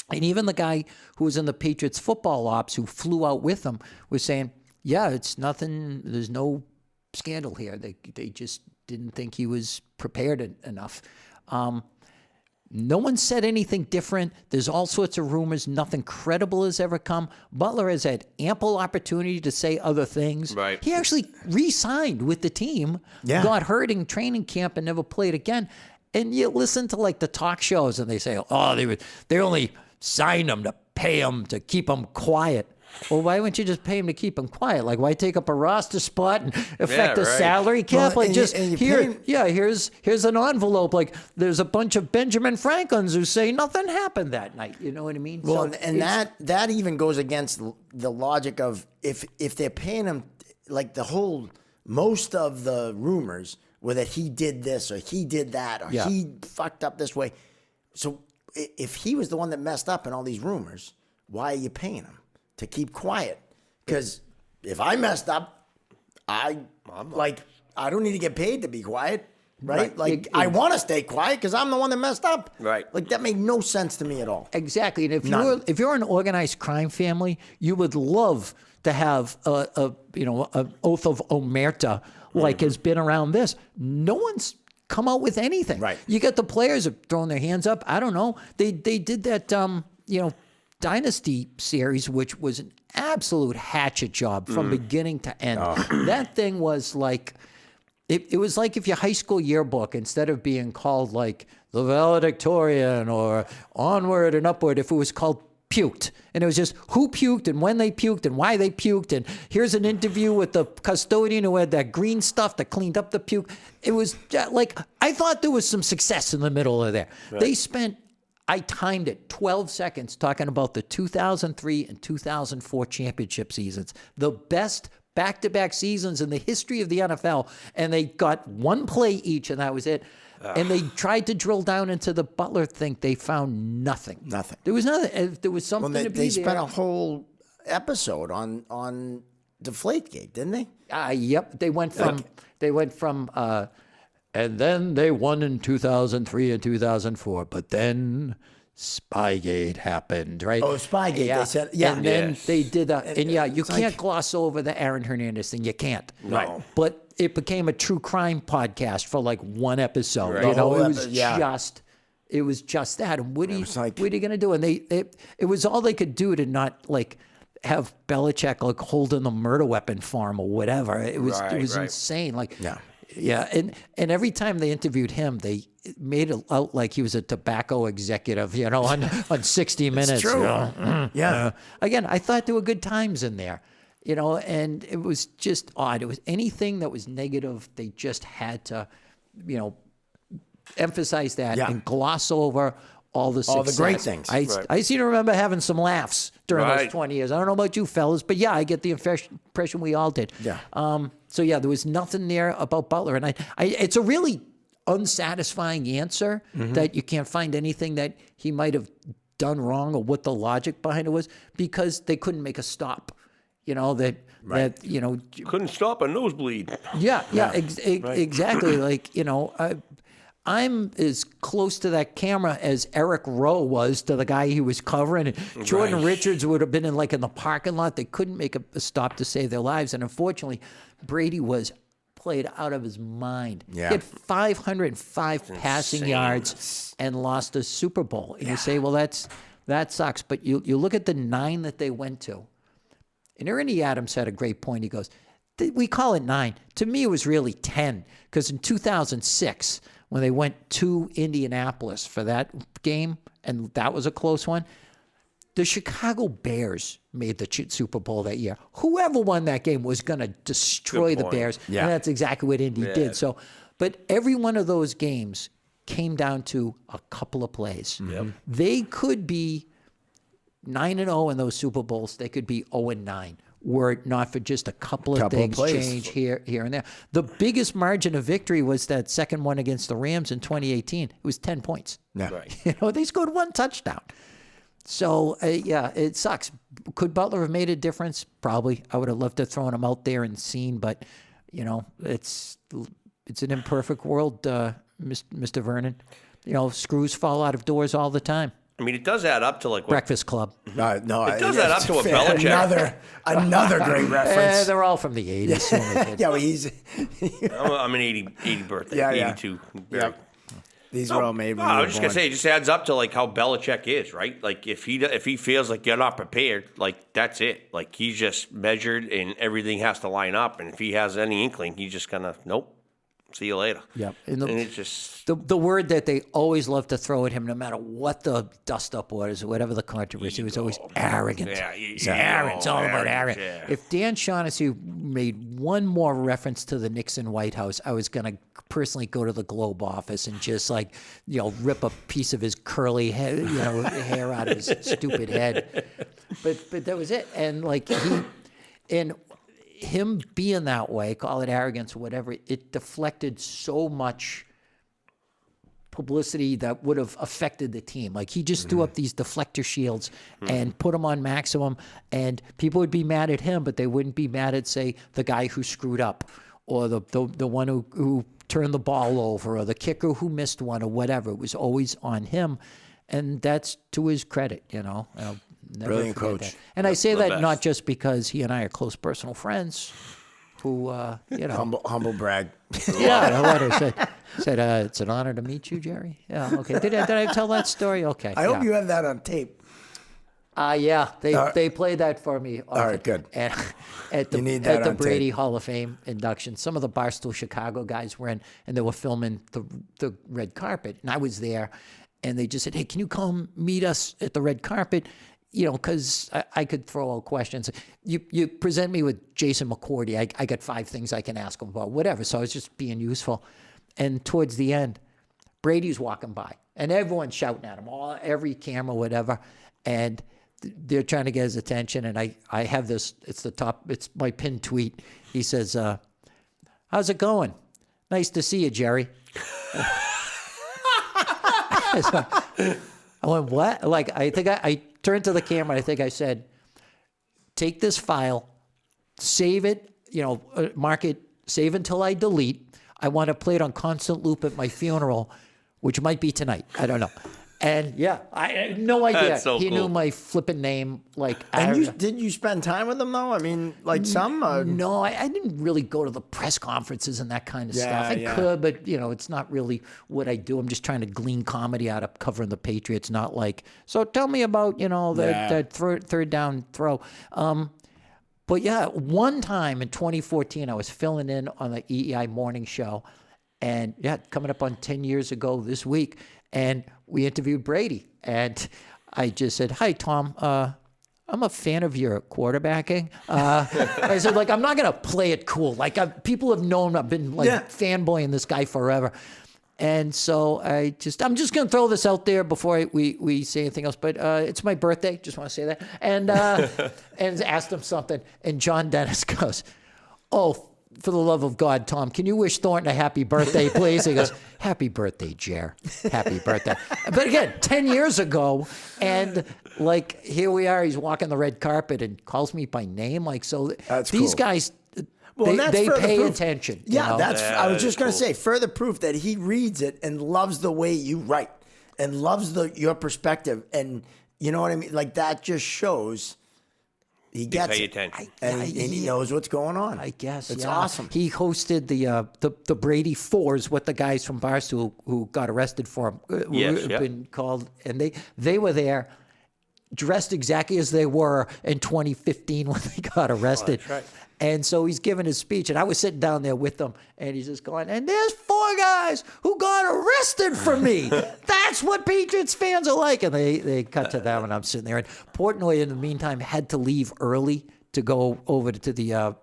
And even the guy who was in the Patriots football ops who flew out with him was saying, yeah, it's nothing. There's no scandal here. They just didn't think he was prepared enough. No one said anything different. There's all sorts of rumors. Nothing credible has ever come. Butler has had ample opportunity to say other things. Right. He actually re-signed with the team, got hurt in training camp, and never played again. And you listen to like the talk shows, and they say, "Oh, they only signed him to pay him to keep him quiet." Well, why wouldn't you just pay him to keep him quiet? Like, why take up a roster spot and affect the salary cap? Well, like, here's an envelope. Like, there's a bunch of Benjamin Franklins who say nothing happened that night. You know what I mean? Well, so and that even goes against the logic of if they're paying him, like most of the rumors were that he did this or he did that or he fucked up this way. So if he was the one that messed up in all these rumors, why are you paying him to keep quiet? Because if I messed up, I don't need to get paid to be quiet, right? Like I want to stay quiet because I'm the one that messed up, right? Like that made no sense to me at all. Exactly. And if you're an organized crime family, you would love to have an oath of omerta like has been around this. No one's come out with anything. Right. You got the players have thrown their hands up. I don't know. They did that Dynasty series, which was an absolute hatchet job from beginning to end. That thing was like, it was like if your high school yearbook, instead of being called like the valedictorian or onward and upward, if it was called puked, and it was just who puked and when they puked and why they puked, and here's an interview with the custodian who had that green stuff that cleaned up the puke. It was like, I thought there was some success in the middle of there. Right. I timed it 12 seconds talking about the 2003 and 2004 championship seasons, the best back-to-back seasons in the history of the NFL, and they got one play each, and that was it. And they tried to drill down into the Butler thing. They found nothing. Nothing. There was nothing. There was something to be They there. spent a whole episode on Deflategate, didn't they? Yep. They went from and then they won in 2003 and 2004, but then Spygate happened, right? Oh, Spygate. Yeah. They said, And then they did that. And you can't gloss over the Aaron Hernandez thing. You can't. No. But it became a true crime podcast for like one episode. Right. You know, The whole it was just that. And what are you like- going to do? And it was all they could do to not like have Belichick like holding the murder weapon for him or whatever. It was insane. Like, Yeah, and every time they interviewed him, they made it out like he was a tobacco executive, on 60 Minutes. true. Yeah. Again, I thought there were good times in there, and it was just odd. It was anything that was negative, they just had to, emphasize that and gloss over all the success. All the great things. I seem to remember having some laughs during those 20 years. I don't know about you fellas, but yeah, I get the impression we all did. Yeah. So yeah, there was nothing there about Butler, and it's a really unsatisfying answer that you can't find anything that he might have done wrong or what the logic behind it was, because they couldn't make a stop. Couldn't stop a nosebleed. Exactly. Like, I'm as close to that camera as Eric Rowe was to the guy he was covering. And Jordan Richards would have been in the parking lot. They couldn't make a stop to save their lives. And unfortunately, Brady was played out of his mind. Yeah. He had 505 passing yards and lost a Super Bowl. And you say, well, that sucks. But you look at the 9 that they went to. And Ernie Adams had a great point. He goes, we call it 9. To me, it was really 10. Because in 2006, when they went to Indianapolis for that game, and that was a close one, the Chicago Bears made the Super Bowl that year. Whoever won that game was going to destroy the Bears, and that's exactly what Indy did. So, but every one of those games came down to a couple of plays. Yep. They could be 9-0 in those Super Bowls. They could be 0-9. Were it not for just a couple of things change here and there. The biggest margin of victory was that second one against the Rams in 2018. It was 10 points. Yeah. Right. They scored 1 touchdown. So, it sucks. Could Butler have made a difference? Probably. I would have loved to have thrown him out there and seen, but, it's an imperfect world, Mr. Vernon. Screws fall out of doors all the time. I mean, it does add up to what Breakfast Club. No, it does add up to what Belichick. Another great reference. They're all from the 80s. So Well, he's. I'm an 80 birthday, 82. Yeah. These were all made. I was just gonna say, it just adds up to how Belichick is, right? Like if he feels like you're not prepared, that's it. Like he's just measured and everything has to line up. And if he has any inkling, he's just gonna nope. See you later. Yep. And it's just the word that they always love to throw at him, no matter what the dust-up was or whatever the controversy, was always arrogant. Yeah, He's arrogant. It's all about arrogant. Yeah. If Dan Shaughnessy made one more reference to the Nixon White House, I was going to personally go to the Globe office and just rip a piece of his curly head, hair out of his stupid head. But that was it. And him being that way, call it arrogance or whatever, it deflected so much publicity that would have affected the team. He just threw up these deflector shields and put them on maximum, and people would be mad at him, but they wouldn't be mad at, say, the guy who screwed up or the one who turned the ball over or the kicker who missed one or whatever. It was always on him, and that's to his credit, Never Brilliant forget coach. that. And I say The that best. not just because he and I are close personal friends, who, Humble brag. Yeah, what I said, it's an honor to meet you, Jerry. Yeah, okay. Did I tell that story? Okay. I hope you have that on tape. Yeah, they played that for me. All right, good. And at the You need that at the on Brady tape. Hall of Fame induction, some of the Barstool Chicago guys were in, and they were filming the red carpet, and I was there, and they just said, "Hey, can you come meet us at the red carpet?" Because I could throw out questions. You present me with Jason McCourty. I got 5 things I can ask him about, whatever. So I was just being useful. And towards the end, Brady's walking by, and everyone's shouting at him, every camera, whatever. And they're trying to get his attention. And I have this, it's my pinned tweet. He says, how's it going? Nice to see you, Jerry. So, I went, what? I think I turned to the camera. I think I said, take this file, save it, mark it, save until I delete. I want to play it on constant loop at my funeral, which might be tonight. I don't know. And yeah, I had no idea. That's so he cool. knew my flipping name. And did you spend time with them though? I mean, some. No, I didn't really go to the press conferences and that kind of stuff. I Yeah. could, but it's not really what I do. I'm just trying to glean comedy out of covering the Patriots. Not so tell me about that third down throw. But yeah, one time in 2014, I was filling in on the EEI morning show, and yeah, coming up on 10 years ago this week, and we interviewed Brady, and I just said, "Hi, Tom. I'm a fan of your quarterbacking." I said, like, I'm not gonna play it cool. Like, people have known I've been like fanboying this guy forever. And so I'm just going to throw this out there before we say anything else. But it's my birthday. Just want to say that. And and asked him something. And John Dennis goes, "Oh, for the love of God, Tom, can you wish Thornton a happy birthday, please?" He goes, "Happy birthday, Jer. Happy birthday." But again, 10 years ago. And like, here we are. He's walking the red carpet and calls me by name. Like, so That's these cool. guys... Well, they pay proof. attention. Yeah, you know? I was just going to cool. say, further proof that he reads it and loves the way you write and loves your perspective. And you know what I mean? Like, that just shows he gets pay it. attention. And he knows what's going on. I guess it's yeah. awesome. He hosted the Brady Fours, what the guys from Barstool who got arrested for him been called, and they were there, dressed exactly as they were in 2015 when they got arrested. That's right. And so he's giving his speech, and I was sitting down there with them, and he's just going, "And there's 4 guys who got arrested for me. That's what Patriots fans are like." And they cut to them, and I'm sitting there. And Portnoy, in the meantime, had to leave early to go over to the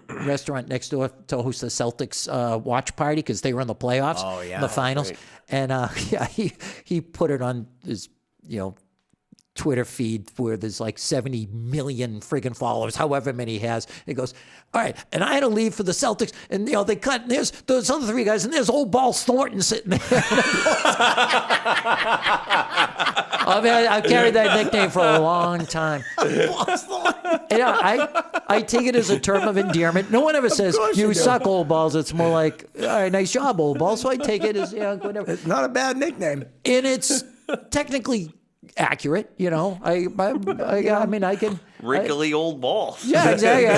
restaurant next door to host the Celtics watch party because they were in the playoffs, in the finals. Great. And he put it on his Twitter feed where there's like 70 million friggin' followers, however many he has. He goes, "All right, and I had to leave for the Celtics, and they cut, and there's those other 3 guys, and there's old ball Thornton sitting there." I mean, I've carried that nickname for a long time. I take it as a term of endearment. No one ever says, "You suck, old balls." It's more like, "All right, nice job, old balls." So I take it as, whatever. It's not a bad nickname. And it's technically accurate, I mean, I can Wrinkly old balls. Yeah, exactly.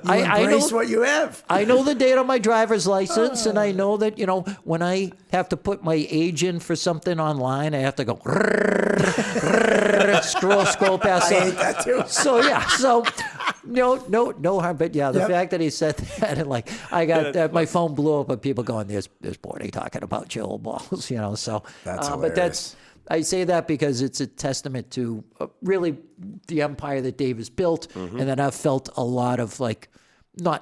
I know Embrace what you have. I know the date on my driver's license, and I know that when I have to put my age in for something online, I have to go scroll past. I hate that too. So no harm. But yeah, the fact that he said that, and like I got my phone blew up with people going, "There's Bordy talking about your old balls," So That's but hilarious. I say that because it's a testament to really the empire that Dave has built, and that I've felt a lot of I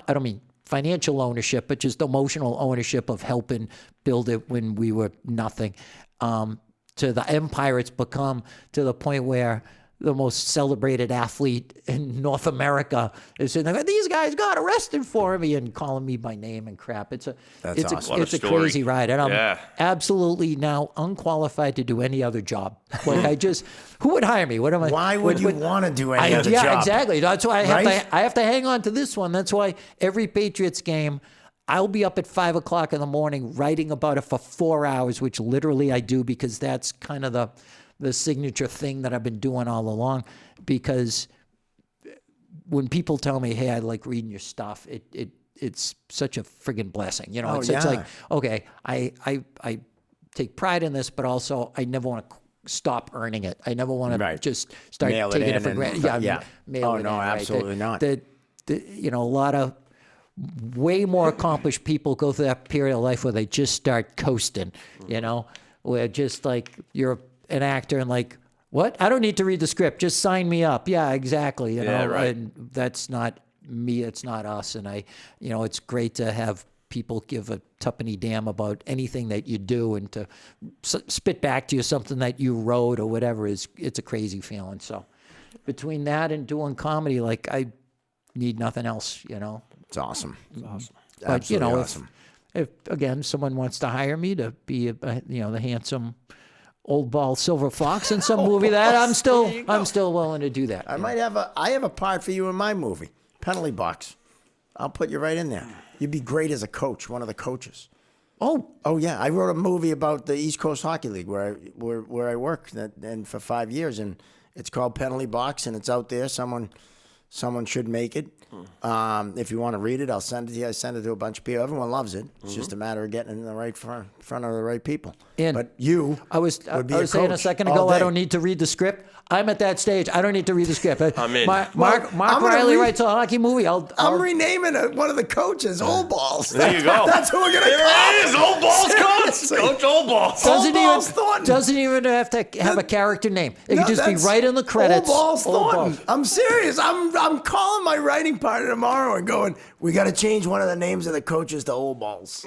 don't mean financial ownership, but just emotional ownership of helping build it when we were nothing. To the empire it's become, to the point where the most celebrated athlete in North America is saying, "These guys got arrested for me," and calling me by name and crap. It's What a a story. crazy ride, and I'm absolutely now unqualified to do any other job. Like who would hire me? What am I? Why would you want to do any other yeah, job? exactly. That's why Right? I have to hang on to this one. That's why every Patriots game, I'll be up at 5 o'clock in the morning writing about it for 4 hours, which literally I do because that's kind of the signature thing that I've been doing all along. Because when people tell me, "Hey, I like reading your stuff," it's such a friggin' blessing. It's like, okay, I take pride in this, but also I never want to stop earning it. I never want to just start Mail it taking it in for and- granted. Mail it in, right? absolutely not. A lot of way more accomplished people go through that period of life where they just start coasting, where just like you're an actor and like, "What? I don't need to read the script. Just sign me up." Yeah, exactly. right. And that's not me. It's not us. And it's great to have people give a tuppenny damn about anything that you do, and to spit back to you something that you wrote or whatever it's a crazy feeling. So between that and doing comedy, like I need nothing else, It's awesome. But Absolutely awesome. if again someone wants to hire me to be the handsome old ball silver fox in some movie, that I'm still willing to do that. I have a part for you in my movie, Penalty Box. I'll put you right in there. You'd be great as a coach, one of the coaches. Oh yeah, I wrote a movie about the East Coast Hockey League where I work, and for 5 years, and it's called Penalty Box, and it's out there. Someone Someone should make it. If you want to read it, I'll send it to you. I send it to a bunch of people. Everyone loves it. It's just a matter of getting it in the right front of the right people. And but you, I was saying a coach second all ago, I day. don't need to read the script. I'm at that stage. I don't need to read the script. I'm in. Mark I'm gonna Riley read- writes a hockey movie. I'm renaming one of the coaches Old Balls. There you go. That's who we're gonna There call it is. Old Balls coach. Seriously. Coach Old Balls. doesn't Balls Thornton. doesn't even have to have a character name. It No, could just be that's right in the credits. Old Balls Old Thornton. Balls. I'm serious. I'm calling my writing partner tomorrow and going, we got to change one of the names of the coaches to Old Balls.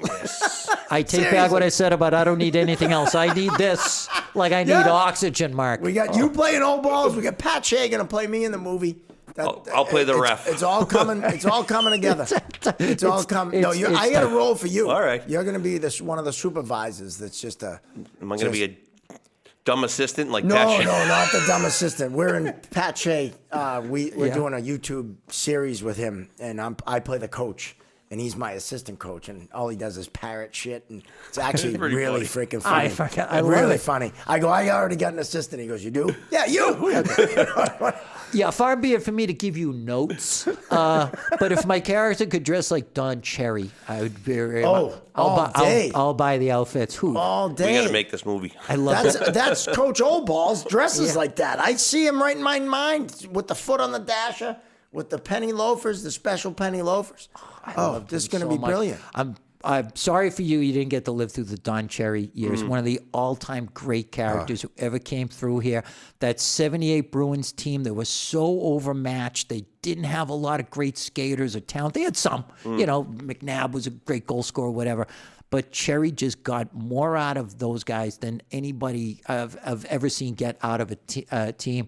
I take back Seriously. what I said about I don't need anything else. I need this like I need Yeah. oxygen, Mark. We got you playing Old Balls. We got Pat Shea going to play me in the movie. I'll play the ref. It's all coming. It's all coming together. It's all coming. No, it's I got a role for you. All right. You're going to be one of the supervisors. That's just a. Am I going to be a dumb assistant like No, Pat Shea? no, not the dumb assistant. We're in Pat Shea. We're Yeah. doing a YouTube series with him, and I play the coach, and he's my assistant coach, and all he does is parrot shit, and it's actually Pretty really funny. freaking funny. I love really it. funny. I go, I already got an assistant. He goes, you do? Yeah, you. Yeah, far be it for me to give you notes. But if my character could dress like Don Cherry, I would be very. all day. I'll buy the outfits. Who? All We day. got to make this movie. I love that. That's Coach Old Balls dresses like that. I see him right in my mind with the foot on the dasher, with the penny loafers, the special penny loafers. love This is him going to so be much. brilliant. I'm sorry for you. You didn't get to live through the Don Cherry years. One of the all-time great characters who ever came through here. That '78 Bruins team that was so overmatched. They didn't have a lot of great skaters or talent. They had some. You know, McNabb was a great goal scorer, whatever. But Cherry just got more out of those guys than anybody I've ever seen get out of a team.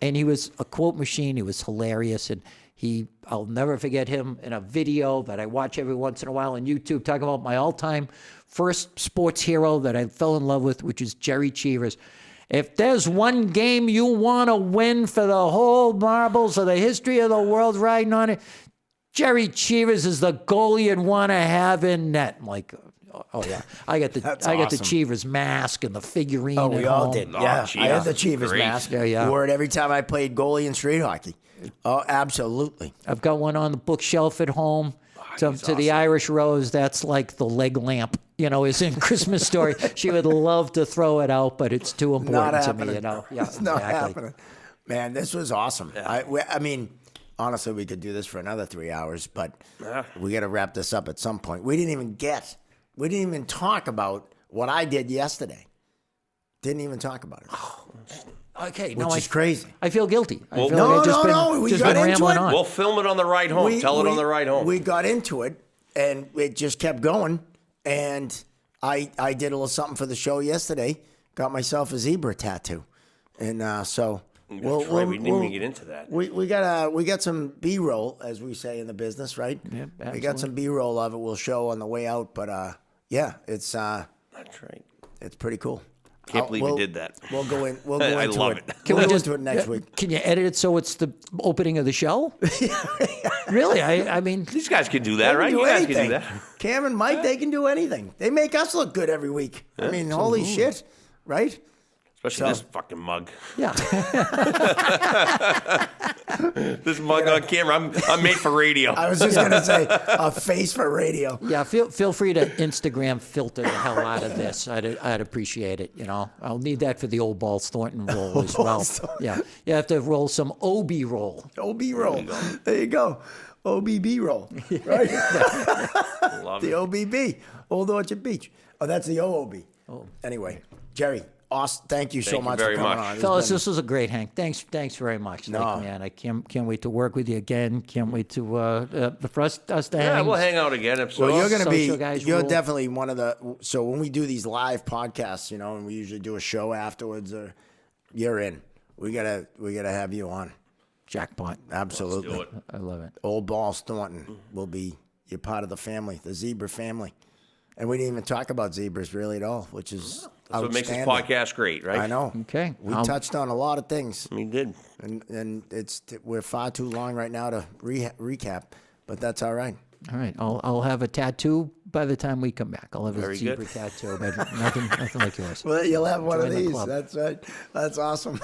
And he was a quote machine. He was hilarious. And I'll never forget him in a video that I watch every once in a while on YouTube, talking about my all-time first sports hero that I fell in love with, which is Jerry Cheevers. If there's one game you want to win for the whole marbles of the history of the world riding on it, Jerry Cheevers is the goalie you'd want to have in net. I'm like, oh yeah, I got the awesome. Cheevers mask and the figurine. Oh, we at all home. did. Oh, Yeah, gee, I had the Chivas great. mask. Yeah. Wore it every time I played goalie in street hockey. Oh, absolutely. I've got one on the bookshelf at home. To the Irish Rose, that's like the leg lamp, is in Christmas Story. She would love to throw it out, but it's too Not important to happening. me, Yeah, It's not exactly. happening. Man, this was awesome. I mean, honestly, we could do this for another 3 hours, but we got to wrap this up at some point. We didn't even talk about what I did yesterday. Didn't even talk about it. Okay, Which is crazy. I feel guilty. I feel no, like I've just been, no, we just got been into rambling it. on. We'll film it on the ride home. Tell it on the ride home. We got into it, and it just kept going. And I did a little something for the show yesterday. Got myself a zebra tattoo, and so we didn't even get into that. we got some B-roll, as we say in the business, right? Yeah, we got absolutely. some B-roll of it. We'll show on the way out, but yeah, it's That's right. it's pretty cool. Can't believe we'll- you did that. We'll go in. We'll go I into love it. it. Can we'll we go just into it next week. Can you edit it so it's the opening of the show? Really? I mean, These guys can do They that, can right? do You guys anything. can do that. Cam and Mike, they can do anything. They make us look good every week. I mean, holy shit, right? Especially this fucking mug. yeah. This mug on camera. I'm made for radio. I was just gonna say a face for radio. Yeah, feel free to Instagram filter the hell out of this. I'd appreciate it. I'll need that for the Old Balls Thornton roll as well. Yeah, you have to roll some OB roll. OB roll. There you go. OBB roll. Right? Love The it. OBB. Old Orchard Beach. Oh, that's the OOB. Oh. Anyway, Jerry, awesome. Thank you so Thank you much very for coming much. on. It's Fellas, been- this was a great hang. Thanks very much. No. Like, man, I can't wait to work with you again. Can't wait to for us to Yeah, hang. we'll hang out again. Well, you're going to be, social guys you're rule. definitely one of the, so when we do these live podcasts, and we usually do a show afterwards, or you're in. We gotta have you on. Jackpot. Absolutely. Let's do it. I love it. Old Balls Thornton will be, you're part of the family, the zebra family. And we didn't even talk about zebras really at all, which is That's what makes this outstanding. podcast great, right? I know. Okay. We touched on a lot of things, We did. and we're far too long right now to recap, but that's all right. All right, I'll have a tattoo by the time we come back. I'll have a Very zebra good. tattoo, but nothing like yours. Well, you'll have one Join of the these. club. That's right. That's awesome.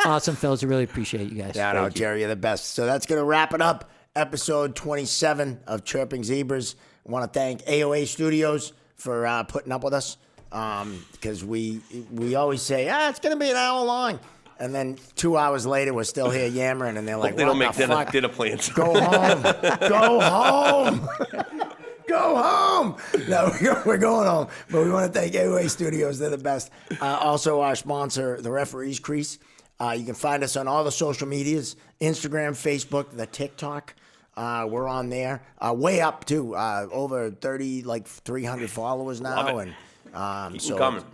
Awesome, fellas. I really appreciate you guys. Yeah, no, Jerry, you're the best. So that's going to wrap it up. Episode 27 of Chirping Zebras. I want to thank AOA Studios for putting up with us because we always say, it's going to be an hour long. And then 2 hours later, we're still here yammering, and they're like, They don't make fuck? dinner plans. Go home. Go home. Go home. No, we're going home. But we want to thank AOA Studios. They're the best. Also, our sponsor, the Referees Crease. You can find us on all the social medias, Instagram, Facebook, the TikTok. We're on there. Way up, too. Over 300 followers now. Love it. And Keep 'em coming.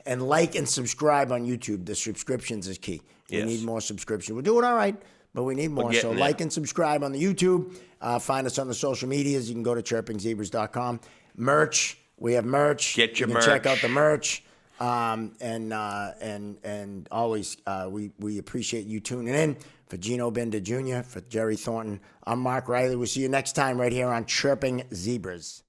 And like and subscribe on YouTube. The subscriptions is key. We Yes. need more subscription. We're doing all right, but we need more. So getting there. like and subscribe on the YouTube. Find us on the social medias. You can go to chirpingzebras.com. Merch. We have merch. Get your you can check merch. out the merch. And always we appreciate you tuning in. For Gino Bender Jr., for Jerry Thornton, I'm Mark Riley. We'll see you next time right here on Chirping Zebras.